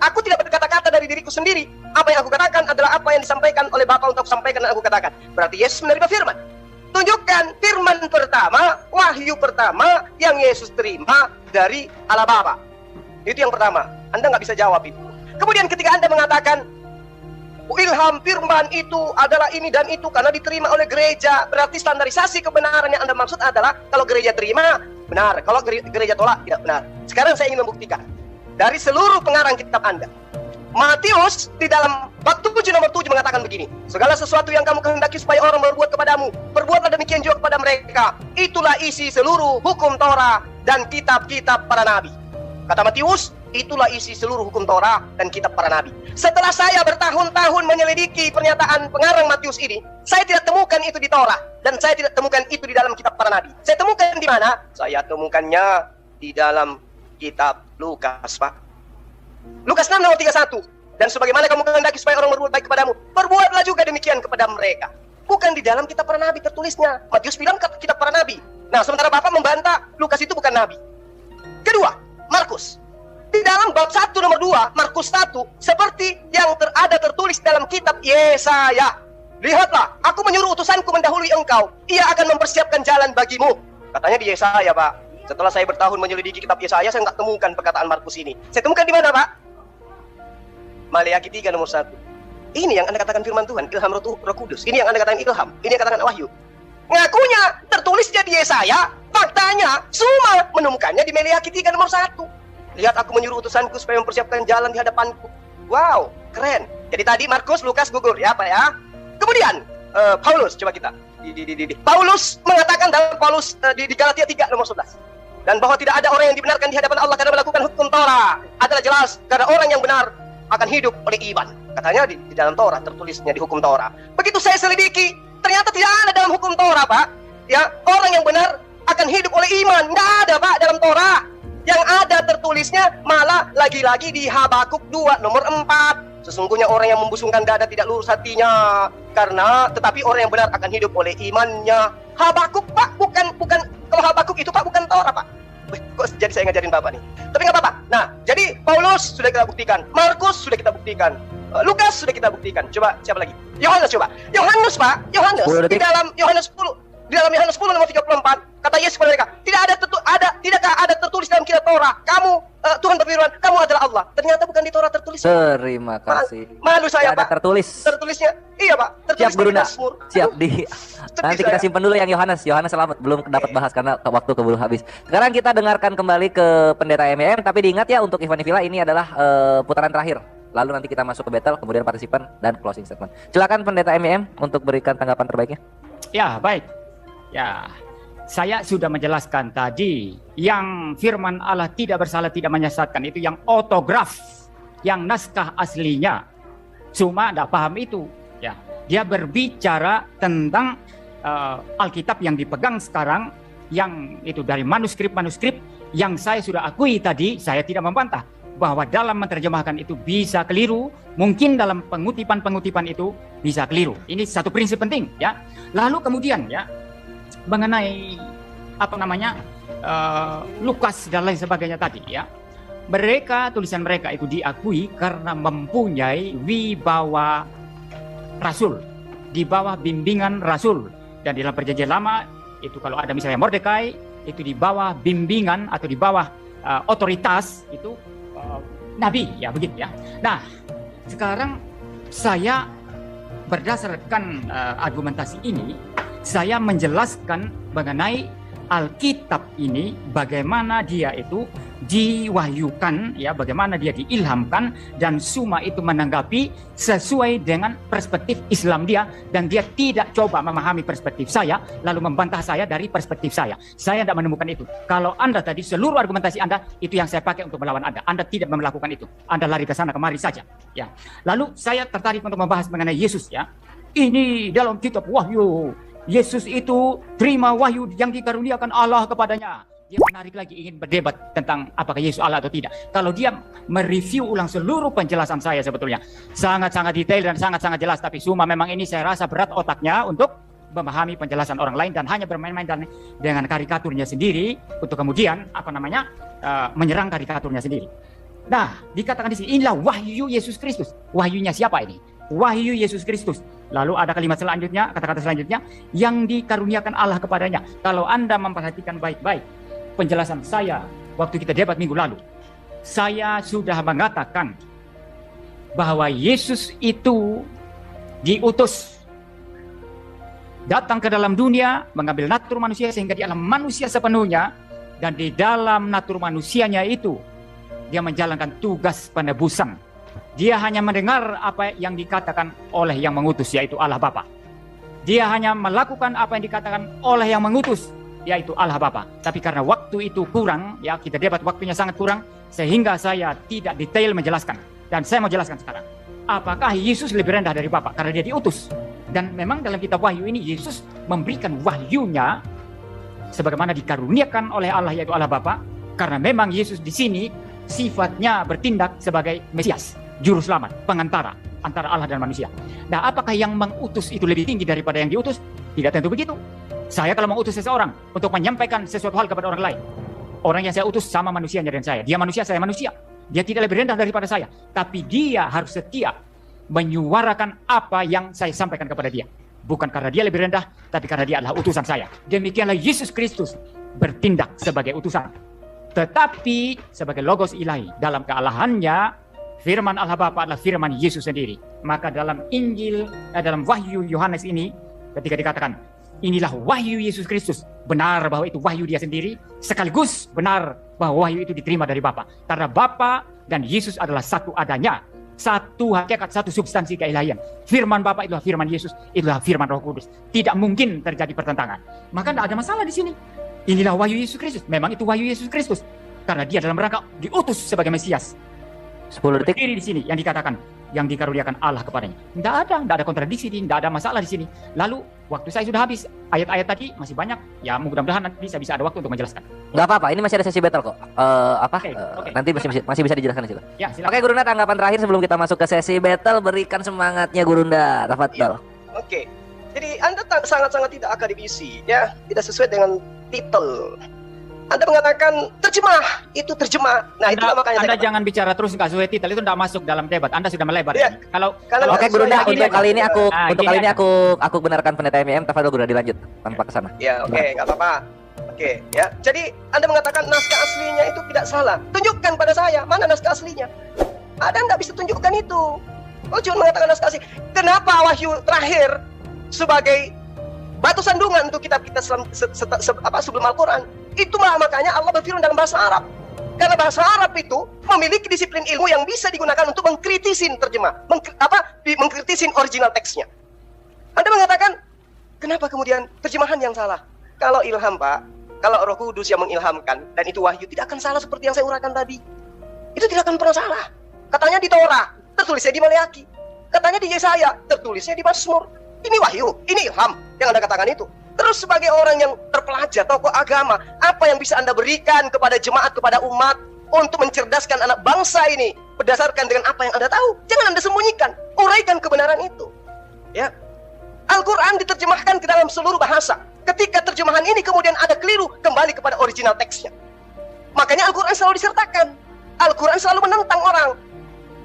Aku tidak berkata-kata dari diriku sendiri. Apa yang aku katakan adalah apa yang disampaikan oleh Bapa untuk sampaikan dan aku katakan. Berarti Yesus menerima firman. Tunjukkan firman pertama, wahyu pertama yang Yesus terima dari Allah Bapa. Itu yang pertama. Anda nggak bisa jawab itu. Kemudian ketika Anda mengatakan ilham firman itu adalah ini dan itu karena diterima oleh gereja, berarti standarisasi kebenaran yang Anda maksud adalah kalau gereja terima, benar. Kalau gereja tolak, tidak benar. Sekarang saya ingin membuktikan dari seluruh pengarang kitab Anda. Matius di dalam bab 7 nomor 7 mengatakan begini, segala sesuatu yang kamu kehendaki supaya orang berbuat kepadamu, perbuatlah demikian juga kepada mereka. Itulah isi seluruh hukum Torah dan kitab-kitab para nabi. Kata Matius, itulah isi seluruh hukum Torah dan kitab para nabi. Setelah saya bertahun-tahun menyelidiki pernyataan pengarang Matius ini, saya tidak temukan itu di Torah dan saya tidak temukan itu di dalam kitab para nabi. Saya temukan di mana? Saya temukannya di dalam kitab Lukas, Pak. Lukas 6 nomor 31. Dan sebagaimana kamu kehendaki supaya orang berbuat baik kepadamu, perbuatlah juga demikian kepada mereka. Bukan di dalam kitab para nabi tertulisnya. Matius bilang kitab para nabi. Nah, sementara Bapak membantah Lukas itu bukan nabi. Kedua, Markus. Di dalam bab 1 nomor 2, Markus 1, seperti yang ada tertulis dalam kitab Yesaya. Lihatlah, aku menyuruh utusanku mendahului engkau. Ia akan mempersiapkan jalan bagimu. Katanya di Yesaya, Pak. Setelah saya bertahun menyelidiki kitab Yesaya, saya nggak temukan perkataan Markus ini. Saya temukan di mana, Pak? Maleakhi 3 nomor 1. Ini yang Anda katakan firman Tuhan, ilham Roh Kudus. Ini yang Anda katakan ilham. Ini yang katakan wahyu. Ngakunya tertulisnya di Yesaya, faktanya semua menemukannya di Maleakhi 3 nomor 1. Lihat aku menyuruh utusanku supaya mempersiapkan jalan di hadapanku. Wow, keren. Jadi tadi Markus, Lukas gugur ya Pak ya. Kemudian Paulus, coba kita. Paulus mengatakan dalam Paulus di Galatia 3 nomor 11. Dan bahwa tidak ada orang yang dibenarkan di hadapan Allah karena melakukan hukum Torah. Adalah jelas karena orang yang benar akan hidup oleh iman. Katanya di dalam Torah, tertulisnya di hukum Torah. Begitu saya selidiki, ternyata tidak ada dalam hukum Torah Pak. Ya, orang yang benar akan hidup oleh iman. Nggak ada Pak dalam Torah. Yang ada tertulisnya malah lagi-lagi di Habakuk 2 nomor 4. Sesungguhnya orang yang membusungkan dada tidak lurus hatinya, tetapi orang yang benar akan hidup oleh imannya. Habakuk Pak, bukan kalau Habakuk itu Pak bukan Torah Pak. Kok jadi saya ngajarin Bapak nih? Tapi nggak apa-apa. Nah, jadi Paulus sudah kita buktikan, Markus sudah kita buktikan, Lukas sudah kita buktikan. Coba siapa lagi? Yohanes coba. Yohanes Pak, Yohanes di dalam Yohanes 10. Di dalam Yohanes 10 nomor 34, kata Yesus kepada mereka, tidakkah ada tertulis dalam kitab Torah, kamu Tuhan berfirman, kamu adalah Allah. Ternyata bukan di Torah tertulis. Terima kasih. Malu saya Tidak ada Pak. Tertulisnya. Iya Pak. Siap Guru Nda. Mazmur. Siap nanti kita simpan dulu yang Yohanes. Yohanes selamat belum dapat bahas karena waktu keburu habis. Sekarang kita dengarkan kembali ke pendeta MEM, tapi diingat ya untuk Ivan Villa ini adalah putaran terakhir. Lalu nanti kita masuk ke battle, kemudian partisipan dan closing statement. Silakan pendeta MEM untuk berikan tanggapan terbaiknya. Ya, baik. Ya, saya sudah menjelaskan tadi yang firman Allah tidak bersalah, tidak menyesatkan itu yang otograf, yang naskah aslinya. Cuma tidak paham itu. Ya, dia berbicara tentang Alkitab yang dipegang sekarang, yang itu dari manuskrip-manuskrip yang saya sudah akui tadi. Saya tidak membantah bahwa dalam menerjemahkan itu bisa keliru, mungkin dalam pengutipan-pengutipan itu bisa keliru. Ini satu prinsip penting ya. Lalu kemudian ya, mengenai Lukas dan lain sebagainya tadi ya, tulisan mereka itu diakui karena mempunyai wibawa rasul, di bawah bimbingan rasul. Dan di dalam perjanjian lama itu kalau ada misalnya Mordekai itu di bawah bimbingan atau di bawah otoritas itu nabi ya, begitu ya. Nah, sekarang saya berdasarkan argumentasi ini, saya menjelaskan mengenai Alkitab ini, bagaimana dia itu diwahyukan, ya, bagaimana dia diilhamkan, dan Suma itu menanggapi sesuai dengan perspektif Islam dia, dan dia tidak coba memahami perspektif saya, lalu membantah saya dari perspektif saya. Saya tidak menemukan itu. Kalau Anda tadi, seluruh argumentasi Anda, itu yang saya pakai untuk melawan Anda. Anda tidak melakukan itu. Anda lari ke sana kemari saja. Ya. Lalu saya tertarik untuk membahas mengenai Yesus, ya. Ini dalam kitab Wahyu. Yesus itu terima wahyu yang dikaruniakan Allah kepadanya. Dia menarik lagi, ingin berdebat tentang apakah Yesus Allah atau tidak. Kalau dia mereview ulang seluruh penjelasan saya sebetulnya sangat-sangat detail dan sangat-sangat jelas, tapi cuma memang ini saya rasa berat otaknya untuk memahami penjelasan orang lain dan hanya bermain-main dengan karikaturnya sendiri untuk kemudian menyerang karikaturnya sendiri. Nah, dikatakan di sini inilah wahyu Yesus Kristus. Wahyunya siapa ini? Wahyu Yesus Kristus. Lalu ada kalimat selanjutnya, kata-kata selanjutnya, yang dikaruniakan Allah kepadanya. Kalau Anda memperhatikan baik-baik penjelasan saya waktu kita debat minggu lalu, saya sudah mengatakan bahwa Yesus itu diutus datang ke dalam dunia, mengambil natur manusia sehingga dia adalah manusia sepenuhnya, dan di dalam natur manusianya itu dia menjalankan tugas penebusan. Dia hanya mendengar apa yang dikatakan oleh yang mengutus, yaitu Allah Bapa. Dia hanya melakukan apa yang dikatakan oleh yang mengutus, yaitu Allah Bapa. Tapi karena waktu itu kurang, ya, kita debat waktunya sangat kurang, sehingga saya tidak detail menjelaskan. Dan saya mau jelaskan sekarang. Apakah Yesus lebih rendah dari Bapa? Karena dia diutus. Dan memang dalam kitab Wahyu ini Yesus memberikan wahyunya sebagaimana dikaruniakan oleh Allah, yaitu Allah Bapa. Karena memang Yesus di sini sifatnya bertindak sebagai Mesias, juru selamat, pengantara antara Allah dan manusia. Nah, apakah yang mengutus itu lebih tinggi daripada yang diutus? Tidak tentu begitu. Saya kalau mengutus seseorang untuk menyampaikan sesuatu hal kepada orang lain, orang yang saya utus sama manusianya dan saya. Dia manusia, saya manusia. Dia tidak lebih rendah daripada saya. Tapi dia harus setia menyuarakan apa yang saya sampaikan kepada dia. Bukan karena dia lebih rendah, tapi karena dia adalah utusan saya. Demikianlah Yesus Kristus bertindak sebagai utusan. Tetapi sebagai logos ilahi, dalam kealahannya, firman Allah Bapa adalah firman Yesus sendiri. Maka dalam Injil, dalam Wahyu Yohanes ini, ketika dikatakan inilah wahyu Yesus Kristus, benar bahwa itu wahyu dia sendiri, sekaligus benar bahwa wahyu itu diterima dari Bapa. Karena Bapa dan Yesus adalah satu adanya. Satu hakikat, satu substansi keilahian. Firman Bapa itulah firman Yesus, itulah firman Roh Kudus. Tidak mungkin terjadi pertentangan. Maka tidak ada masalah di sini. Inilah wahyu Yesus Kristus. Memang itu wahyu Yesus Kristus. Karena dia dalam rangka diutus sebagai Mesias. 10 detik. Berdiri di sini yang dikatakan, yang dikaruniakan Allah kepadanya. Tidak ada kontradiksi, tidak ada masalah di sini. Lalu waktu saya sudah habis. Ayat-ayat tadi masih banyak. Ya mudah-mudahan nanti saya bisa ada waktu untuk menjelaskan. Nggak apa-apa, ini masih ada sesi battle kok. Oke. Nanti masih bisa dijelaskan di situ. Ya, silakan. Oke, Gurunda, tanggapan terakhir sebelum kita masuk ke sesi battle, berikan semangatnya Gurunda. Tafadhol. Oke. Jadi Anda sangat-sangat tidak akademisi, ya, tidak sesuai dengan titel. Anda mengatakan terjemah, itu terjemah. Nah, itulah makanya Anda jangan bicara terus nggak sesuai titel, itu tidak masuk dalam debat. Anda sudah melebar. Ya. Kalau Oke, Gurunda, Gini untuk aja. kali ini Nah, aku benarkan pendeta MIM. Tafadhol Gurunda, dilanjut tanpa kesana. Ya, oke, nggak apa-apa. Oke, ya. Jadi Anda mengatakan naskah aslinya itu tidak salah. Tunjukkan pada saya, mana naskah aslinya? Anda tidak bisa tunjukkan itu. Oh, cuma mengatakan naskah asli. Kenapa wahyu terakhir sebagai batu sandungan untuk kitab kita sebelum Al-Quran? Itulah makanya Allah berfirman dalam bahasa Arab. Karena bahasa Arab itu memiliki disiplin ilmu yang bisa digunakan untuk mengkritisin terjemah, mengkritisin original teksnya. Anda mengatakan, kenapa kemudian terjemahan yang salah? Kalau ilham, Pak, kalau Roh Kudus yang mengilhamkan dan itu wahyu, tidak akan salah seperti yang saya uraikan tadi. Itu tidak akan pernah salah. Katanya di Torah, tertulisnya di Maleakhi. Katanya di Yesaya, tertulisnya di Mazmur. Ini wahyu, ini ilham yang Anda katakan itu. Terus sebagai orang yang terpelajar, tokoh agama, apa yang bisa Anda berikan kepada jemaat, kepada umat untuk mencerdaskan anak bangsa ini berdasarkan dengan apa yang Anda tahu? Jangan Anda sembunyikan, uraikan kebenaran itu. Ya, Al-Quran diterjemahkan ke dalam seluruh bahasa. Ketika terjemahan ini kemudian ada keliru, kembali kepada original teksnya. Makanya Al-Quran selalu disertakan. Al-Quran selalu menentang orang.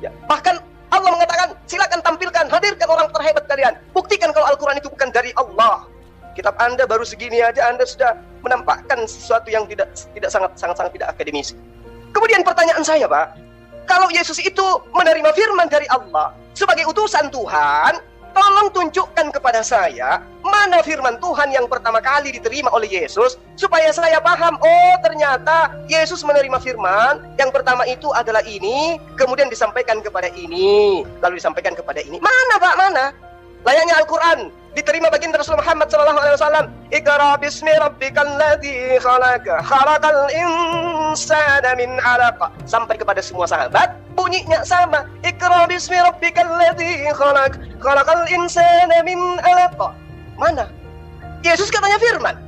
Ya, bahkan Allah mengatakan, silakan tampilkan, hadirkan orang terhebat kalian. Buktikan kalau Al-Quran itu bukan dari Allah. Kitab Anda baru segini aja Anda sudah menampakkan sesuatu yang tidak sangat tidak akademis. Kemudian pertanyaan saya, Pak, kalau Yesus itu menerima firman dari Allah sebagai utusan Tuhan, tolong tunjukkan kepada saya mana firman Tuhan yang pertama kali diterima oleh Yesus supaya saya paham, oh ternyata Yesus menerima firman yang pertama itu adalah ini, kemudian disampaikan kepada ini, lalu disampaikan kepada ini. Mana, Pak, mana? Layaknya Al-Quran diterima baginda Rasul Muhammad SAW. Iqra bismi rabbikal ladzi khalaqa, khalaqal insana min 'alaq. Sampai kepada semua sahabat, bunyinya sama. Iqra bismi rabbikal ladzi khalaq, khalaqal insana min 'alaq. Mana? Yesus katanya firman.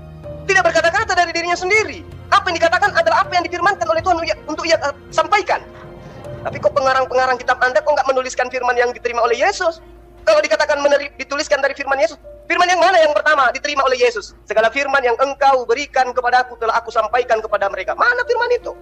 Tidak berkata-kata dari dirinya sendiri. Apa yang dikatakan adalah apa yang difirmankan oleh Tuhan untuk ia sampaikan. Tapi kok pengarang-pengarang kitab Anda kok nggak menuliskan firman yang diterima oleh Yesus? Kalau dikatakan dituliskan dari firman Yesus, firman yang mana yang pertama diterima oleh Yesus? Segala firman yang engkau berikan kepadaku telah aku sampaikan kepada mereka. Mana firman itu?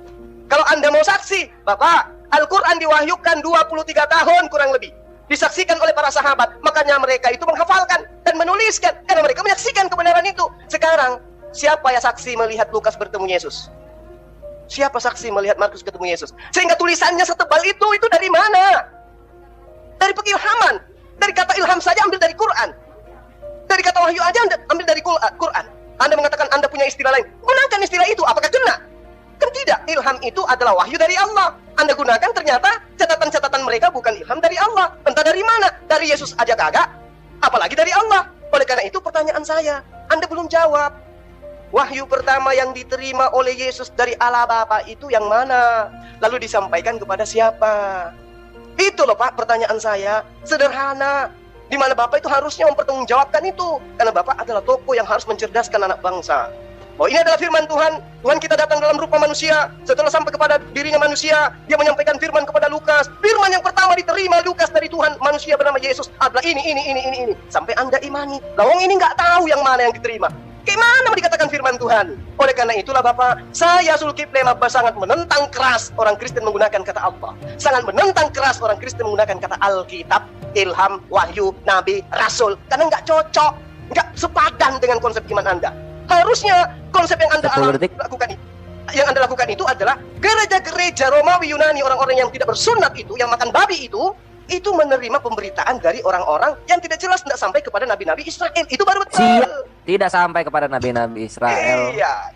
Kalau Anda mau saksi, Bapak, Al-Quran diwahyukan 23 tahun kurang lebih. Disaksikan oleh para sahabat. Makanya mereka itu menghafalkan dan menuliskan. Karena mereka menyaksikan kebenaran itu. Sekarang, siapa yang saksi melihat Lukas bertemu Yesus? Siapa saksi melihat Markus ketemu Yesus? Sehingga tulisannya setebal itu dari mana? Dari pengilhaman. Dari kata ilham saja ambil dari Quran. Dari kata wahyu aja ambil dari Quran. Anda mengatakan Anda punya istilah lain. Gunakan istilah itu, apakah kena? Kan tidak, ilham itu adalah wahyu dari Allah. Anda gunakan ternyata catatan-catatan mereka bukan ilham dari Allah. Entah dari mana, dari Yesus aja kagak, apalagi dari Allah. Oleh karena itu pertanyaan saya, Anda belum jawab. Wahyu pertama yang diterima oleh Yesus dari Allah Bapa itu yang mana? Lalu disampaikan kepada siapa? Itu loh, Pak, pertanyaan saya. Sederhana. Di mana Bapak itu harusnya mempertanggungjawabkan itu. Karena Bapak adalah tokoh yang harus mencerdaskan anak bangsa. Oh, ini adalah firman Tuhan. Tuhan kita datang dalam rupa manusia. Setelah sampai kepada dirinya manusia, dia menyampaikan firman kepada Lukas. Firman yang pertama diterima Lukas dari Tuhan manusia bernama Yesus adalah ini. Sampai Anda imani. Lawang ini nggak tahu yang mana yang diterima. Gimana mau dikatakan firman Tuhan? Oleh karena itulah Bapak, saya Zulkifli Labba sangat menentang keras orang Kristen menggunakan kata Allah. Sangat menentang keras orang Kristen menggunakan kata Alkitab, ilham, wahyu, nabi, rasul. Karena nggak cocok, nggak sepadan dengan konsep iman Anda. Harusnya konsep yang Anda lakukan itu adalah gereja-gereja Romawi Yunani, orang-orang yang tidak bersunat itu, yang makan babi itu menerima pemberitaan dari orang-orang yang tidak jelas, tidak sampai kepada nabi-nabi Israel. Itu baru betul. Tidak sampai kepada nabi-nabi Israel. Iya.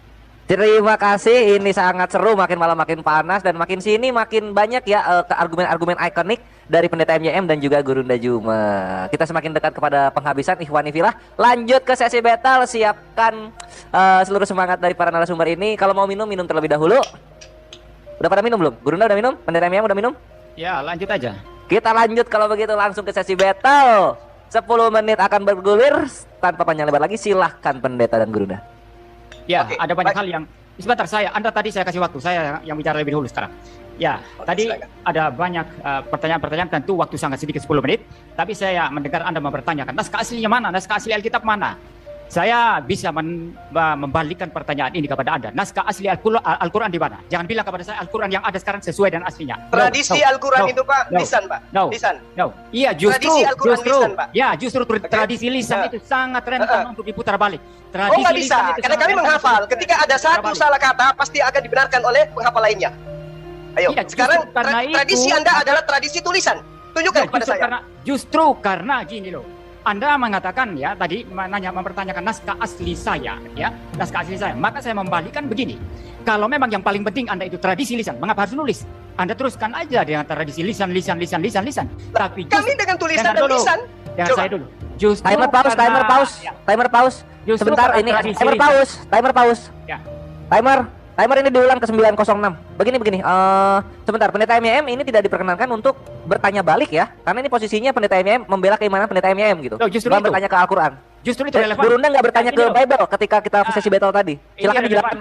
Terima kasih, ini sangat seru, makin malam makin panas dan makin sini makin banyak ya argumen-argumen ikonik dari Pendeta MYM dan juga Gurunda Juma. Kita semakin dekat kepada penghabisan Ikhwani Fillah. Lanjut ke sesi battle, siapkan seluruh semangat dari para narasumber ini. Kalau mau minum terlebih dahulu. Udah pada minum belum? Gurunda udah minum? Pendeta MYM udah minum? Ya, lanjut aja. Kita lanjut kalau begitu langsung ke sesi battle. 10 menit akan bergulir tanpa panjang lebar lagi. Silahkan Pendeta dan Gurunda. Ya, Oke, ada banyak baik. hal yang sebentar Anda tadi saya kasih waktu, saya yang bicara lebih dahulu sekarang. Ya, Oke, tadi silakan. ada banyak pertanyaan-pertanyaan, tentu waktu sangat sedikit 10 menit, tapi saya mendengar Anda mempertanyakan naskah aslinya mana, naskah asli Alkitab mana. Saya bisa membalikkan pertanyaan ini kepada Anda. Naskah asli Al-Quran di mana? Jangan bilang kepada saya Al-Quran yang ada sekarang sesuai dengan aslinya. Tradisi Al-Quran itu Pak, lisan Pak. No. Lisan. No. Iya, justru Tradisi Al-Quran lisan, Pak. Ya, justru tradisi lisan Ya. itu sangat rentan untuk diputar balik. Oh Tradisi nggak bisa, lisan itu karena sangat kami rentan menghafal. untuk Ketika ada satu balik. salah kata, pasti akan dibenarkan oleh penghafal lainnya. Ayo, Iya, justru sekarang karena tradisi itu- Anda adalah tradisi tulisan. Tunjukkan kepada saya. Justru karena gini loh. Anda mengatakan ya tadi mempertanyakan naskah asli saya ya, naskah asli saya. Maka saya membalikkan begini. Kalau memang yang paling penting Anda itu tradisi lisan, mengapa harus nulis? Anda teruskan aja dengan tradisi lisan. Tapi Kami dengan tulisan dengar dan dulu. lisan. Dengar Coba. saya dulu. Justru Timer pause, karena- ya, timer pause. Justru Sebentar karena ini tradisi timer lisan. pause. Ya. Timer ini diulang ke 906. Begini. Sebentar, Pendeta MYM ini tidak diperkenankan untuk bertanya balik ya. Karena ini posisinya Pendeta MYM membela keimanan Pendeta MYM gitu. Loh, justru Bukan itu. bertanya ke Al-Quran. Justru itu relevan. Gurunda nggak bertanya Ini ke loh. Bible ketika kita sesi battle tadi. Ini Silakan relevan. dijelaskan.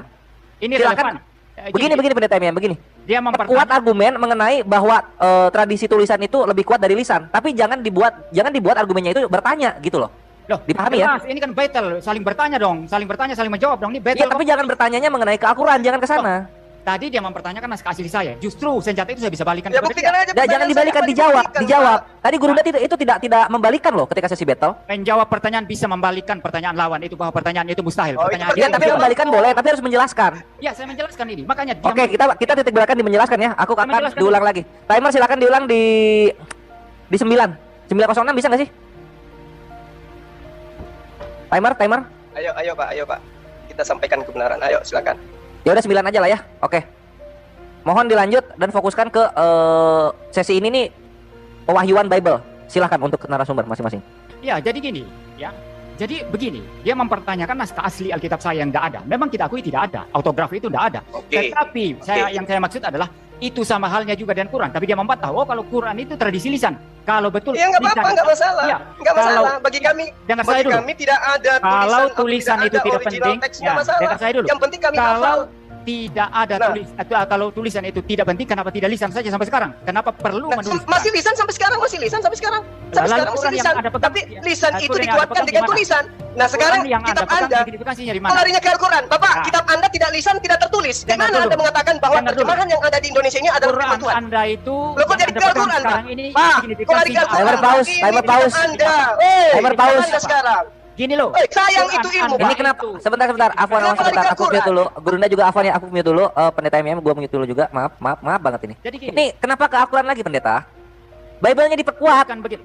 Ini Silakan. relevan. Begini Pendeta MYM, begini. Dia Kuat mempertanyakan argumen mengenai bahwa tradisi tulisan itu lebih kuat dari lisan. Tapi jangan dibuat argumennya itu bertanya gitu loh. loh, Dipahami ya? jelas, ini kan battle, saling bertanya dong, saling menjawab dong. Ini battle. Iya, tapi jangan bertanyanya mengenai ke Al-Quran, jangan ke sana. Tadi dia mempertanyakan naskah asli saya. Justru senjata itu saya bisa balikan Ya kepada buktikan dia. aja. Jangan pertanyaan dibalikan, saya, dijawab, dibuktikan, dijawab. Pak. Tadi Gurunda itu tidak membalikan loh ketika sesi battle. Menjawab pertanyaan bisa membalikan pertanyaan lawan itu bahwa pertanyaan itu mustahil. Oh, itu Pertanyaan Iya, Dia tapi menjawab. membalikan boleh, tapi harus menjelaskan. Ya, saya menjelaskan ini. Makanya dia Oke, kita titik beratkan di menjelaskan ya. Aku akan menjelaskan diulang lagi. Timer silakan diulang di 9. 906 bisa nggak sih? Timer. Ayo Pak. Kita sampaikan kebenaran. Ayo, silakan. Ya udah 9 aja lah ya. Oke. Mohon dilanjut dan fokuskan ke sesi ini nih, pewahyuan Bible. Silahkan untuk narasumber masing-masing. Ya, jadi gini, ya. Jadi begini, dia mempertanyakan naskah asli Alkitab saya yang tidak ada. Memang kita akui tidak ada, autograf itu tidak ada. Oke. Tetapi yang saya maksud adalah itu sama halnya juga dengan Quran. Tapi dia membantah, oh kalau Quran itu tradisi lisan. Kalau betul Ya nggak apa-apa, lisan- nggak masalah. Ya, Nggak masalah. kalau- Bagi kami, dengar saya bagi dulu. kami tidak ada Kalau atau tulisan itu ada tidak original penting, text, ya, nggak masalah. dengar saya dulu. Yang penting kami Kalau hafal. tidak ada Nah. kalau tulisan itu tidak penting, kenapa tidak lisan saja sampai sekarang? Kenapa perlu Nah, menulis? masih lisan sampai sekarang, Sampai Lalu sekarang masih Quran yang lisan. Anda pegang, Tapi ya. lisan Al-Quran itu yang Anda dikuatkan pegang dengan di mana? tulisan. Nah, sekarang Quran yang kitab pegang, Anda, signifikasinya di oh, mana? larinya ke Al-Quran. Bapak, Nah. kitab Anda tidak lisan, tidak tertulis. Di Dengar mana dulu. Anda mengatakan bahwa Dengar dulu. terjemahan yang ada di Indonesia ini adalah firman Quran Tuhan? Anda itu Loh, kok yang jadi Anda ke pegang Al-Quran, sekarang Pak? ini Pak, kok lari ke signifikasinya Al-Quran? Timer pause, Ini timer kitab pause. Anda. Timer Kitab pause. Anda sekarang. gini loh. Sayang Quran itu ilmu, Anda Ini Pak. kenapa? itu- Sebentar. Afwan, Kenapa sebentar. lari ke Aku mute Al-Quran? dulu. Gurunda juga Afwan ya. Aku mute dulu. Pendeta MYM gua mute dulu juga. Maaf banget ini. Jadi gini, Ini kenapa ke Al-Quran lagi pendeta? Bible-nya diperkuat. akan begitu.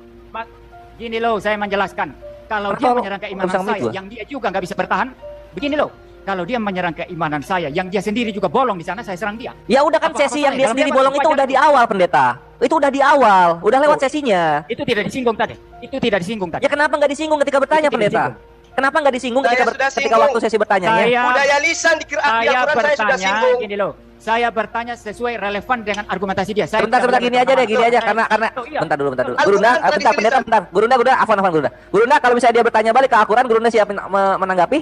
Gini loh, saya menjelaskan. Kalau Kenapa dia lo- menyerang keimanan urusan saya, itu? yang dia juga nggak bisa bertahan, begini loh. Kalau dia menyerang keimanan saya, yang dia sendiri juga bolong di sana, saya serang dia. Ya udah kan Apa-apa sesi yang saya? dia Dalam sendiri dia bolong itu wajar udah itu. di awal pendeta. Itu udah di awal, udah lewat Oh. sesinya. Itu tidak disinggung tadi. Itu tidak disinggung tadi. Ya kenapa nggak disinggung ketika bertanya Itu tidak pendeta? disinggung. Kenapa nggak disinggung Saya ketika, sudah ketika singgung. waktu sesi bertanyanya? Saya Budaya lisan di Al-Quran saya saya sudah bertanya singgung. gini loh. Saya bertanya sesuai relevan dengan argumentasi dia. Saya Sebentar tidak gini bilang aja deh, gini aja saya- karena Oh, iya. bentar dulu. Al-Quran Gurunda, tradisi bentar pendeta, lisan. bentar. Gurunda, Afwan Gurunda. Gurunda kalau misalnya dia bertanya balik ke Al-Quran, Gurunda siap menanggapi?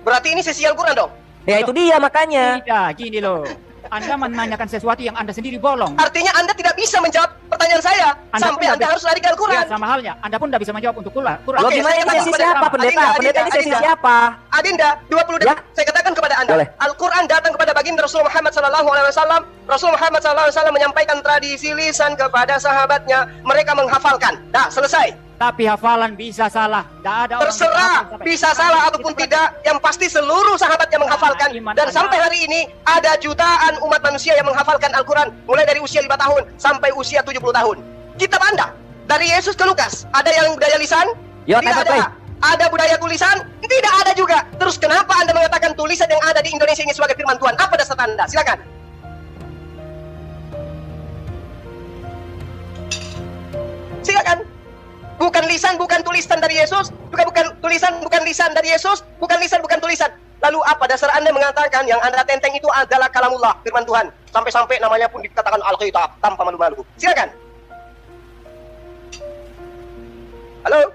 Berarti ini sesi Al-Quran dong? Ya itu dia makanya. Tidak, gini loh. Anda menanyakan sesuatu yang Anda sendiri bolong. Artinya Anda tidak bisa menjawab pertanyaan saya. Anda Sampai pun Anda tidak harus lari ke Al-Quran. Ya, sama halnya. Anda pun tidak bisa menjawab untuk Quran. Lo Oke, gimana saya ini katakan sesi kepada siapa pendeta? Adinda, Pendeta ini sesi Adinda. siapa? Adinda, 20 detik Ya. saya katakan kepada Anda. Boleh. Al-Quran datang kepada baginda Rasulullah Muhammad SAW. Rasulullah Muhammad SAW menyampaikan tradisi lisan kepada sahabatnya. Mereka menghafalkan. Dah, selesai. Tapi hafalan bisa salah. Tidak ada orang Terserah, yang hafal sampai- bisa salah ataupun Kita tidak. Yang pasti seluruh sahabatnya menghafalkan. Iman Dan Anda. sampai hari ini ada jutaan umat manusia yang menghafalkan Al-Quran. Mulai dari usia 5 tahun sampai usia 70 tahun. Kitab Anda, dari Yesus ke Lukas, ada yang budaya lisan, Yo, tidak timer play. ada. Ada budaya tulisan, Tidak ada juga. Terus kenapa Anda mengatakan tulisan yang ada di Indonesia ini sebagai firman Tuhan? Apa dasar Anda? Silakan. Silakan. Bukan lisan, bukan tulisan dari Yesus, juga bukan tulisan, bukan lisan dari Yesus, bukan lisan, bukan tulisan. Lalu apa dasar Anda mengatakan yang Anda tenteng itu adalah kalamullah, firman Tuhan? Sampai-sampai namanya pun dikatakan Alkitab tanpa malu-malu. Silakan. Halo?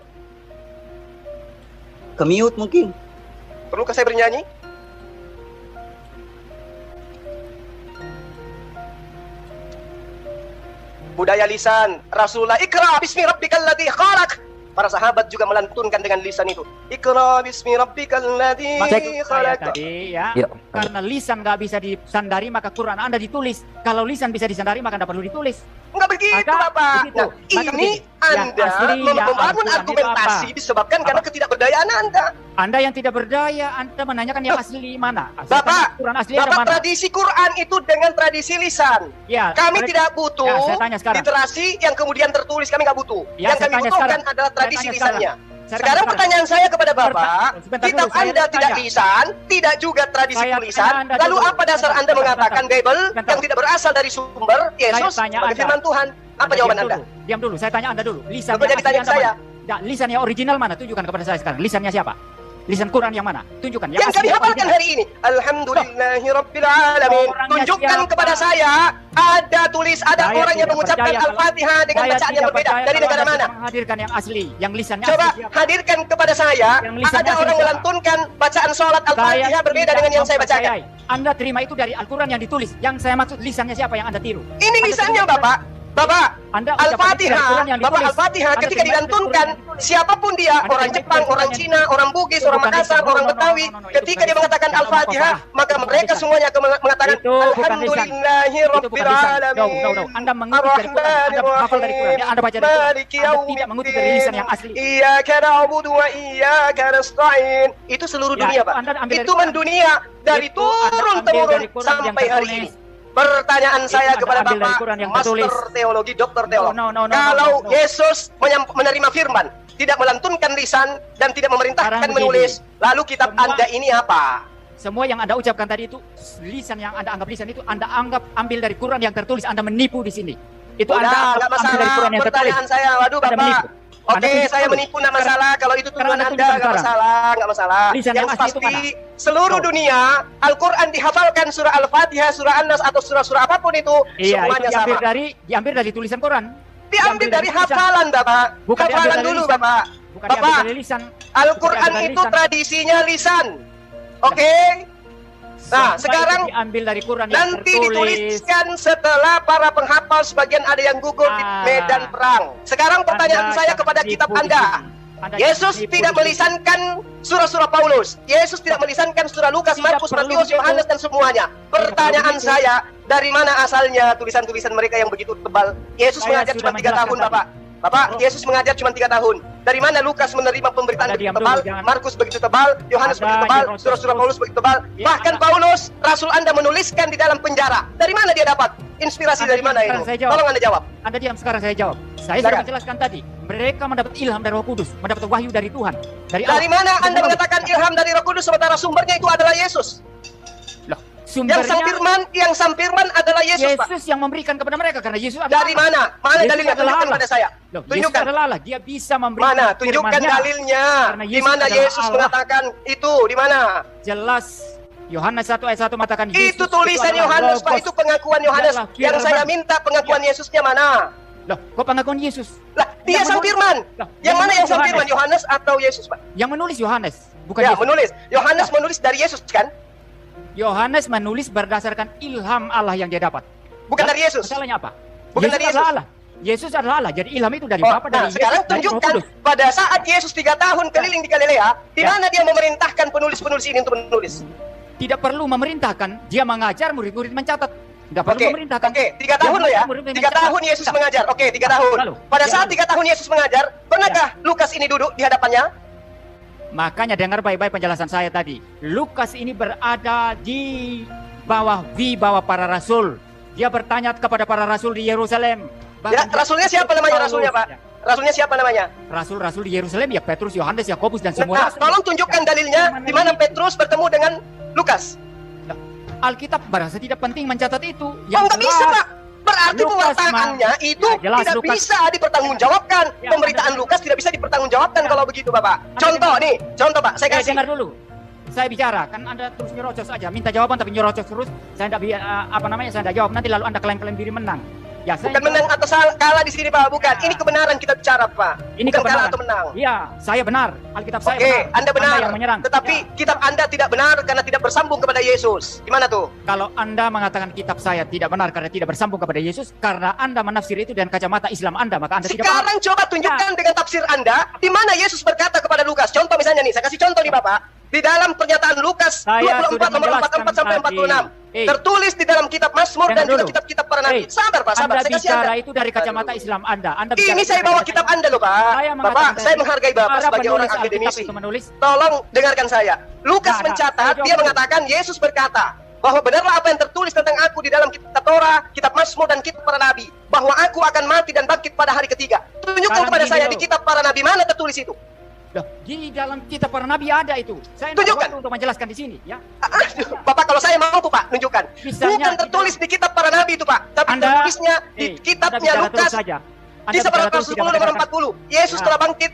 Ke-mute mungkin. Perlukah saya bernyanyi? Budaya lisan Rasulullah, Iqra bismi rabbikal ladzi khalaq. Para sahabat juga melantunkan dengan lisan itu. Iqra bismi rabbikal ladzi Maksud saya khalaq. tadi ya, Yuk. karena lisan nggak bisa disandari maka Quran Anda ditulis. Kalau lisan bisa disandari maka tidak perlu ditulis. Enggak begitu, Maka Bapak. begitu. Nah, Maka ini begini. Yang Anda asli, yang membangun Al-Quran itu argumentasi apa? disebabkan karena Apa? ketidakberdayaan Anda. Anda yang tidak berdaya, Anda menanyakan yang asli mana? Bapak, Quran asli yang Bapak mana? tradisi Quran itu dengan tradisi lisan. Ya, Kami mereka- tidak butuh Ya, saya tanya sekarang. literasi yang kemudian tertulis, kami nggak butuh. Ya, Yang saya kami tanya butuhkan sekarang. adalah tradisi Saya tanya lisannya. Saya Sekarang tanya pertanyaan saya kepada Bapak, Sebentar kitab dulu, saya Anda tidak tanya. lisan, tidak juga tradisi Saya tulisan. tanya Anda Lalu dulu. apa dasar Sebentar, Anda sebentar, mengatakan Bible Sebentar. yang tidak berasal dari sumber Yesus tanya sebagai Anda. firman Tuhan? Apa jawaban diam Anda? dulu. Diam dulu, saya tanya Anda dulu. Lisan Bapak jadi tanya saya. Lisan yang original mana? Tunjukkan kepada saya sekarang. Lisannya siapa? Lisan Quran yang mana? Tunjukkan. Yang kami asli, hafalkan original. hari ini. Alhamdulillahirabbil alamin. Orangnya Tunjukkan siapa? kepada saya ada ada Saya orang yang tidak mengucapkan percaya kalau- Al-Fatihah dengan Saya bacaan yang tidak berbeda percaya dari kalau negara Anda mana? tidak menghadirkan yang asli, yang lisannya Coba asli siapa? hadirkan kepada saya Yang lisannya ada asli orang siapa? melantunkan bacaan sholat Al-Fatihah berbeda tidak dengan yang saya bacakan. mempercayai. Anda terima itu dari Al-Quran yang ditulis. Yang saya maksud lisannya siapa yang Anda tiru? Ini Anda lisannya terima- Bapak. Bapak, Anda ucapan itu dari Quran Al-Fatihah, yang Bapak ditulis. Al-Fatihah Anda ketika terima itu dari dilantunkan, Quran yang ditulis. siapapun dia, Anda orang terima itu Jepang, dari Quran orang yang Cina, orang Bugis, orang bukan Makassar, lisan. orang No, Betawi, itu ketika bukan dia lisan. mengatakan Jangan Al-Fatihah, ngomong maka apa-apa. mereka Itu bukan semuanya akan mengatakan Itu bukan lisan. Alhamdulillahirabbil No. alamin. Anda mengutip dari Quran. Anda hafal dari Quran. Anda baca dari Quran. Maliki Anda tidak mengutip dari lisan yang asli. Iyyaka na'budu wa iyyaka nasta'in. Itu seluruh Ya, dunia, itu Pak. Anda ambil dari Itu Quran. mendunia dari Itu Anda turun ambil temurun dari Quran yang sampai hari tertulis. ini. Pertanyaan Itu saya Anda kepada ambil dari Bapak, Quran yang Master tertulis. Teologi, Dokter Teolog. No. Kalau No. Yesus menerima firman, tidak melantunkan lisan dan tidak memerintahkan Sekarang menulis, lalu kitab Semua- Anda ini apa? Semua yang Anda ucapkan tadi itu lisan yang Anda anggap lisan itu Anda anggap ambil dari Quran yang tertulis. Anda menipu di sini. Itu Anda Udah, nggak anggap ambil dari masalah. Quran yang tertulis. Pertanyaan saya, waduh Anda Bapak. menipu. Anda Oke, tunjukkan saya dulu. menipu nggak masalah. Kalau itu sekarang tujuan Anda Anda, tunjukkan nggak sekarang. masalah, nggak masalah. Lisan yang asli itu pasti, mana? seluruh No. dunia, Al-Quran dihafalkan surah Al-Fatihah, surah An-Nas, atau surah-surah apapun itu, Iya, itu semuanya diambil sama. diambil dari tulisan Quran. Diambil dari tulisan. hafalan, Bapak. Bukan diambil Hafalan dari dulu, lisan. Bapak. Bukan diambil Bapak, dari lisan. Al-Quran Bukan diambil dari itu lisan. tradisinya lisan. Oke? Nah, Semua sekarang itu diambil dari Quran yang nanti tertulis. dituliskan setelah para penghafal sebagian ada yang gugur di Ah. medan perang. Sekarang pertanyaan Anda saya jangan kepada menipu kitab di Anda. sini. Anda Yesus jangan menipu tidak di sini. melisankan surah-surah Paulus. Yesus tidak melisankan surah Lukas, Tidak Markus, perlu Matius, begitu. Yohanes dan semuanya. Pertanyaan begitu. saya, dari mana asalnya tulisan-tulisan mereka yang begitu tebal? Yesus Saya mengajar sudah cuma 3 tahun, menjelaskan Bapak. Bapak, Oh. Yesus mengajar cuma 3 tahun. Dari mana Lukas menerima pemberitaan Anda begitu diam tebal, dulu, jangan. Markus begitu tebal, Yohanes Anda begitu tebal, jangan surah-surah terus. Paulus begitu tebal. Ya, Bahkan Anda- Paulus, Rasul Anda menuliskan di dalam penjara. Dari mana dia dapat? Inspirasi Anda dari mana diam, itu? saya jawab. Tolong Anda jawab. Anda diam sekarang saya jawab. Saya sudah Silakan. menjelaskan tadi. Mereka mendapat ilham dari Roh Kudus, mendapat wahyu dari Tuhan. Dari Dari Allah. mana Anda Betul. mengatakan ilham dari Roh Kudus sementara sumbernya itu adalah Yesus? Loh, Yang sumbernya sang firman adalah Yesus, Pak. Yesus yang memberikan kepada mereka karena Yesus adalah Dari Allah. mana? Mana Yesus dalilnya? adalah Tunjukkan Allah. kepada saya. Loh, Yesus Tunjukkan. adalah Allah. Dia bisa memberikan Mana? Tunjukkan firman-Nya. dalilnya. Karena Di Yesus mana adalah Yesus Allah. mengatakan itu? Di mana? Jelas Yohanes 1 ayat 1 mengatakan Yesus Itu tulisan adalah Yohanes, Pak. Logos. Itu pengakuan Yohanes. Adalah Yang firman. saya minta pengakuan Yesusnya mana? Loh, kok pengakuan Yesus? Lah, dia Yang sang menulis- firman. Loh, Yang mana yang sang Yohanes. firman? Yohanes atau Yesus, Pak? Yang menulis Yohanes, bukan Ya, Yesus. menulis. Yohanes menulis dari Yesus, kan? Yohanes menulis berdasarkan ilham Allah yang dia dapat. Bukan dari Yesus. Masalahnya apa? Bukan Yesus dari adalah Yesus. Allah. Yesus adalah Allah. Jadi ilham itu dari Oh, Bapa, dari nah, sekarang Yesus, dari Roh tunjukkan Kudus. pada saat Yesus 3 tahun keliling di Galilea, di Ya. mana dia memerintahkan penulis-penulis ini untuk menulis. Tidak perlu memerintahkan, dia mengajar murid-murid mencatat. Tidak perlu Oke, memerintahkan. oke, 3 Dia tahun loh ya. mengajar murid-murid 3 mencatat. tahun Yesus Nah, mengajar. Oke, 3 tahun. Lalu, Pada ya, saat lalu. 3 tahun Yesus mengajar, pernahkah Lukas ini duduk di hadapannya? Makanya dengar baik-baik penjelasan saya tadi. Lukas ini berada di bawah para rasul. Dia bertanya kepada para rasul di Yerusalem. Ya, rasulnya siapa namanya rasulnya, Pak? Rasulnya siapa namanya? Rasul-rasul di Yerusalem ya Petrus, Yohanes, Yakobus dan semua Nah, rasul. tolong tunjukkan dalilnya di mana Petrus bertemu dengan Lukas. Alkitab merasa tidak penting mencatat itu. Oh, nggak bisa, Pak. Berarti Lukas, pewartaannya itu Ya, jelas, tidak Lukas. bisa dipertanggungjawabkan. Ya, Pemberitaan Anda- Lukas tidak bisa dipertanggungjawabkan Ya. kalau begitu, Bapak. Anda Contoh dengar. nih, contoh Pak, saya kasih. Dengar dulu. Saya bicara, kan Anda terus nyerocos aja, minta jawaban tapi nyerocos terus. Saya tidak saya tidak jawab, nanti lalu Anda klaim-klaim diri menang. Ya, saya Bukan menang atau kalah di sini, Pak. Bukan. Ini kebenaran kita bicara, Pak. Ini Bukan kalah kebenaran. atau menang. Iya, saya benar. Alkitab saya Oke, benar. Anda benar. yang menyerang. Tetapi Ya, kitab Anda tidak benar karena tidak bersambung kepada Yesus. Gimana tuh? kalau Anda mengatakan kitab saya tidak benar karena tidak bersambung kepada Yesus, karena Anda menafsir itu dengan kacamata Islam Anda, maka Anda tidak benar. Sekarang coba tunjukkan dengan tafsir Anda di mana Yesus berkata kepada Lukas. Contoh misalnya nih, saya kasih contoh nih Bapak. Di dalam pernyataan Lukas Saya 24 sudah nomor 44 sampai menjelaskan 46. tadi. Tertulis di dalam kitab Mazmur dan Dengar juga dulu. kitab-kitab para nabi. Sabar Pak, sabar. Anda Saya kasih bicara Anda. itu dari kacamata Aduh. Islam Anda. Anda Ini bicara saya dari bawa kacamata kitab Islam. Anda loh Pak. Saya mengatakan Bapak, saya tadi, menghargai Bapak para sebagai orang penulis Alkitab akademisi. itu menulis. Tolong dengarkan saya. Lukas Nah, mencatat, saya dia jawab dulu. mengatakan Yesus berkata bahwa benarlah apa yang tertulis tentang aku di dalam kitab Torah, kitab Mazmur dan kitab para nabi, bahwa aku akan mati dan bangkit pada hari ketiga. Tunjukkan Sekarang kepada gini saya loh. di kitab para nabi mana tertulis itu. Loh, di dalam kitab para nabi ada itu. Saya tidak Tunjukkan. waktu untuk menjelaskan di sini, ya. Bapak kalau saya mampu Pak, tunjukkan. Misalnya Bukan tertulis di kitab para nabi itu Pak, tapi Anda- tertulisnya di Anda kitabnya bicara terus Lukas. saja. Anda Kisah para bicara terus, Rasul tidak 10 nomor mendengarkan. 40. Yesus Ya. telah bangkit.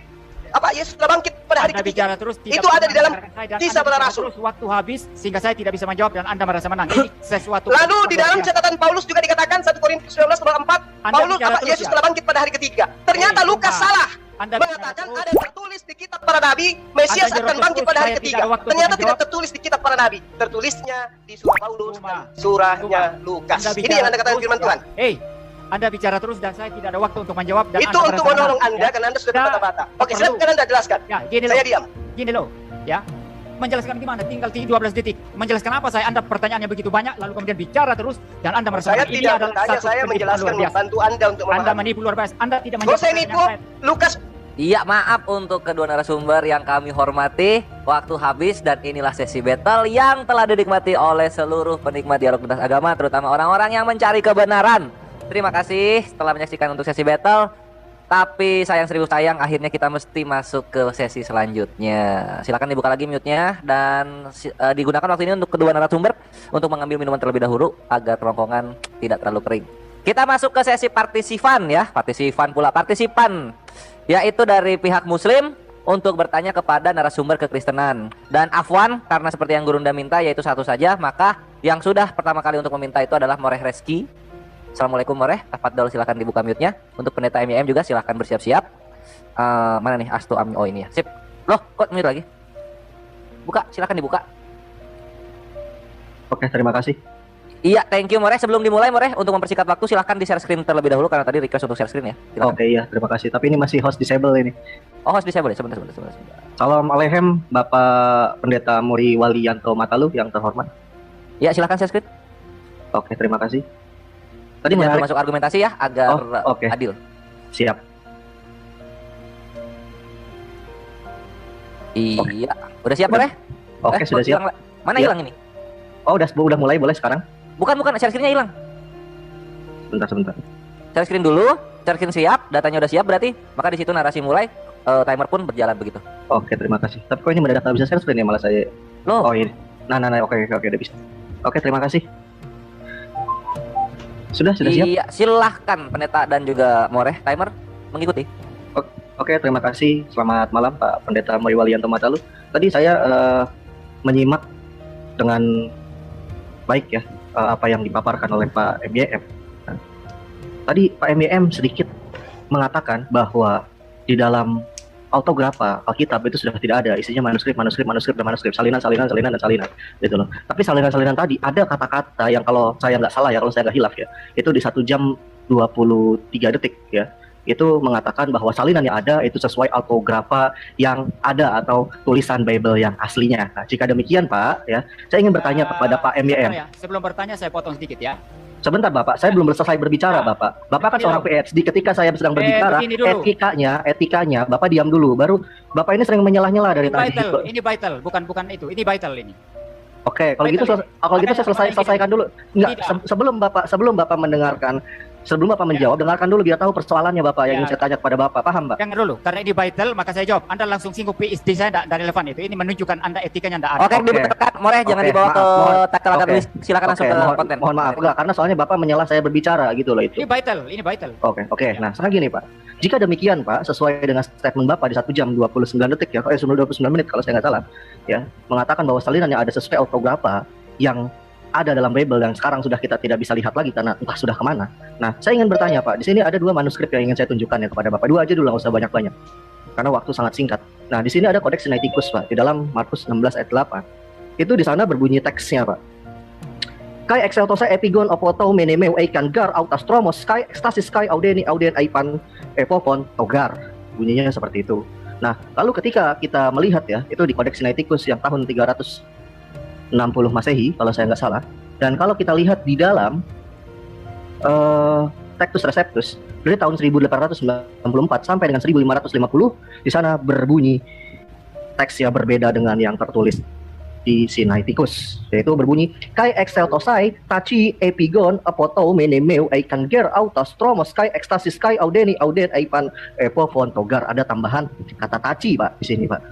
Yesus telah bangkit pada hari Anda ketiga. bicara terus tidak Itu ada di dalam mendengarkan saya, dan Kisah Anda para bicara Rasul. terus waktu habis sehingga saya tidak bisa menjawab dan Anda merasa menang. Ini sesuatu. Lalu di dalam biasa. catatan Paulus juga dikatakan 1 Korintus 19 nomor 4, Anda Paulus bicara terus, Yesus ya? telah bangkit pada hari ketiga. Ternyata Hei, Lukas Pak. salah. Anda bicara Mengatakan terus. ada yang tertulis di kitab para nabi, Mesias Anda akan terus, bangkit pada hari saya ketiga. tidak ada waktu Ternyata untuk tidak menjawab. tertulis di kitab para nabi. Tertulisnya di surah Paulus, Cuma. surahnya Lukas. Anda Ini bicara yang Anda katakan terus, firman ya. Tuhan. Hei, Anda bicara terus dan saya tidak ada waktu untuk menjawab dan Itu Anda untuk merasa menolong menang, Anda ya. karena Anda sudah Tidak berbata-bata. Oke, perlu. silakan Anda jelaskan. Ya, gini Saya loh. diam. Gini loh, ya. Menjelaskan gimana? Tinggal 12 detik. Menjelaskan apa saya? Anda pertanyaannya begitu banyak lalu kemudian bicara terus dan Anda merasa Saya menang. Ini tidak adalah bertanya, satu saya penipuan menjelaskan luar biasa. membantu Anda untuk Anda memahami. menipu luar biasa. Anda tidak Kalau saya menjawab nipu, pertanyaan Lukas Iya, maaf untuk kedua narasumber yang kami hormati. Waktu habis dan inilah sesi battle yang telah dinikmati oleh seluruh penikmat dialog lintas agama, terutama orang-orang yang mencari kebenaran. Terima kasih telah menyaksikan untuk sesi battle. Tapi sayang seribu sayang, akhirnya kita mesti masuk ke sesi selanjutnya. Silakan dibuka lagi mute-nya dan digunakan waktu ini untuk kedua narasumber untuk mengambil minuman terlebih dahulu agar kerongkongan tidak terlalu kering. Kita masuk ke sesi partisipan ya, partisipan, yaitu dari pihak Muslim untuk bertanya kepada narasumber kekristenan. Dan Afwan, karena seperti yang Gurunda minta yaitu satu saja, maka yang sudah pertama kali untuk meminta itu adalah Moreh Reski. Assalamualaikum Moreh, tafadhol silakan dibuka mute-nya. Untuk pendeta MIM juga silakan bersiap-siap. Mana nih Astu Ami? Oh ini ya. Sip. Loh, kok mute lagi? Buka, silakan dibuka. Oke, terima kasih. Iya, thank you Moreh. Sebelum dimulai Moreh, untuk mempersingkat waktu silahkan di share screen terlebih dahulu karena tadi request untuk share screen ya. Silakan. Oke, iya, terima kasih. Tapi ini masih host disable ini. Oh, host bisa boleh. Sebentar. Salam alehem, Bapak Pendeta Muri Walianto Matalu yang terhormat. Ya, silakan share screen. Oke, terima kasih. Tadi Jangan menarik. masuk argumentasi ya agar Oh, oke. adil. Siap. Iya. Udah siap Moreh? Oke, sudah kok siap. hilang? Mana Iya. hilang ini? Oh, udah mulai, boleh sekarang? Bukan, share screen-nya hilang. Sebentar. Share screen dulu, share screen siap, datanya udah siap berarti, maka di situ narasi mulai, timer pun berjalan begitu. Oke, terima kasih. Tapi kok ini mendadak nggak bisa share screen ya, malah saya. Loh, Oh, ini. Nah, oke, udah bisa. Oke, terima kasih. Sudah siap? iya, silahkan pendeta dan juga Moreh, timer mengikuti. Oke, terima kasih. Selamat malam Pak Pendeta Muri Walianto Matalu. Tadi saya menyimak dengan baik ya apa yang dipaparkan oleh Pak MYM. Nah, tadi Pak MYM sedikit mengatakan bahwa di dalam autografa Alkitab itu sudah tidak ada isinya manuskrip, salinan gitu loh. Tapi salinan tadi ada kata-kata yang kalau saya nggak salah ya, kalau saya nggak hilaf ya, itu di 1 jam 23 detik ya. Itu mengatakan bahwa salinan yang ada itu sesuai autografa yang ada atau tulisan Bible yang aslinya. Nah, jika demikian Pak, ya, saya ingin bertanya kepada Pak MYM. Ya. Sebelum bertanya saya potong sedikit ya. Sebentar Bapak, saya belum selesai berbicara Bapak. Bapak kan seorang PhD, ketika saya sedang berbicara, begini dulu. etikanya, Bapak diam dulu. Baru Bapak ini sering menyalah-nyala dari tadi. Ini vital, bukan itu. Ini vital ini. Oke, kalau gitu saya selesaikan dulu. Enggak, sebelum Bapak mendengarkan sebelum Bapak menjawab, dengarkan dulu biar tahu persoalannya Bapak yang ingin saya tanya kepada Bapak. Paham, Pak? Dengar dulu, karena ini vital, maka saya jawab. Anda langsung singgung PSD saya tidak relevan itu. Ini menunjukkan Anda etikanya tidak ada. Oke, dibenarkan. Moreh, jangan dibawa ke tackle akademis. Silakan langsung ke konten. Mohon maaf, enggak, karena soalnya Bapak menyela saya berbicara gitu loh itu. Ini vital, ini vital. Oke. Nah, sekarang gini Pak. Jika demikian Pak, sesuai dengan statement Bapak di 1 jam 29 detik ya, 29 menit kalau saya nggak salah, ya, mengatakan bahwa salinan yang ada sesuai autografa yang ada dalam Bible dan sekarang sudah kita tidak bisa lihat lagi karena entah sudah kemana. Nah, saya ingin bertanya Pak, di sini ada 2 manuskrip yang ingin saya tunjukkan ya kepada Bapak. 2 aja dulu, nggak usah banyak-banyak, karena waktu sangat singkat. Nah, di sini ada Kodeks Sinaiticus Pak, di dalam Markus 16 ayat 8. Itu di sana berbunyi teksnya Pak. Kai exceltosai epigon opotou menemeu eikan gar autastromos kai ekstasis kai audeni auden aipan epopon togar. Bunyinya seperti itu. Nah, lalu ketika kita melihat ya, itu di Kodeks Sinaiticus yang tahun 360 Masehi kalau saya nggak salah. Dan kalau kita lihat di dalam Textus Receptus dari tahun 1894 sampai dengan 1550, di sana berbunyi teks yang berbeda dengan yang tertulis di Sinaiticus, yaitu berbunyi kai exceltosai taci epigon apotou menemeu eikan ger autos tromos kai ekstasis kai audeni auden eipan epofon togar. Ada tambahan kata taci Pak di sini Pak.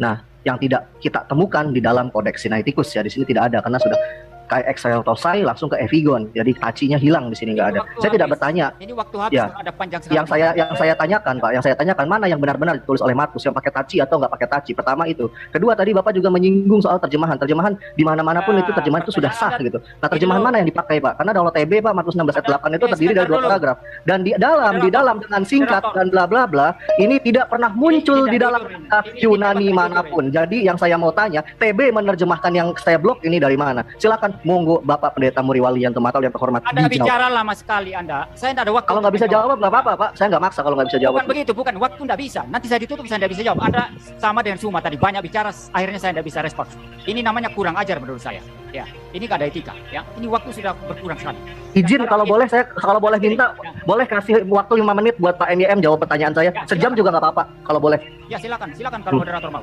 Nah, yang tidak kita temukan di dalam Kodeks Sinaiticus ya, di sini tidak ada karena sudah kai exceltosai langsung ke epigon, jadi tacinya hilang di sini nggak ada. Saya tidak bertanya. Ini waktu habis Ya, ada panjang sekali. Yang saya tanyakan Pak, yang saya tanyakan mana yang benar-benar ditulis oleh Markus, yang pakai taci atau nggak pakai taci. Pertama itu. Kedua tadi Bapak juga menyinggung soal terjemahan. Terjemahan di mana-mana pun itu terjemahan itu sudah sah gitu. Nah, terjemahan mana yang dipakai Pak? Karena dalam TB Pak Markus 16 ayat 8 itu terdiri dari 2 paragraf. Dan di dalam dengan singkat dan bla bla bla, ini tidak pernah muncul di dalam Yunani manapun. Jadi yang saya mau tanya, TB menerjemahkan yang saya blok ini dari mana? Silakan, monggo Bapak Pendeta Muriwali yang Tomatal yang terhormat. Anda bicara lama sekali Anda. Saya tidak ada waktu. Kalau nggak bisa jawab nggak apa-apa Pak. Saya nggak maksa kalau nggak bisa jawab. Bukan begitu, bukan. Waktu tidak bisa. Nanti saya ditutup, saya tidak bisa jawab. Anda sama dengan Suma tadi, banyak bicara, akhirnya saya tidak bisa respon. Ini namanya kurang ajar menurut saya. Ya, ini nggak ada etika. Ya, ini waktu sudah berkurang sekali. Izin kalau boleh saya boleh minta, boleh kasih waktu 5 menit buat Pak MYM jawab pertanyaan saya. Sejam juga nggak apa-apa kalau boleh. Ya, silakan kalau moderator mau.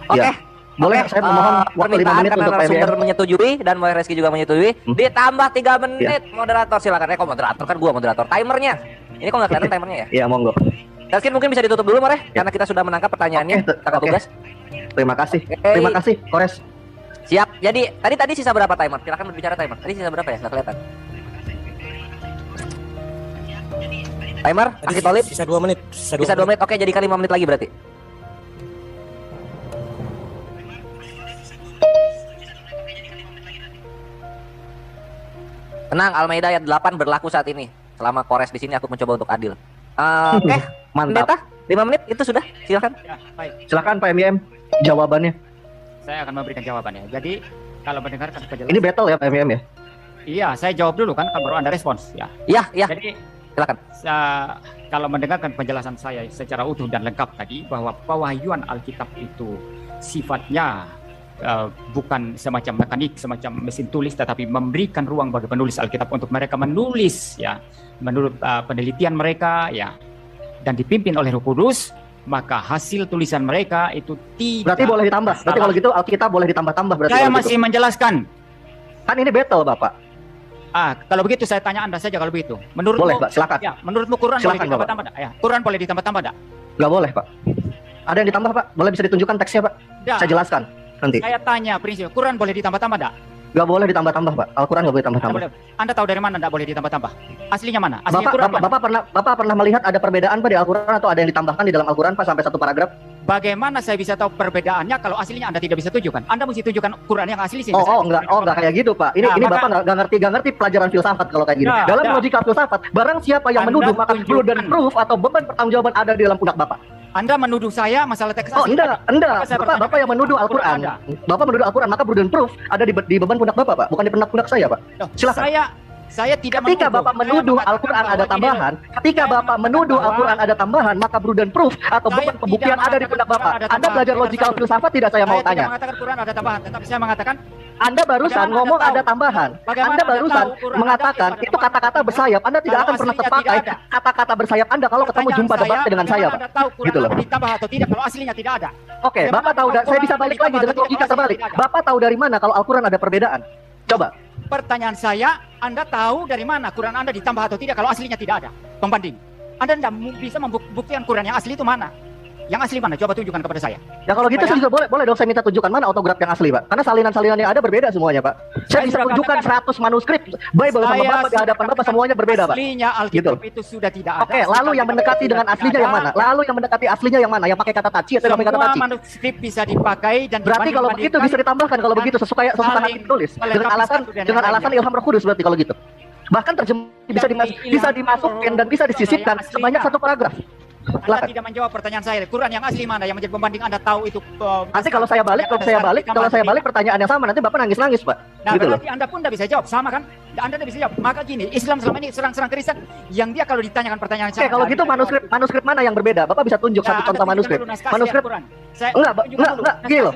Oke. Ya. Boleh, saya mohon waktu 5 menit untuk Pak narasumber MYM. menyetujui dan Moy Reski juga menyetujui. Ditambah 3 menit moderator, silakan. Kok moderator kan gua moderator. Timernya. Ini kok nggak kelihatan timernya ya? Iya, monggo. Reski mungkin bisa ditutup dulu Moy, karena kita sudah menangkap pertanyaannya. Kakak tugas. Terima kasih. Terima kasih, Kores. Siap. Jadi tadi sisa berapa timer? Silakan berbicara timer. Tadi sisa berapa ya? Nggak kelihatan. Timer, Akhi Tolib. Sisa 2 menit. Bisa 2 menit. Oke, jadikan 5 menit lagi berarti. Tenang, Al-Maidah ayat 8 berlaku saat ini. Selama Kores di sini aku mencoba untuk adil. Oke, Mantap. Pendeta, 5 menit itu sudah. Silakan. Ya, baik. Silakan Pak MYM jawabannya. Saya akan memberikan jawabannya. Jadi, kalau mendengarkan penjelasan. Ini battle ya Pak MYM ya? Iya, saya jawab dulu kan baru Anda respons ya. Iya. Jadi, Silakan. kalau mendengarkan penjelasan saya secara utuh dan lengkap tadi bahwa pewahyuan Alkitab itu sifatnya bukan semacam mekanik, semacam mesin tulis, tetapi memberikan ruang bagi penulis Alkitab untuk mereka menulis ya menurut penelitian mereka ya, dan dipimpin oleh Roh Kudus, maka hasil tulisan mereka itu tidak. Berarti boleh ditambah. Berarti kalau gitu Alkitab boleh ditambah-tambah berarti. Saya kalau masih gitu. menjelaskan. Kan ini battle Bapak. Kalau begitu saya tanya Anda saja kalau begitu. Menurutmu, Boleh Pak, silakan. ya, menurutmu Quran Silakan, boleh ditambah-tambah enggak? Ya, Quran boleh ditambah-tambah enggak? Nggak boleh Pak. Ada yang ditambah Pak? Boleh bisa ditunjukkan teksnya Pak? Enggak. Saya jelaskan nanti. Saya tanya prinsip, Quran boleh ditambah-tambah enggak? Nggak boleh ditambah-tambah Pak. Al-Quran nggak boleh tambah-tambah. Anda tahu dari mana enggak boleh ditambah-tambah? Aslinya mana? Aslinya Quran mana? Bapak pernah melihat ada perbedaan Pak di Al-Quran atau ada yang ditambahkan di dalam Al-Quran Pak sampai 1 paragraf? Bagaimana saya bisa tahu perbedaannya kalau aslinya Anda tidak bisa tunjukkan? Anda mesti tunjukkan Quran yang asli sih. Enggak kayak gitu Pak. Ini Nah, Bapak nggak ngerti pelajaran filsafat kalau kayak gini. Nah, Dalam nah. logika filsafat, barang siapa yang Anda menuduh maka tunjukkan. burden proof atau beban pertanggungjawaban ada di dalam pundak Bapak. Anda menuduh saya masalah teks Oh, asli. enggak. Maka saya Bapak bertanya, yang menuduh Al-Quran. Anda. Bapak menuduh Al-Quran, maka burden proof ada di beban pundak Bapak, Pak, bukan di pundak saya, Pak. Loh, Silakan. Saya tidak Ketika menuduh. Bapak Saya menuduh mengatakan Al-Quran bahwa ada ini tambahan, loh. ketika Saya Bapak menuduh mengatakan Al-Quran ada tambahan, maka burden proof atau Saya beban tidak pembuktian ada di pundak mengatakan Bapak. Quran ada Anda tambahan. belajar Dengar logikal saya filsafat tidak saya mau tidak tanya. mengatakan Quran ada tambahan, tetapi saya mengatakan Anda barusan Bagaimana ngomong Anda ada tahu? tambahan. Bagaimana Anda Anda barusan tahu Quran mengatakan ada itu kata-kata bersayap. Anda tidak Kalau akan pernah aslinya terpakai tidak ada. kata-kata bersayap Anda kalau ketemu pertanyaan jumpa debatnya dengan saya, bagaimana Pak. Anda tahu Quran Gitu loh. ada ditambah atau tidak kalau aslinya tidak ada? Oke, Bagaimana Bapak tahu, tahu saya bisa Quran balik ada lagi dengan ditambah logika atau terbalik. tidak ada? Bapak tahu dari mana kalau Al-Quran ada perbedaan? Coba. pertanyaan saya, Anda tahu dari mana Quran Anda ditambah atau tidak kalau aslinya tidak ada pembanding? Anda tidak bisa membuktikan Quran yang asli itu mana? Yang asli mana? Coba tunjukkan kepada saya. Ya kalau gitu saya juga boleh dong saya minta tunjukkan mana autograf yang asli, Pak. Karena salinan-salinan yang ada berbeda semuanya, Pak. Saya bisa tunjukkan 100 manuskrip Bible sama Bapak di hadapan Bapak semuanya berbeda, Pak. Aslinya Alkitab itu sudah tidak ada. Oke, lalu yang mendekati dengan aslinya yang mana? Lalu yang mendekati aslinya yang mana? Yang pakai kata taci atau pakai kata taci? Semua manuskrip bisa dipakai dan berarti kalau begitu bisa ditambahkan kalau begitu sesuai hati ditulis dengan alasan ilham Roh Kudus berarti kalau gitu. Bahkan bisa dimasukkan dan bisa disisipkan sebanyak 1 paragraf. Anda tidak menjawab pertanyaan saya. Quran yang asli mana yang menjadi pembanding Anda tahu itu? Nanti kalau saya balik pertanyaan yang sama nanti Bapak nangis-nangis, Pak. Nah, gitu berarti Anda pun tidak bisa jawab, sama kan? Anda tidak bisa jawab. Maka gini, Islam selama ini serang-serang Kristen yang dia kalau ditanyakan pertanyaan sama. Oke, kalau gitu manuskrip mana yang berbeda? Bapak bisa tunjuk satu contoh manuskrip. Manuskrip enggak, gini loh.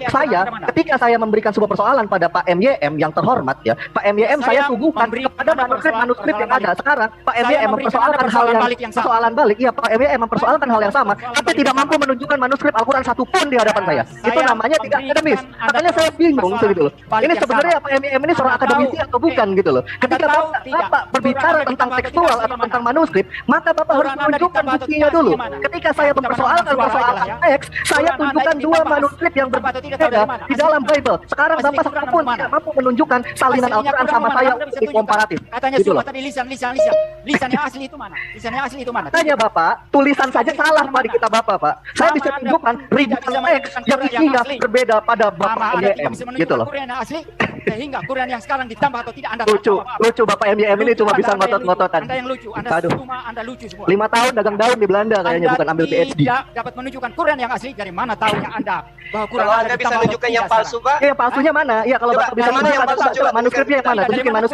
Ketika saya memberikan sebuah persoalan pada Pak MYM yang terhormat ya, Pak MYM saya suguhkan kepada manuskrip yang ada sekarang. Pak MYM mempersoalkan hal yang persoalan balik. Iya, Pak MYM mempersoalkan hal yang sama, tapi tidak mampu menunjukkan manuskrip Al-Quran satu pun di hadapan saya. Itu namanya tidak akademis. Makanya saya bingung gitu loh. Ini sebenarnya Pak MYM ini seorang akademisi atau bukan gitu loh. Ketika Bapak berbicara tentang tekstual atau tentang manuskrip, maka Bapak harus menunjukkan buktinya dulu. Ketika saya mempersoalkan teks, saya tunjukkan 2 manuskrip yang berbeda di dalam Bible. Sekarang Bapak satu pun tidak mampu menunjukkan salinan Al-Quran sama saya untuk komparatif. Katanya gitu semua tadi lisan yang asli itu mana? Lisan yang asli itu mana? Tanya Bapak, tulisan saja salah Pak di kitab Bapak, Pak. Saya bisa tunjukkan ribuan teks yang isinya berbeda pada Bapak MYM gitu loh. Quran yang asli sehingga Quran yang sekarang ditambah atau tidak Anda lucu Bapak MYM ini cuma bisa ngotot-ngototan. Anda yang lucu, Anda lucu semua. 5 tahun dagang daun di Belanda kayaknya, bukan ambil PhD. Tidak dapat menunjukkan Quran yang asli, dari mana tahunya Anda bahwa Quran kalau Anda bisa menunjukkan yang palsu, Pak? Iya, palsunya mana? Iya, kalau Bapak bisa menunjukkan manuskripnya yang mana?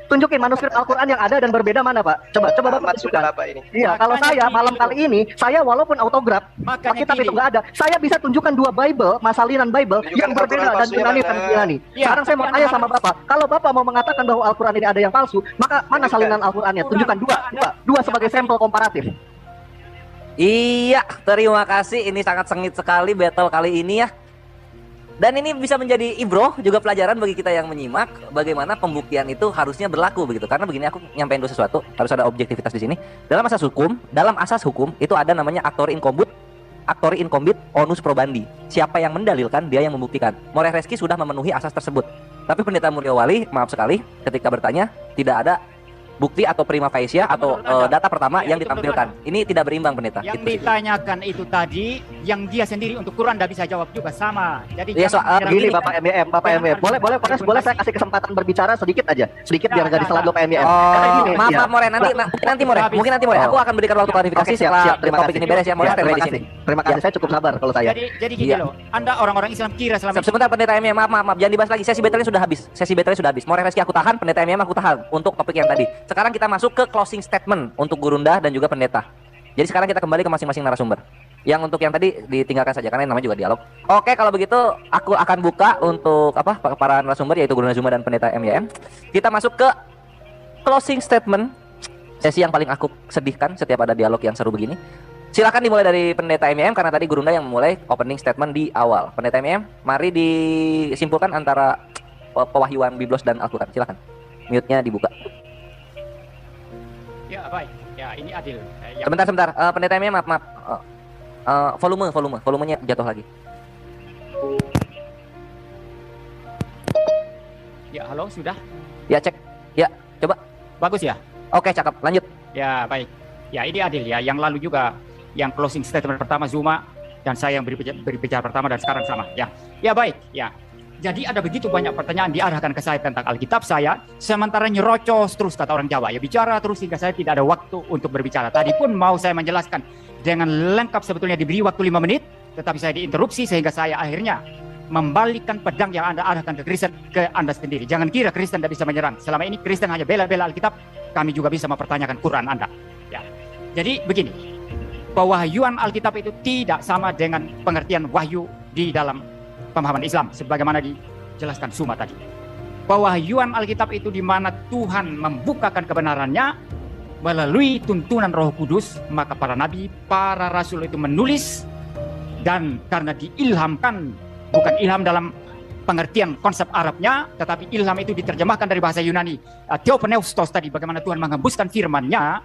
Tunjukin manuskrip Al-Quran yang ada dan berbeda mana, Pak? Coba Bapak tunjukkan. Iya, kalau saya malam kali ini, saya walaupun autograf, kitab itu nggak ada, saya bisa tunjukkan 2 Bible, salinan Bible yang berbeda dan Yunani dan Yunani. Sekarang saya mau tanya sama Bapak, kalau Bapak mau mengatakan bahwa Al-Quran ini ada yang palsu, maka mana salinan Al-Qurannya? Tunjukkan 2 sebagai sampel komparatif. Iya, terima kasih. Ini sangat sengit sekali battle kali ini ya. Dan ini bisa menjadi ibroh juga pelajaran bagi kita yang menyimak bagaimana pembuktian itu harusnya berlaku begitu. Karena begini, aku nyampein dulu sesuatu, harus ada objektivitas di sini. Dalam asas hukum itu ada namanya actori incumbit onus probandi. Siapa yang mendalilkan, dia yang membuktikan. More Reski sudah memenuhi asas tersebut. Tapi Pendeta Muryawali, maaf sekali, ketika bertanya tidak ada bukti atau prima facie atau data pertama yang ditampilkan. Ini tidak berimbang, Pendeta. Yang ditanyakan itu tadi, yang dia sendiri untuk Quran tidak bisa jawab juga sama. Jadi gini Bapak MYM, boleh saya kasih kesempatan berbicara sedikit biar nggak diselat Bapak MYM. Maaf More, nanti More, mungkin nanti More. Aku akan berikan waktu klarifikasi setelah topik ini beres ya. More, terima kasih. Terima kasih, saya cukup sabar kalau saya. Jadi gini loh, Anda orang-orang Islam kira selama sebentar Pendeta MYM, maaf, jangan dibahas lagi. Sesi baterainya sudah habis. More Reski aku tahan, Pendeta MYM aku tahan untuk topik yang tadi. Sekarang kita masuk ke closing statement untuk Gurunda dan juga pendeta. Jadi sekarang kita kembali ke masing-masing narasumber. Yang untuk yang tadi ditinggalkan saja karena namanya juga dialog. Oke, kalau begitu aku akan buka untuk para narasumber yaitu Gurunda Zuma dan pendeta MYM. Kita masuk ke closing statement, sesi yang paling aku sedihkan setiap ada dialog yang seru begini. Silakan dimulai dari pendeta MYM karena tadi Gurunda yang memulai opening statement di awal. Pendeta MYM, mari disimpulkan antara pewahyuan Biblos dan Al-Quran. Silakan. Mute-nya dibuka. Ya baik, ya ini adil. Sebentar, pendeta MYM maaf. Volumenya jatuh lagi. Ya halo, sudah? Ya cek, ya coba. Bagus ya? Oke, cakep, lanjut. Ya baik, ya ini adil ya. Yang lalu juga, yang closing statement pertama Zuma dan saya yang berbicara pertama dan sekarang sama. Ya baik, ya. Jadi ada begitu banyak pertanyaan diarahkan ke saya tentang Alkitab saya, sementara nyerocos terus kata orang Jawa. Ya bicara terus hingga saya tidak ada waktu untuk berbicara. Tadi pun mau saya menjelaskan dengan lengkap sebetulnya diberi waktu 5 menit, tetapi saya diinterupsi sehingga saya akhirnya membalikkan pedang yang Anda arahkan ke Kristen ke Anda sendiri. Jangan kira Kristen tidak bisa menyerang. Selama ini Kristen hanya bela-bela Alkitab, kami juga bisa mempertanyakan Quran Anda. Ya. Jadi begini, pewahyuan Alkitab itu tidak sama dengan pengertian wahyu di dalam pemahaman Islam sebagaimana dijelaskan Suma tadi. Pewahyuan Alkitab itu di mana Tuhan membukakan kebenarannya melalui tuntunan Roh Kudus, maka para nabi, para rasul itu menulis dan karena diilhamkan, bukan ilham dalam pengertian konsep Arabnya, tetapi ilham itu diterjemahkan dari bahasa Yunani. Theopneustos tadi, bagaimana Tuhan menghembuskan firman-Nya,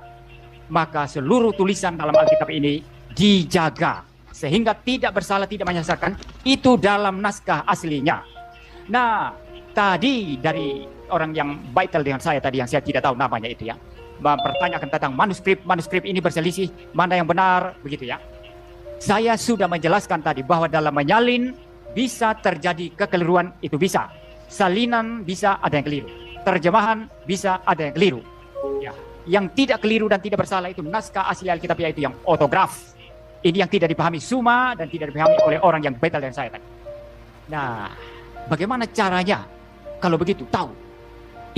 maka seluruh tulisan dalam Alkitab ini dijaga sehingga tidak bersalah, tidak menyesatkan. Itu dalam naskah aslinya. Nah, tadi dari orang yang vital dengan saya tadi, yang saya tidak tahu namanya itu ya, mempertanyakan tentang manuskrip ini berselisih, mana yang benar, begitu ya. Saya sudah menjelaskan tadi bahwa dalam menyalin bisa terjadi kekeliruan, itu bisa. Salinan bisa ada yang keliru. Terjemahan bisa ada yang keliru. Ya. Yang tidak keliru dan tidak bersalah itu naskah asli Alkitab, yaitu yang otograf. Ini yang tidak dipahami Suma dan tidak dipahami oleh orang yang betal dengan saya tadi. Nah, bagaimana caranya kalau begitu tahu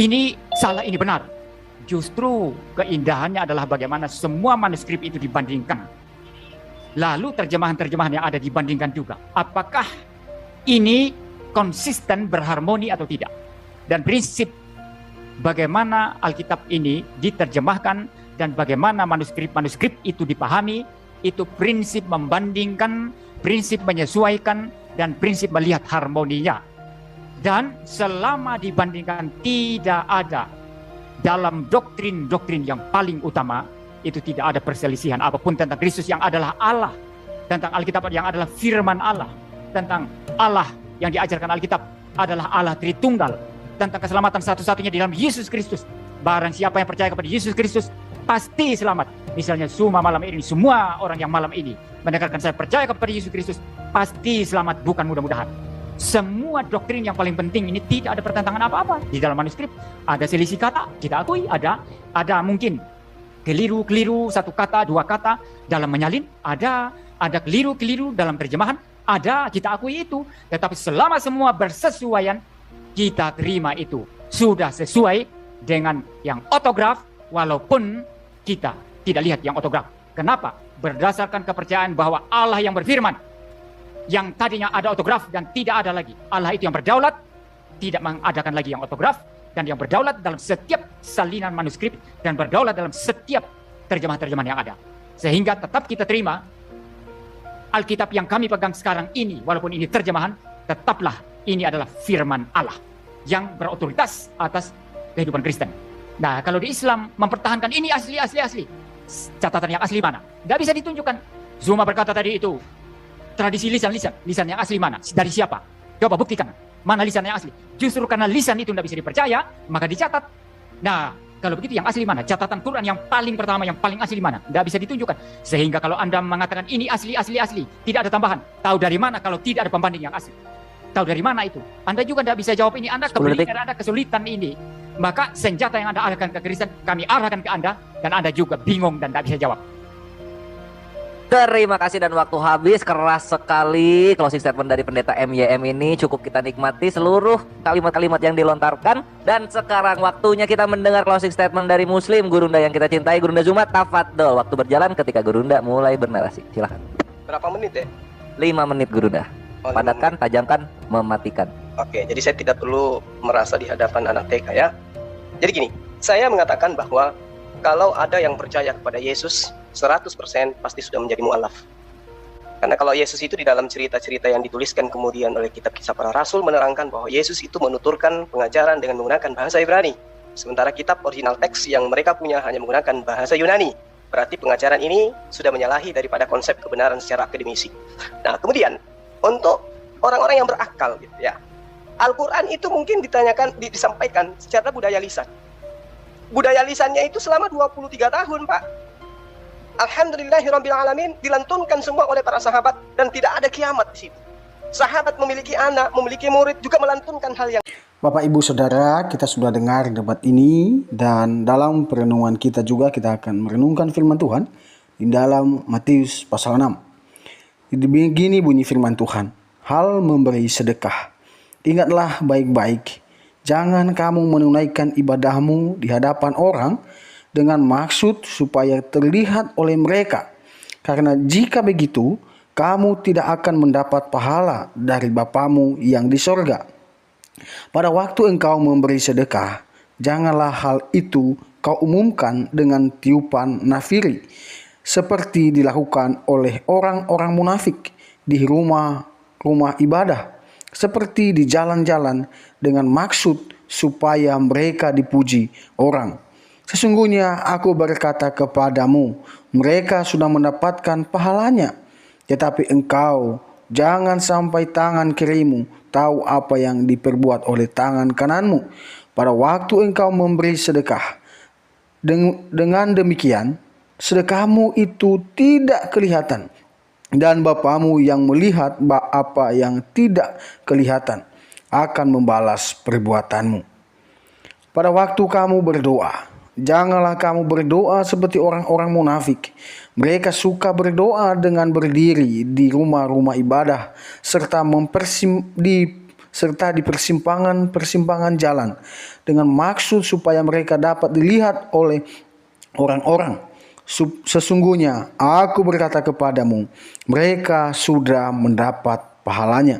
ini salah, ini benar? Justru keindahannya adalah bagaimana semua manuskrip itu dibandingkan. Lalu terjemahan-terjemahan yang ada dibandingkan juga. Apakah ini konsisten, berharmoni atau tidak? Dan prinsip bagaimana Alkitab ini diterjemahkan dan bagaimana manuskrip-manuskrip itu dipahami, itu prinsip membandingkan, prinsip menyesuaikan, dan prinsip melihat harmoninya. Dan selama dibandingkan tidak ada dalam doktrin-doktrin yang paling utama, itu tidak ada perselisihan apapun tentang Kristus yang adalah Allah, tentang Alkitab yang adalah firman Allah, tentang Allah yang diajarkan Alkitab adalah Allah Tritunggal, tentang keselamatan satu-satunya di dalam Yesus Kristus. Barang siapa yang percaya kepada Yesus Kristus pasti selamat. Misalnya Suma malam ini, semua orang yang malam ini mendengarkan saya percaya kepada Yesus Kristus pasti selamat, bukan mudah-mudahan. Semua doktrin yang paling penting ini tidak ada pertentangan apa-apa. Di dalam manuskrip ada selisih kata, kita akui ada mungkin keliru-keliru satu kata, dua kata dalam menyalin, ada keliru-keliru dalam terjemahan, ada, kita akui itu. Tetapi selama semua bersesuaian, kita terima itu. Sudah sesuai dengan yang otograf, walaupun kita tidak lihat yang otograf. Kenapa? Berdasarkan kepercayaan bahwa Allah yang berfirman, yang tadinya ada otograf dan tidak ada lagi. Allah itu yang berdaulat, tidak mengadakan lagi yang otograf, dan yang berdaulat dalam setiap salinan manuskrip, dan berdaulat dalam setiap terjemahan-terjemahan yang ada. Sehingga tetap kita terima Alkitab yang kami pegang sekarang ini, walaupun ini terjemahan, tetaplah ini adalah firman Allah yang berotoritas atas kehidupan Kristen. Nah, kalau di Islam mempertahankan ini asli. Catatan yang asli mana? Tidak bisa ditunjukkan. Zuma berkata tadi itu, tradisi lisan yang asli mana? Dari siapa? Coba buktikan. Mana lisan yang asli? Justru karena lisan itu tidak bisa dipercaya, maka dicatat. Nah, kalau begitu yang asli mana? Catatan Quran yang paling pertama, yang paling asli mana? Tidak bisa ditunjukkan. Sehingga kalau Anda mengatakan ini asli, tidak ada tambahan. Tahu dari mana kalau tidak ada pembanding yang asli? Tahu dari mana itu? Anda juga tidak bisa jawab ini. Anda kesulitan, Anda kesulitan ini. Maka senjata yang Anda arahkan ke Kristen, kami arahkan ke Anda, dan Anda juga bingung dan tidak bisa jawab. Terima kasih, dan waktu habis. Keras sekali closing statement dari pendeta MYM ini. Cukup kita nikmati seluruh kalimat-kalimat yang dilontarkan. Dan sekarang waktunya kita mendengar closing statement dari Muslim, Gurunda yang kita cintai, Gurunda Zuma. Tafadol, waktu berjalan ketika Gurunda mulai bernarasi. Silahkan. Berapa menit ya? 5 menit Gurunda. Padatkan, tajamkan, mematikan. Oke, jadi saya tidak perlu merasa di hadapan anak TK ya. Jadi gini, saya mengatakan bahwa kalau ada yang percaya kepada Yesus 100% pasti sudah menjadi mu'alaf. Karena kalau Yesus itu di dalam cerita-cerita yang dituliskan kemudian oleh kitab kisah para rasul menerangkan bahwa Yesus itu menuturkan pengajaran dengan menggunakan bahasa Ibrani. Sementara kitab original teks yang mereka punya hanya menggunakan bahasa Yunani. Berarti pengajaran ini sudah menyalahi daripada konsep kebenaran secara akademisi. Nah, kemudian untuk orang-orang yang berakal gitu ya. Al-Quran itu mungkin disampaikan secara budaya lisan. Budaya lisannya itu selama 23 tahun, Pak. Alhamdulillahirrabbilalamin, dilantunkan semua oleh para sahabat dan tidak ada kiamat di situ. Sahabat memiliki anak, memiliki murid juga melantunkan hal yang... Bapak Ibu Saudara, kita sudah dengar debat ini, dan dalam perenungan kita juga kita akan merenungkan firman Tuhan di dalam Matius pasal 6. Begini bunyi firman Tuhan, hal memberi sedekah. Ingatlah baik-baik, jangan kamu menunaikan ibadahmu di hadapan orang dengan maksud supaya terlihat oleh mereka. Karena jika begitu, kamu tidak akan mendapat pahala dari Bapamu yang di sorga. Pada waktu engkau memberi sedekah, janganlah hal itu kau umumkan dengan tiupan nafiri, seperti dilakukan oleh orang-orang munafik di rumah-rumah ibadah, seperti di jalan-jalan dengan maksud supaya mereka dipuji orang. Sesungguhnya aku berkata kepadamu, mereka sudah mendapatkan pahalanya. Tetapi engkau jangan sampai tangan kirimu tahu apa yang diperbuat oleh tangan kananmu pada waktu engkau memberi sedekah. Dengan demikian, sedekahmu itu tidak kelihatan, dan Bapamu yang melihat apa yang tidak kelihatan akan membalas perbuatanmu. Pada waktu kamu berdoa, janganlah kamu berdoa seperti orang-orang munafik. Mereka suka berdoa dengan berdiri di rumah-rumah ibadah serta di persimpangan-persimpangan jalan dengan maksud supaya mereka dapat dilihat oleh orang-orang. Sesungguhnya aku berkata kepadamu, mereka sudah mendapat pahalanya.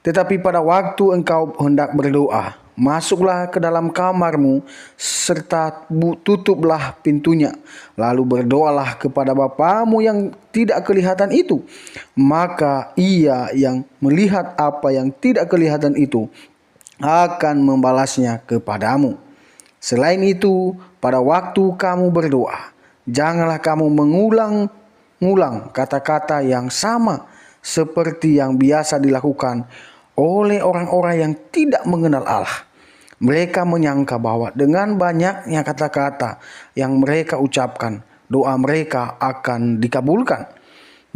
Tetapi pada waktu engkau hendak berdoa, masuklah ke dalam kamarmu serta tutuplah pintunya. Lalu berdoalah kepada Bapamu yang tidak kelihatan itu. Maka Ia yang melihat apa yang tidak kelihatan itu akan membalasnya kepadamu. Selain itu, pada waktu kamu berdoa, janganlah kamu mengulang-ulang kata-kata yang sama seperti yang biasa dilakukan oleh orang-orang yang tidak mengenal Allah. Mereka menyangka bahwa dengan banyaknya kata-kata yang mereka ucapkan, doa mereka akan dikabulkan.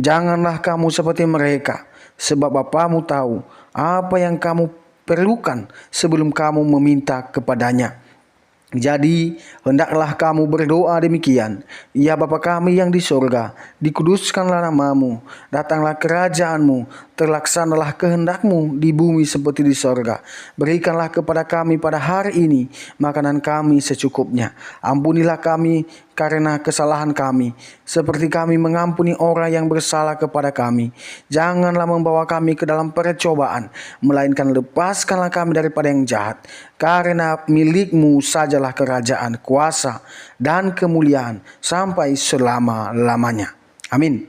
Janganlah kamu seperti mereka, sebab Bapamu tahu apa yang kamu perlukan sebelum kamu meminta kepadanya. Jadi hendaklah kamu berdoa demikian: Ya Bapa kami yang di surga, dikuduskanlah namamu, datanglah kerajaanmu, terlaksanalah kehendakmu di bumi seperti di surga. Berikanlah kepada kami pada hari ini makanan kami secukupnya. Ampunilah kami karena kesalahan kami, seperti kami mengampuni orang yang bersalah kepada kami. Janganlah membawa kami ke dalam percobaan, melainkan lepaskanlah kami daripada yang jahat. Karena milik-Mu sajalah kerajaan, kuasa, dan kemuliaan sampai selama-lamanya. Amin.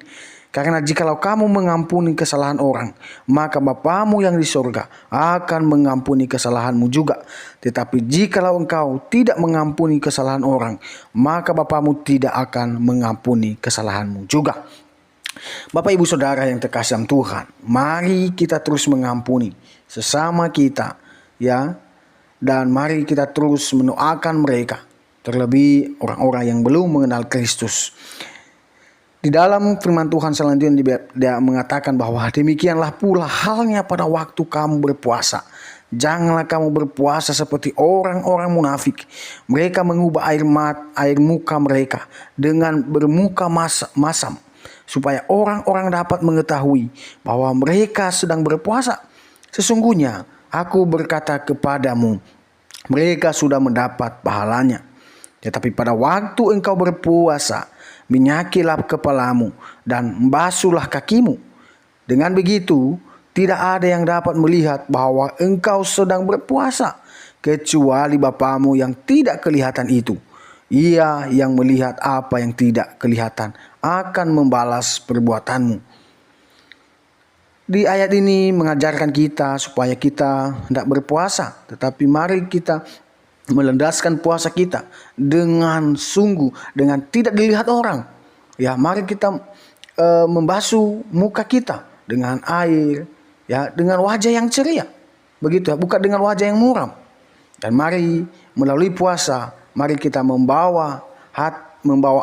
Karena jikalau kamu mengampuni kesalahan orang, maka Bapamu yang di surga akan mengampuni kesalahanmu juga. Tetapi jikalau engkau tidak mengampuni kesalahan orang, maka Bapamu tidak akan mengampuni kesalahanmu juga. Bapak Ibu Saudara yang terkasih dalam Tuhan, mari kita terus mengampuni sesama kita, ya. Dan mari kita terus mendoakan mereka, terlebih orang-orang yang belum mengenal Kristus. Di dalam firman Tuhan selanjutnya dia mengatakan bahwa demikianlah pula halnya pada waktu kamu berpuasa. Janganlah kamu berpuasa seperti orang-orang munafik. Mereka mengubah air muka mereka dengan bermuka masam, supaya orang-orang dapat mengetahui bahwa mereka sedang berpuasa. Sesungguhnya aku berkata kepadamu, mereka sudah mendapat pahalanya. Tetapi pada waktu engkau berpuasa, minyakilah kepalamu dan basuhlah kakimu. Dengan begitu, tidak ada yang dapat melihat bahwa engkau sedang berpuasa, kecuali Bapamu yang tidak kelihatan itu. Ia yang melihat apa yang tidak kelihatan akan membalas perbuatanmu. Di ayat ini mengajarkan kita supaya kita tidak berpuasa, tetapi mari kita melandaskan puasa kita dengan sungguh, dengan tidak dilihat orang. Ya, mari kita membasuh muka kita dengan air, ya, dengan wajah yang ceria, begitu ya, bukan dengan wajah yang muram. Dan mari melalui puasa, mari kita membawa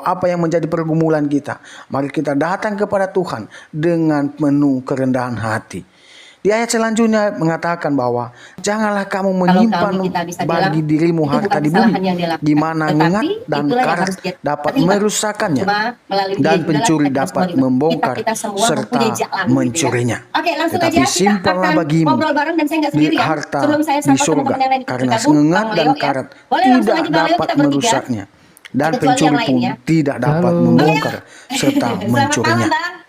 apa yang menjadi pergumulan kita. Mari kita datang kepada Tuhan dengan penuh kerendahan hati. Di ayat selanjutnya mengatakan bahwa janganlah kamu menyimpan bagi dirimu harta di bumi, di mana ngengat dan karat dapat merusakkannya, dan pencuri dapat membongkar serta mencurinya. Tetapi simpanlah bagimu di harta di surga, karena ngengat dan karat tidak dapat merusaknya, dan pencuri pun tidak dapat membongkar serta mencurinya.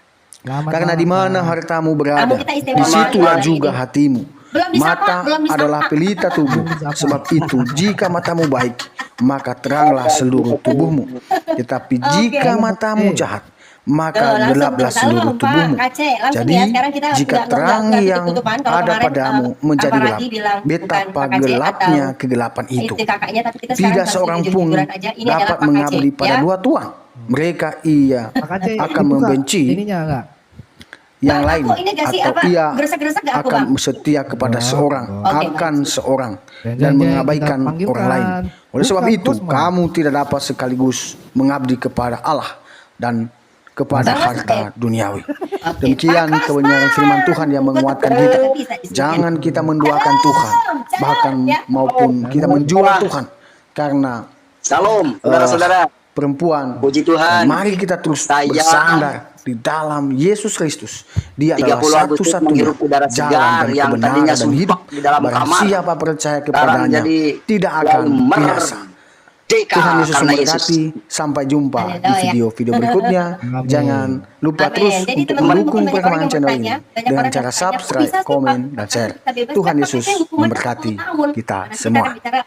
Karena di mana hartamu berada, disitulah juga hatimu. Mata adalah pelita tubuh. Sebab itu, jika matamu baik, maka teranglah seluruh tubuhmu. Tetapi jika matamu jahat, maka Langsung gelaplah tuh. seluruh Salam, Pak tubuhmu. Kace. Langsung Jadi, ya, sekarang kita jika nggak terang yang tutup-tutupan. Kalau ada kemarin, padamu menjadi gelap, Aparagi bilang bukan betapa Pak Kace gelapnya atau kegelapan itu. kakaknya, tapi kita sekarang Tidak harus seorang pun jujur-jujuran aja. Ini adalah dapat Pak Kace, mengabdi pada ya. dua tuan. Mereka ia Pak Kace, akan dibuka membenci ininya enggak? yang Bang, lain, aku ini nggak sih, atau apa, ia gerasak-gerasak nggak aku, akan Bang? setia kepada Enggak, seorang, Oke, akan seorang, Jeng, dan jeng, mengabaikan kita panggilkan. orang lain. Oleh sebab Bukan, itu, Bos, Bang. kamu tidak dapat sekaligus mengabdi kepada Allah dan kepada Bang, harta Bang. duniawi. Oke. Demikian Pak kebenaran firman Tuhan yang menguatkan kita. Jangan kita menduakan Tuhan, bahkan maupun kita menjual Tuhan karena Salam, saudara-saudara. perempuan. Puji Tuhan. Mari kita terus Saya bersandar di dalam Yesus Kristus. Dia 30 adalah Agustus satu-satunya menghirup udara jalan segar dan yang kebenaran tadinya dan sumpah hidup. di dalam Barang kamar. siapa percaya Sekarang kepadanya jadi tidak akan merdeka binasa. Tuhan Yesus karena Yesus. memberkati. Sampai jumpa di Haleluya. video-video berikutnya. Amin. Jangan lupa Amin. terus Jadi untuk teman-teman, mendukung mungkin banyak perkembangan orang yang channel ini bertanya, banyak dengan orang yang cara bertanya, kok subscribe, bisa sih, komen, Pak? dan share. Kita bebas Tuhan kan Yesus pakai hukuman memberkati tahun. kita Karena semua. akan bicara